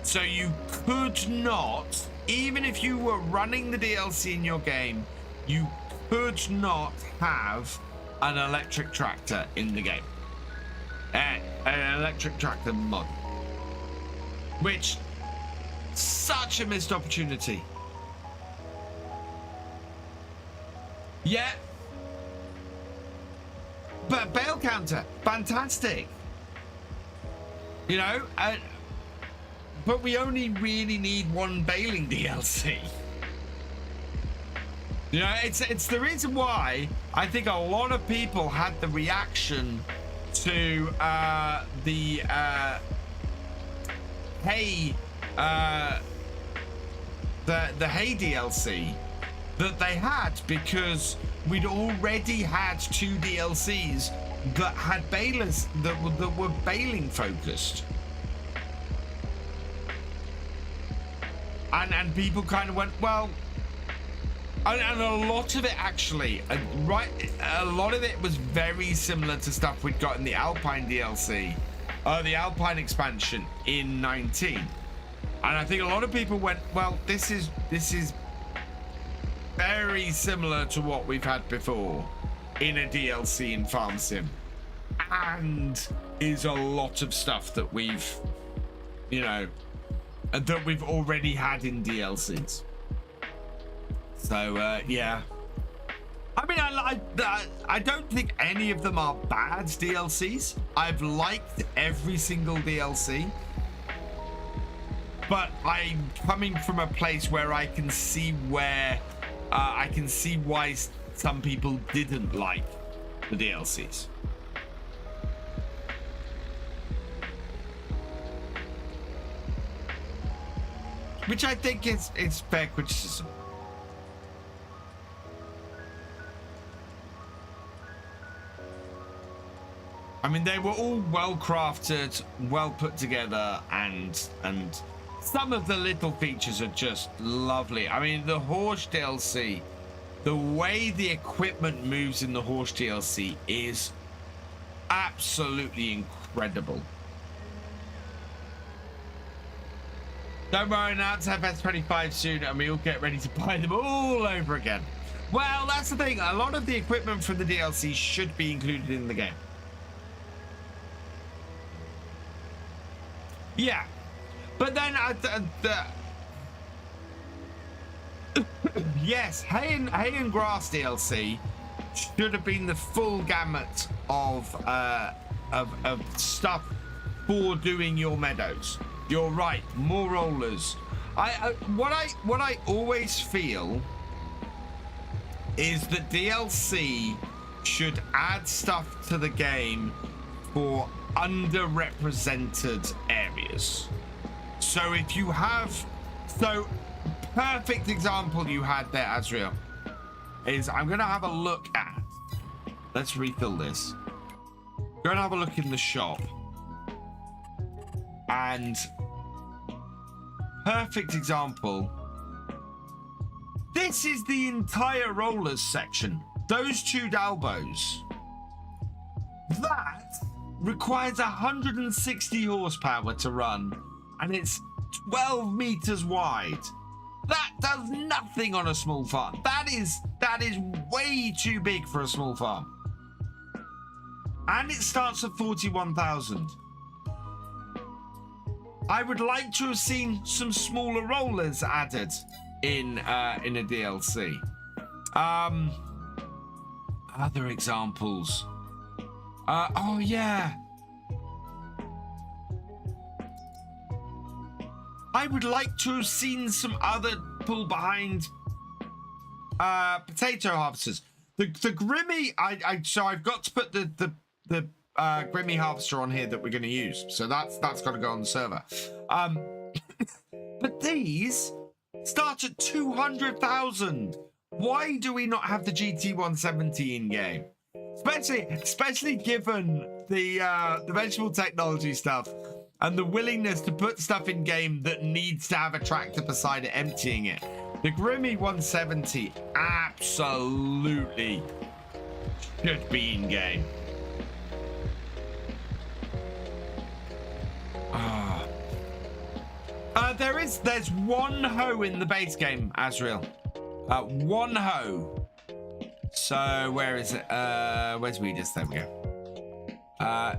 So you could not, even if you were running the DLC in your game, you could not have an electric tractor in the game. An electric tractor mod. Which, such a missed opportunity. Yeah. But bale counter, fantastic. You know, but we only really need one baling DLC. You know, it's the reason why I think a lot of people had the reaction to the hay DLC that they had, because we'd already had 2 DLCs that had balers that were baling focused, and people kind of went, well, and a lot of it actually, a lot of it was very similar to stuff we'd got in the Alpine DLC, the Alpine expansion in 19, and I think a lot of people went, well, this is very similar to what we've had before in a DLC in Farm Sim, and is a lot of stuff that we've, you know, that we've already had in DLCs. So yeah, I mean, I don't think any of them are bad DLCs. I've liked every single DLC, but I'm coming from a place where I can see where I can see why some people didn't like the DLCs. Which I think is fair criticism. I mean, they were all well crafted, well put together, and some of the little features are just lovely. I mean, the Horsch DLC, the way the equipment moves in the Horsch DLC is absolutely incredible. Don't worry, now it's FS25 soon, and we'll get ready to buy them all over again. Well, that's the thing. A lot of the equipment from the DLC should be included in the game. Yeah, but then yes, hay and grass DLC should have been the full gamut of stuff for doing your meadows. You're right, more rollers. What I always feel is that DLC should add stuff to the game for underrepresented areas. So if you have, so perfect example you had there, Azrael, is I'm going to have a look at, let's refill this. Go and have a look in the shop. And perfect example, this is the entire rollers section. Those two Dalbos. That requires 160 horsepower to run, and it's 12 meters wide. That does nothing on a small farm. That is way too big for a small farm. And it starts at 41,000. I would like to have seen some smaller rollers added in a DLC. Other examples. Oh yeah. I would like to have seen some other pull behind potato harvesters. The Grimmy, so I've got to put the Grimmy harvester on here that we're going to use. So that's got to go on the server. But these start at 200,000. Why do we not have the GT170 in game? Especially given the vegetable technology stuff and the willingness to put stuff in game that needs to have a tractor beside it emptying it. The Grimmy 170 absolutely should be in game. There's one hoe in the base game, Azrael. One hoe. So where is it? Where's Weedus? There we go.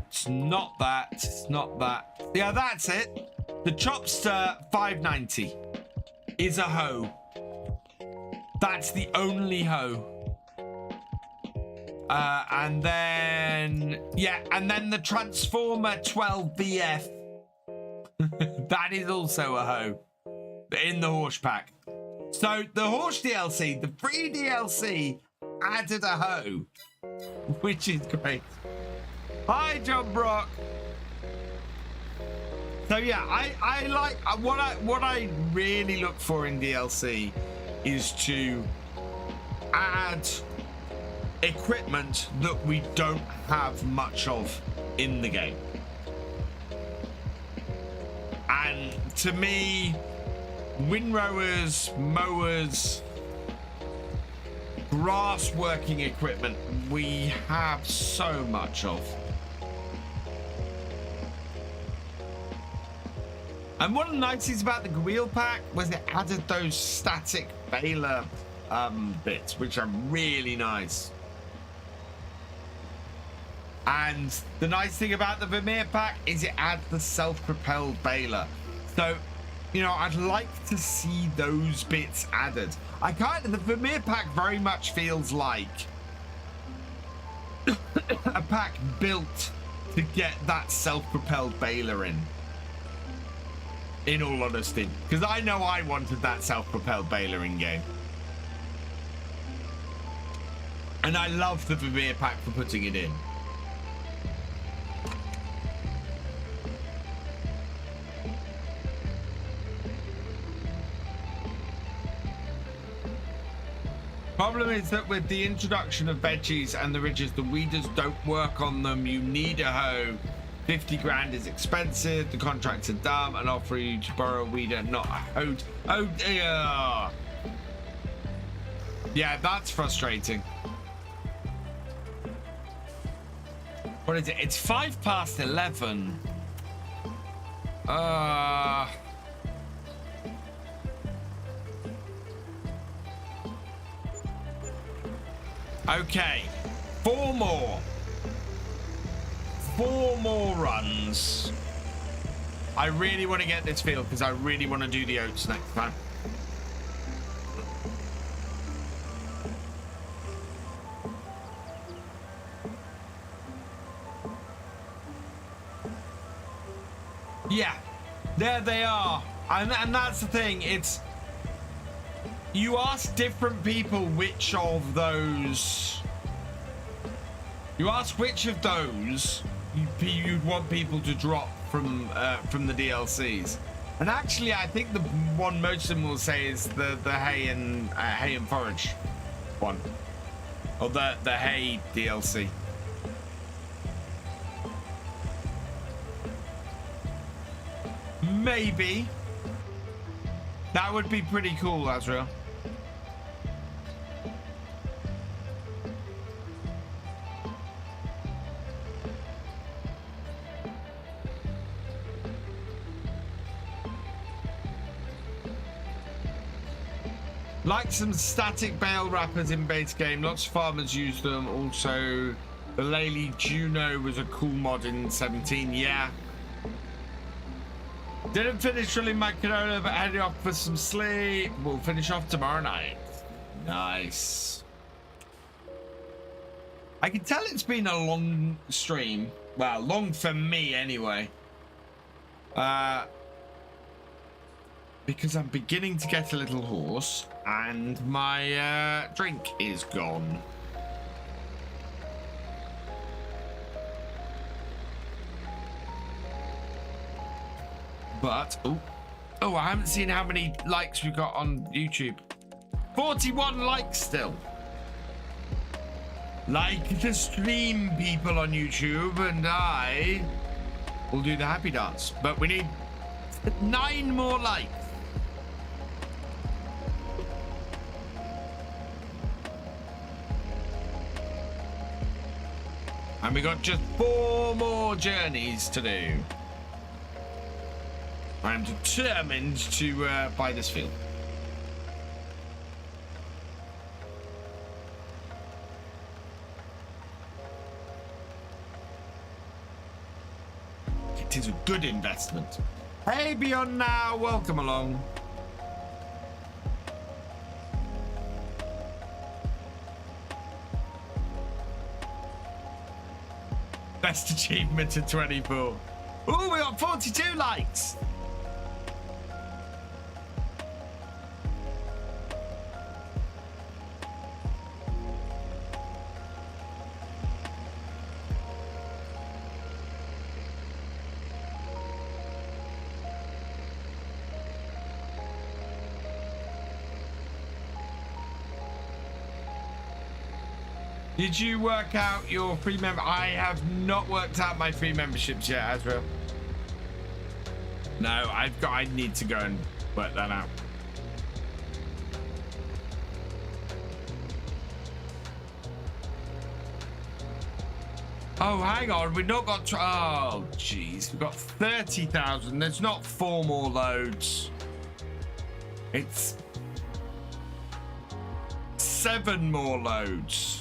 It's not that. It's not that. Yeah, that's it. The Chopster 590 is a hoe. That's the only hoe. And then the Transformer 12BF. That is also a hoe in the Horsch pack. So the Horsch DLC, the free DLC, added a hoe, which is great. Hi, John Brock. So yeah, I like what I really look for in DLC is to add equipment that we don't have much of in the game. And to me, windrowers, mowers, grass working equipment, we have so much of. And one of the nice things about the wheel pack was it added those static baler bits, which are really nice. And the nice thing about the Vermeer pack is it adds the self-propelled baler. So, you know, I'd like to see those bits added. The Vermeer pack very much feels like a pack built to get that self-propelled baler in all honesty. Because I know I wanted that self-propelled baler in game. And I love the Vermeer pack for putting it in. Problem is that with the introduction of veggies and the ridges, the weeders don't work on them. You need a hoe. 50 grand is expensive. The contracts are dumb and offer you to borrow a weeder, not a hoe. Oh dear. Yeah, that's frustrating. What is it? It's 11:05. Okay, 4 more. 4 more runs. I really want to get this field because I really want to do the oats next time. Yeah, there they are. And that's the thing. It's... You ask different people which of those... You ask which of those you'd want people to drop from the DLCs. And actually, I think the one most of them will say is the hay and forage one, or the hay DLC. Maybe that would be pretty cool, Azrael. Like some static bale wrappers in base game, lots of farmers use them. Also, the Lely Juno was a cool mod in 17. Yeah. Didn't finish drilling my canola, but heading off for some sleep. We'll finish off tomorrow night. Nice. I can tell it's been a long stream. Well, long for me anyway. Because I'm beginning to get a little hoarse and my drink is gone. But, oh, I haven't seen how many likes we got on YouTube. 41 likes still. Like the stream, people on YouTube, and I will do the happy dance. But we need 9 more likes. And we got just 4 more journeys to do. I'm determined to buy this field. It is a good investment. Hey, Beyond Now, welcome along. Best achievement in 24. Ooh, we got 42 likes. Did you work out your free member? I have not worked out my free memberships yet, Azrael. No, I need to go and work that out. Oh, hang on, we've not got, oh, jeez, we've got 30,000. There's not 4 more loads. It's 7 more loads.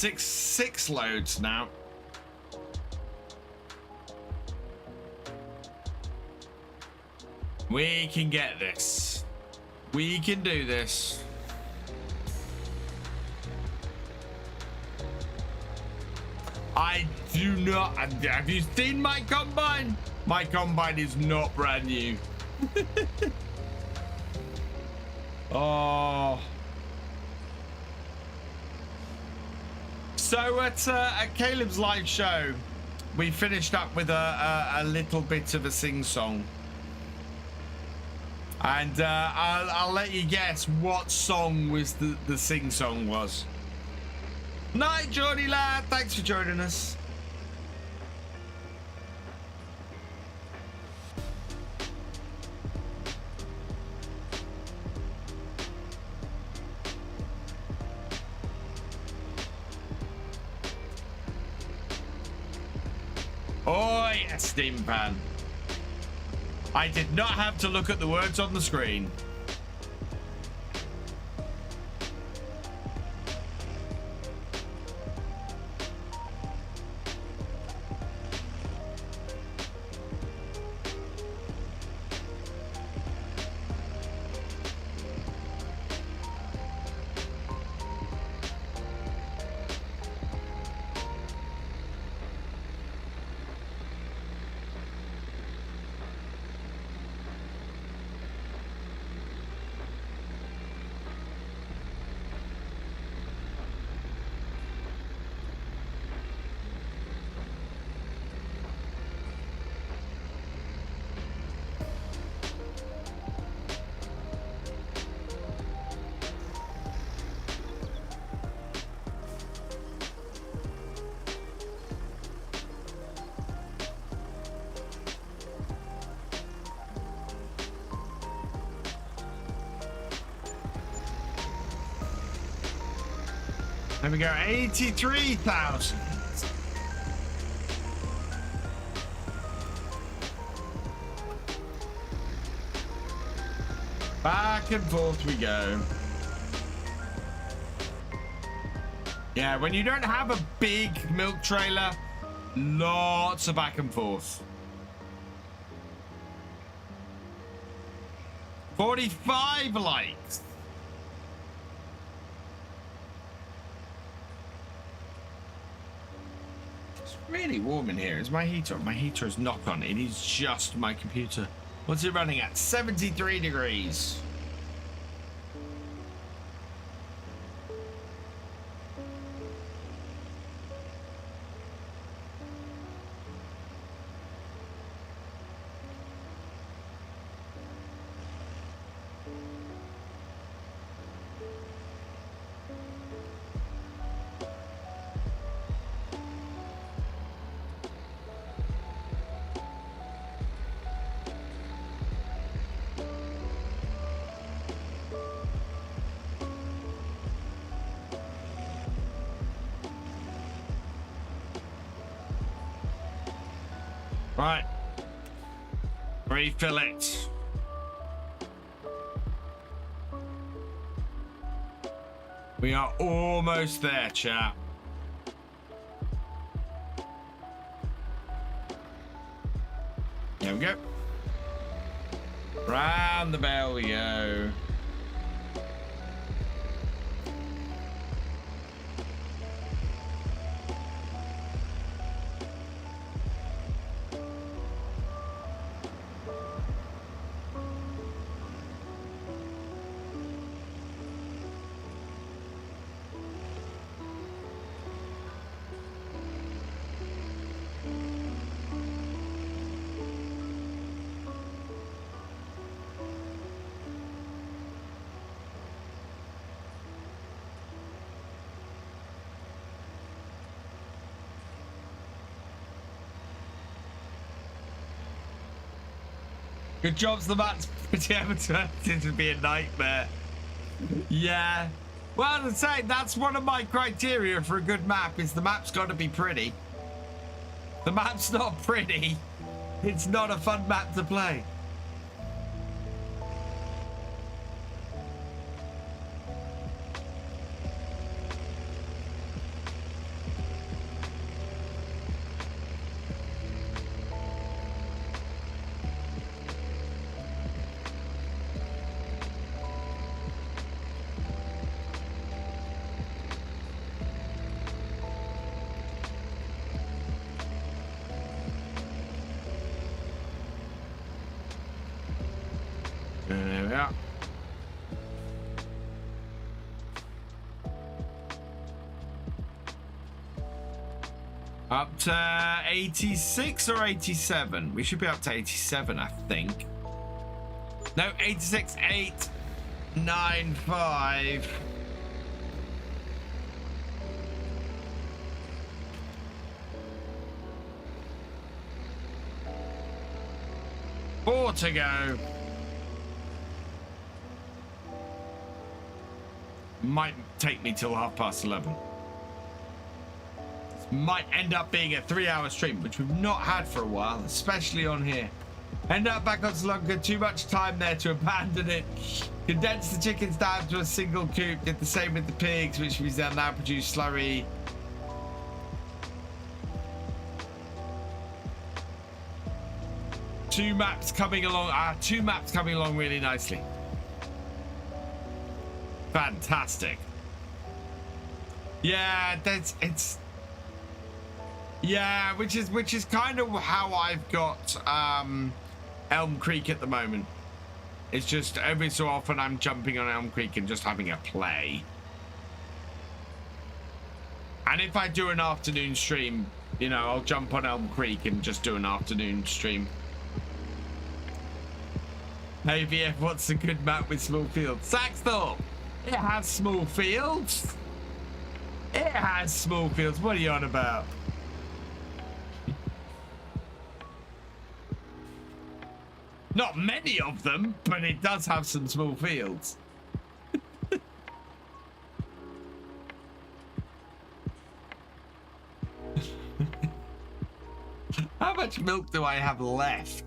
Six loads now. We can get this. We can do this. I do not. Have you seen my combine? My combine is not brand new. Oh. So at Caleb's live show, we finished up with a little bit of a sing-song. And I'll let you guess what song was the sing-song was. Night, Geordie lad. Thanks for joining us. Oh, yes, steam pan. I did not have to look at the words on the screen. There we go, 83,000. Back and forth we go. Yeah, when you don't have a big milk trailer, lots of back and forth. 45 likes. Really warm in here. Is my heater? My heater is not on. It is just my computer. What's it running at? 73 degrees. Right. Refill it. We are almost there, chap. There we go. Round the bell we go. Good jobs, the map's pretty ever turned to be a nightmare. Yeah. Well, as I say, that's one of my criteria for a good map, is the map's got to be pretty. The map's not pretty, it's not a fun map to play. Up to 86 or 87? We should be up to 87, I think. No, 86, 8, 9, 5. Four to go. Might take me till 11:30. Might end up being a 3-hour stream, which we've not had for a while, especially on here. End up back on longer, too much time there to abandon it. Condense the chickens down to a single coop. Did the same with the pigs, which means they'll now produce slurry. Two maps coming along really nicely. Fantastic. Yeah, yeah, which is kind of how I've got Elm Creek at the moment. It's just every so often I'm jumping on Elm Creek and just having a play. And if I do an afternoon stream, you know, I'll jump on Elm Creek and just do an afternoon stream. Hey VF, what's a good map with small fields? Saxthorpe! It has small fields. It has small fields. What are you on about? Not many of them, but it does have some small fields. How much milk do I have left?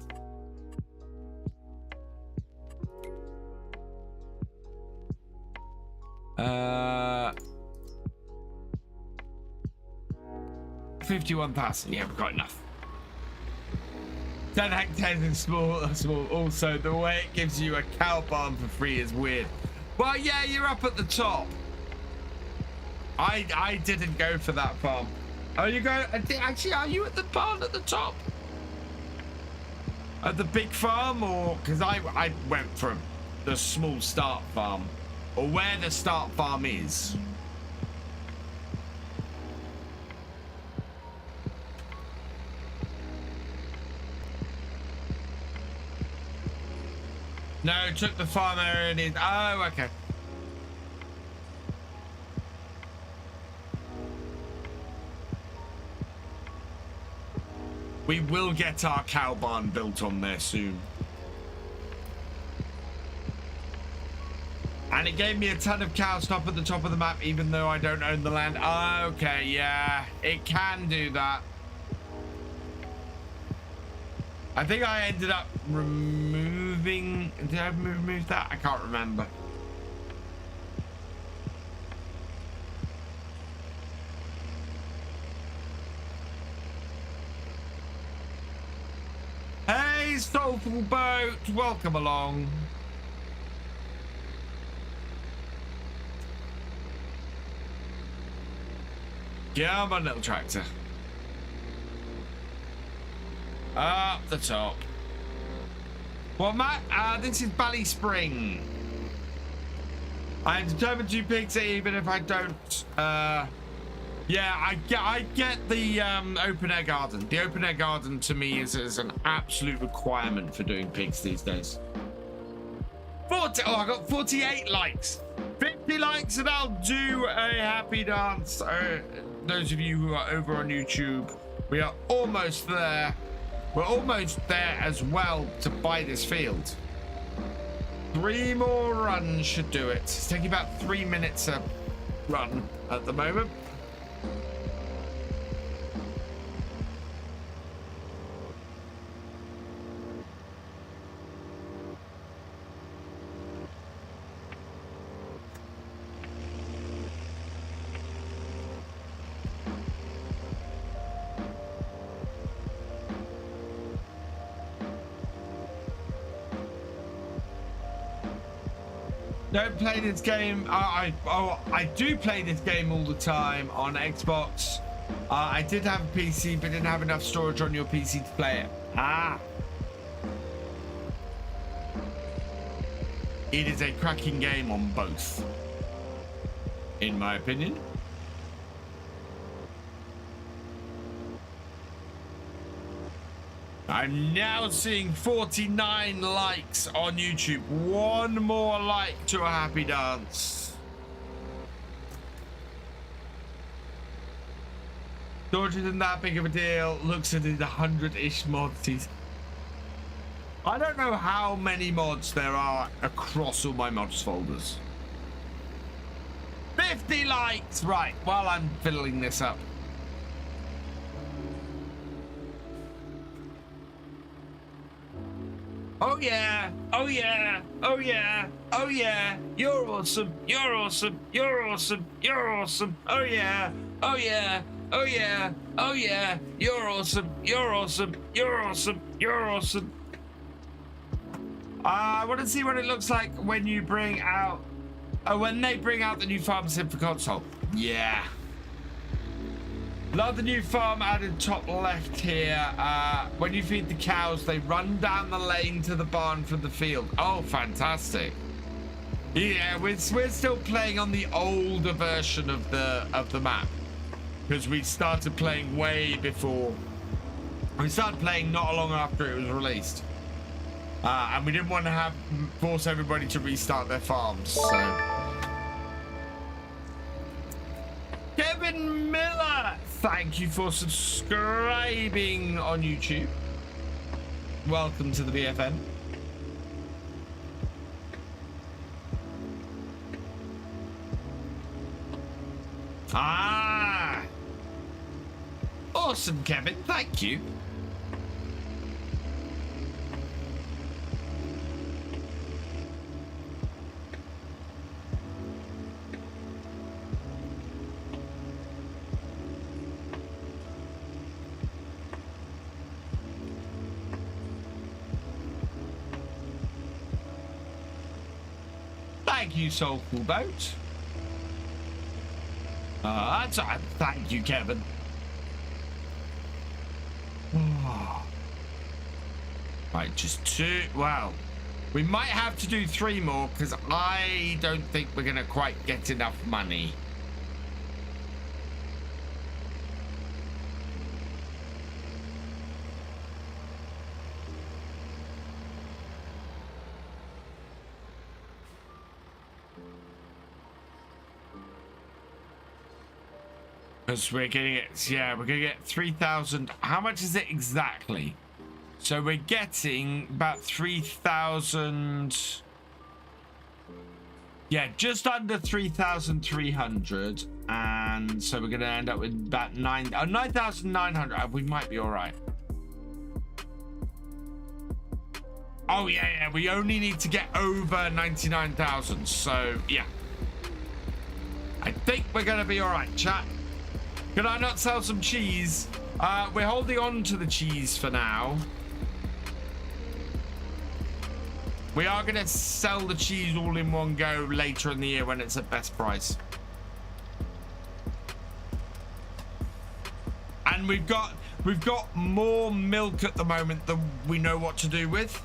Uh, 51,000. Yeah, we've got enough. 10 hectares is small. Also, the way it gives you a cow barn for free is weird. Well, yeah, you're up at the top. I didn't go for that farm. Oh, you go? Actually, are you at the barn at the top? At the big farm, or because I went for the small start farm, or where the start farm is. No, took the farm area and it. Oh, okay. We will get our cow barn built on there soon. And it gave me a ton of cow stuff at the top of the map, even though I don't own the land. Oh, okay, yeah, it can do that. I think I ended up removing. Did I remove that? I can't remember. Hey, Soulful Boat, welcome along. Yeah, I'm a little tractor. Up the top. Well, Matt, this is BallySpring. I am determined to pigs even if I don't. Yeah, I get the open air garden. The open air garden to me is an absolute requirement for doing pigs these days. 40. Oh, I got 48 likes. 50 likes and I'll do a happy dance. Those of you who are over on YouTube, we are almost there. We're almost there as well to buy this field. 3 more runs should do it. It's taking about 3 minutes a run at the moment. Don't play this game. I do play this game all the time on Xbox. I did have a PC, but didn't have enough storage on your PC to play it. It is a cracking game on both, in my opinion. I'm now seeing 49 likes on YouTube. One more like to a happy dance. George isn't that big of a deal. Looks at it 100-ish mods. I don't know how many mods there are across all my mods folders. 50 likes! Right, while I'm filling this up. Oh yeah, oh yeah, oh yeah, oh yeah, you're awesome, you're awesome, you're awesome, you're awesome, oh yeah, oh yeah, oh yeah, oh yeah, you're awesome, you're awesome, you're awesome, you're awesome. I want to see what it looks like when you bring out, when they bring out the new farm sim for console. Yeah. Love the new farm added top left here. When you feed the cows, they run down the lane to the barn from the field. Oh, fantastic. Yeah, we're still playing on the older version of the map because we started playing way before. We started playing not long after it was released. And we didn't want to force everybody to restart their farms, so. Kevin Miller, thank you for subscribing on YouTube. Welcome to the BFN. Ah, awesome, Kevin. Thank you. Thank you, Soulful Boat. Thank you, Kevin. Right, just 2. Wow. We might have to do 3 more because I don't think we're going to quite get enough money. Because we're getting it, yeah, we're going to get 3,000. How much is it exactly? So we're getting about 3,000. Yeah, just under 3,300. And so we're going to end up with about 9,900. We might be all right. Oh, yeah, we only need to get over 99,000. So, yeah. I think we're going to be all right, chat. Can I not sell some cheese? We're holding on to the cheese for now. We are going to sell the cheese all in one go later in the year when it's at best price. And we've got more milk at the moment than we know what to do with.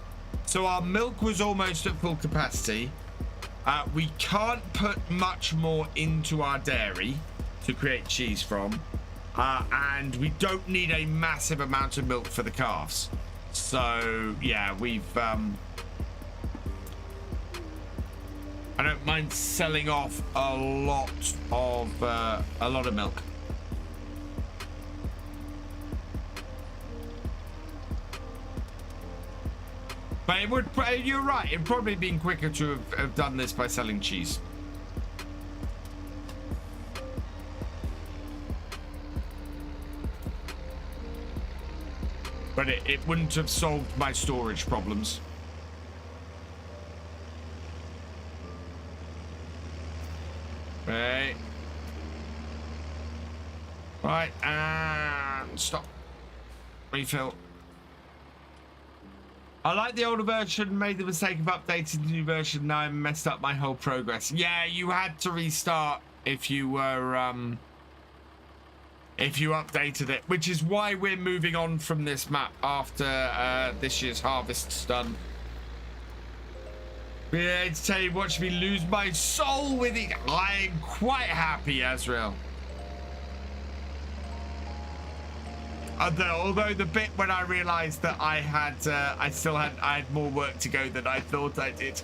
So our milk was almost at full capacity. We can't put much more into our dairy to create cheese from, and we don't need a massive amount of milk for the calves. So yeah, we've I don't mind selling off a lot of milk. But it would, you're right, it'd probably been quicker to have done this by selling cheese. But it wouldn't have solved my storage problems. Right. Right, and stop. Refill. I like the older version, made the mistake of updating the new version. Now I messed up my whole progress. Yeah, you had to restart if you were if you updated it, which is why we're moving on from this map after this year's harvest's done. Yeah, to tell you, watch me lose my soul with it. I'm quite happy, Azrael. Although the bit when I realized that I had more work to go than I thought I did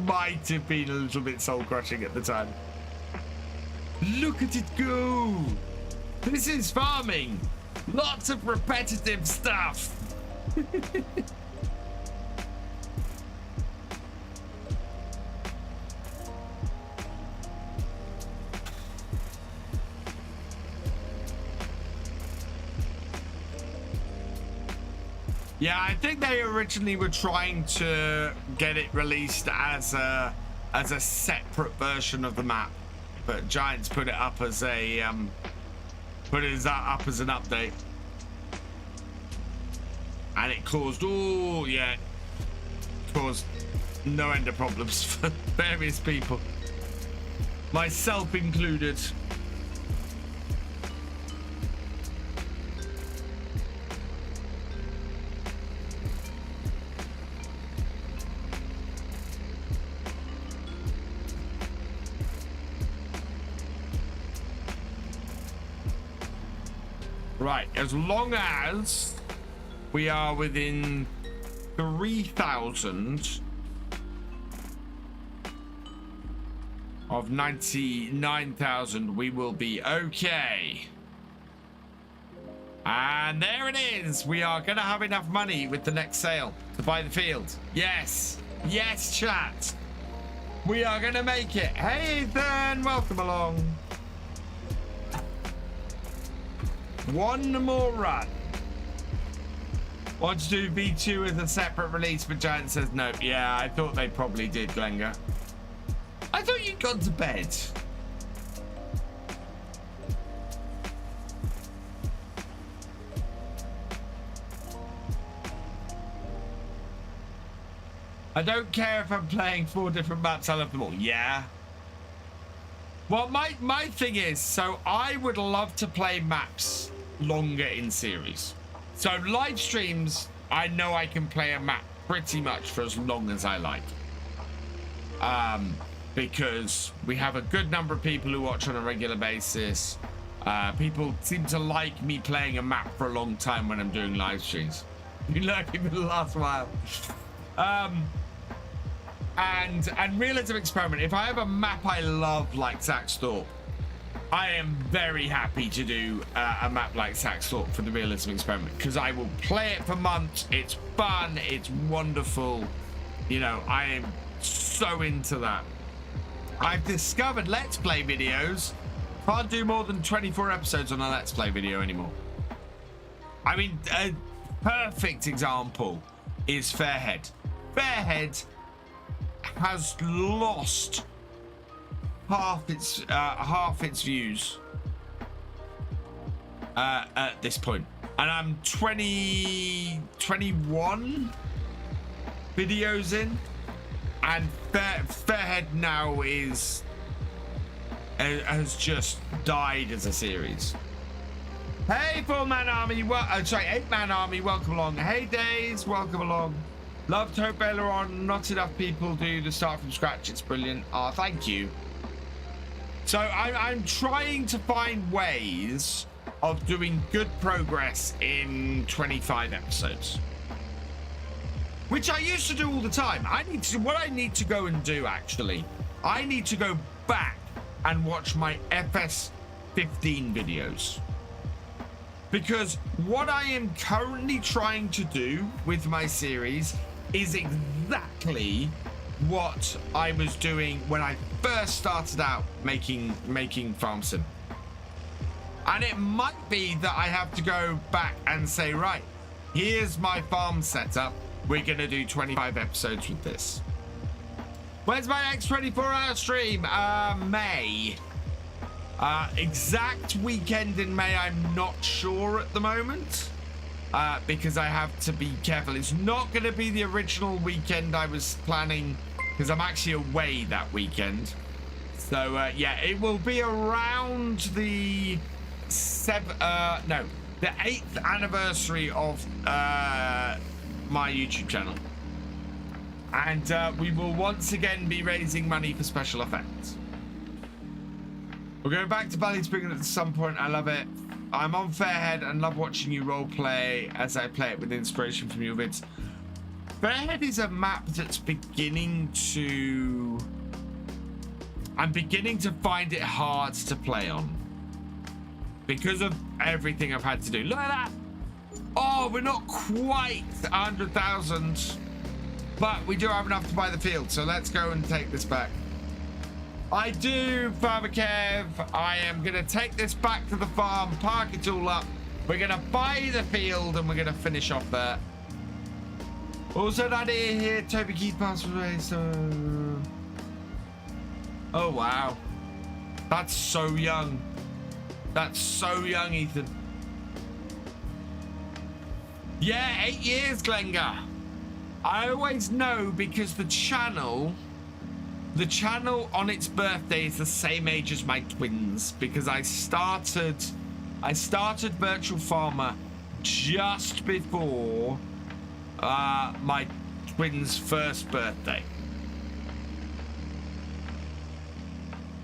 might have been a little bit soul crushing at the time. Look at it go. This is farming. Lots of repetitive stuff. Yeah, I think they originally were trying to get it released as a separate version of the map, but Giants put it up as a up as an update, and it caused caused no end of problems for various people, myself included. Right, as long as we are within 3,000 of 99,000, we will be okay. And there it is. We are going to have enough money with the next sale to buy the field. Yes. Yes, chat. We are going to make it. Hey, Ethan, welcome along. One more run. Want to do V2 as a separate release, but Giant says no. Yeah, I thought they probably did, Glenga. I thought you'd gone to bed. I don't care if I'm playing 4 different maps. I love them all. Yeah. Well, my thing is, so I would love to play maps longer in series. So live streams, I know I can play a map pretty much for as long as I like. Because we have a good number of people who watch on a regular basis. People seem to like me playing a map for a long time when I'm doing live streams. Been lurking for the last while. And Realism Experiment, if I have a map I love like Saxthorpe, I am very happy to do a map like Saxthorpe for the Realism Experiment, because I will play it for months. It's fun, it's wonderful. You know, I am so into that. I've discovered Let's Play videos. Can't do more than 24 episodes on a Let's Play video anymore. I mean, a perfect example is Fairhead. Fairhead has lost half its views at this point, and I'm 21 videos in, and Fairhead now has just died as a series. Hey, 4-man army, 8-man army, welcome along. Hey, Days, welcome along. Love Hope Baylor on. Not enough people do the start from scratch. It's brilliant. Oh, thank you. So I'm trying to find ways of doing good progress in 25 episodes, which I used to do all the time. What I need to go and do, actually, I need to go back and watch my FS15 videos. Because what I am currently trying to do with my series is exactly what I was doing when I first started out making Farm Sim. And it might be that I have to go back and say, right, here's my farm setup. We're going to do 25 episodes with this. When's my next 24-hour stream? May. Exact weekend in May, I'm not sure at the moment. Because I have to be careful. It's not going to be the original weekend I was planning, because I'm actually away that weekend. So yeah, it will be around the 8th anniversary of my YouTube channel, and we will once again be raising money for special effects. We're going back to BallySpring at some point. I love it. I'm on Fairhead and love watching you roleplay as I play it with inspiration from your vids. Fairhead is a map that's beginning to... I'm beginning to find it hard to play on. Because of everything I've had to do. Look at that! Oh, we're not quite 100,000. But we do have enough to buy the field. So let's go and take this back. I do, Farmer Kev. I am going to take this back to the farm, park it all up. We're going to buy the field and we're going to finish off there. Also, an idea here. Toby Keith passed away, so... Oh, wow. That's so young. That's so young, Ethan. Yeah, 8 years, Glengar. I always know because the channel on its birthday is the same age as my twins, because I started Virtual Farmer just before my twins' first birthday.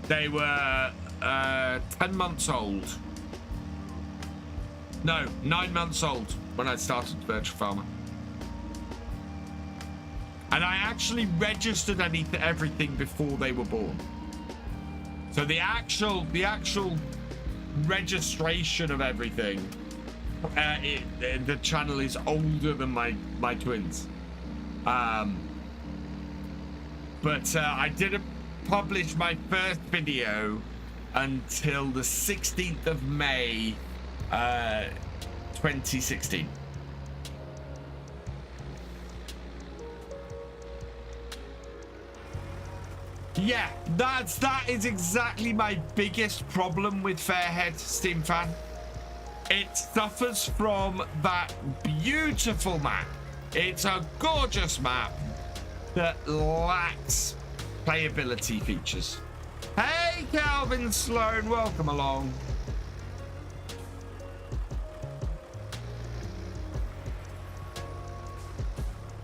They were 10 months old. No, 9 months old when I started Virtual Farmer. And I actually registered everything before they were born. So the actual registration of everything, the channel is older than my twins. But I didn't publish my first video until the 16th of May, 2016. Yeah, that is exactly my biggest problem with Fairhead, Steam Fan. It suffers from that beautiful map. It's a gorgeous map that lacks playability features. Hey, Calvin Sloan, welcome along.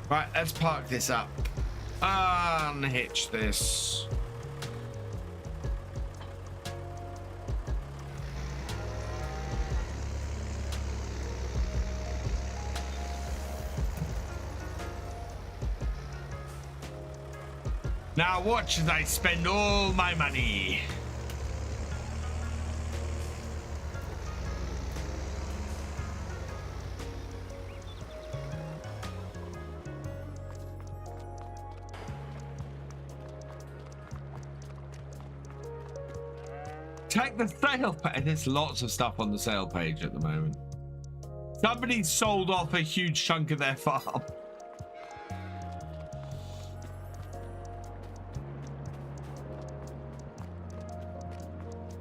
Right, let's park this up. Unhitch this. Now watch as I spend all my money. Check the sale page. There's lots of stuff on the sale page at the moment. Somebody sold off a huge chunk of their farm.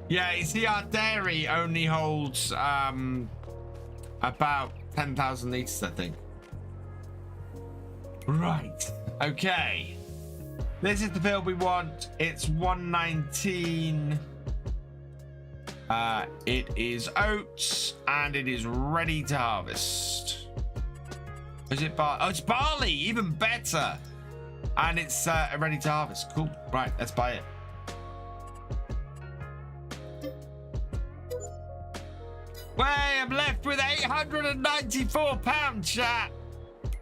Yeah, you see, our dairy only holds about 10,000 litres, I think. Right. Okay. This is the field we want. It's 119. It is oats and it is ready to harvest. Is it barley? Oh, it's barley, even better. And it's ready to harvest. Cool. Right, let's buy it. Well, I'm left with £894, chat.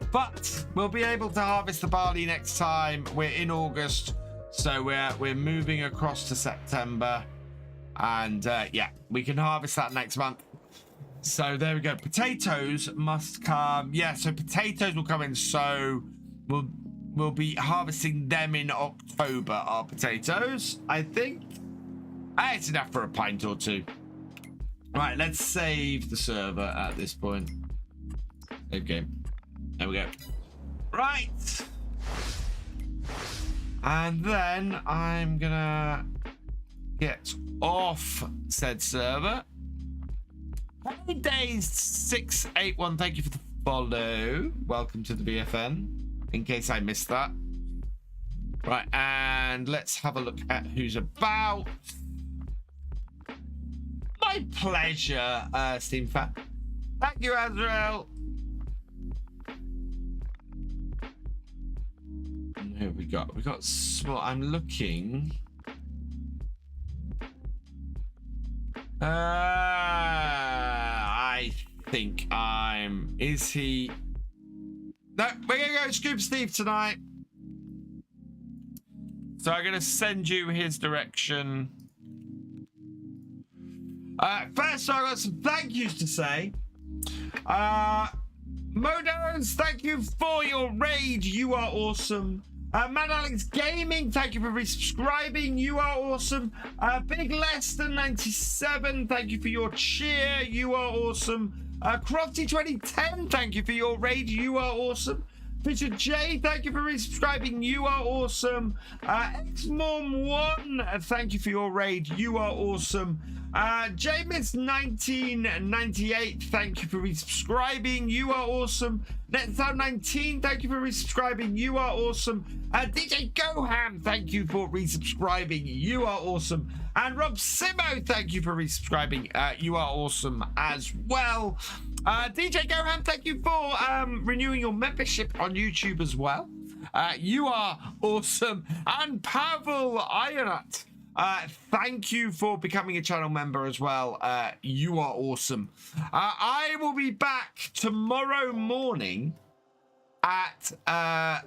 But we'll be able to harvest the barley next time. We're in August, so we're moving across to September. And yeah, we can harvest that next month. So there we go. Potatoes must come. Yeah, so potatoes will come in. So we'll be harvesting them in October. Our potatoes, I think. It's enough for a pint or two. Right, let's save the server at this point. Okay, there we go. Right. And then I'm gonna get off said server. Hey, Days 681, thank you for the follow. Welcome to the BFN, in case I missed that. Right, and let's have a look at who's about. My pleasure, Steam Fan. Thank you, Azrael. And who have we got? We got small. I'm looking. Who? 2 think I'm... Is he... No, we're going to go Scoop Steve tonight. So I'm going to send you his direction. First, I've got some thank yous to say. Modos, thank you for your raid. You are awesome. Mad Alex Gaming, thank you for resubscribing. You are awesome. Big Lester 97, thank you for your cheer. You are awesome. Crofty 2010, thank you for your raid. You are awesome. Thefisherj J, thank you for resubscribing. You are awesome. XMorm1, thank you for your raid. You are awesome. Jamis1998, thank you for resubscribing. You are awesome. NetSound19, thank you for resubscribing. You are awesome. DJ Goham, thank you for resubscribing. You are awesome. And Rob Simo, thank you for resubscribing. You are awesome as well. DJ Goham, thank you for renewing your membership on YouTube as well. You are awesome. And Pavel Ionut, thank you for becoming a channel member as well. You are awesome. I will be back tomorrow morning at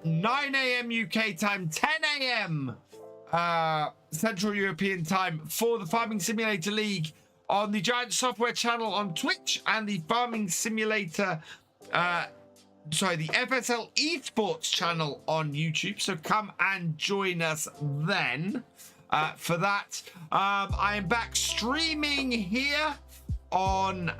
9 a.m. UK time, 10 a.m. Central European time for the Farming Simulator League on the Giant Software channel on Twitch and the Farming Simulator, the FSL Esports channel on YouTube. So come and join us then. For that, I am back streaming here on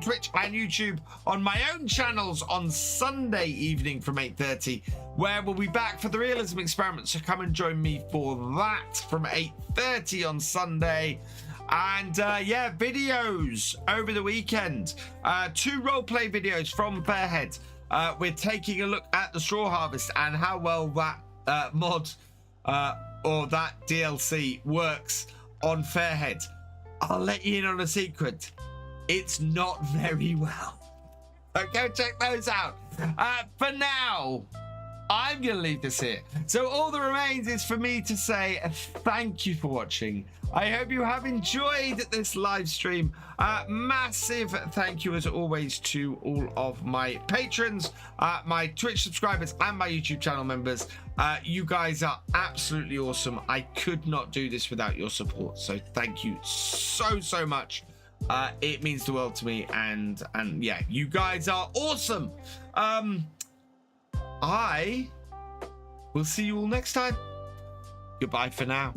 Twitch and YouTube on my own channels on Sunday evening from 8:30, where we'll be back for the realism experiment. So come and join me for that from 8:30 on Sunday. And yeah, videos over the weekend. 2 roleplay videos from Fairhead. We're taking a look at the straw harvest and how well that mod or that DLC works on Fairhead. I'll let you in on a secret. It's not very well. So go check those out. For now, I'm going to leave this here. So all that remains is for me to say thank you for watching. I hope you have enjoyed this live stream. Massive thank you as always to all of my patrons, my Twitch subscribers and my YouTube channel members. You guys are absolutely awesome. I could not do this without your support. So thank you so much. It means the world to me. And yeah, you guys are awesome. I will see you all next time. Goodbye for now.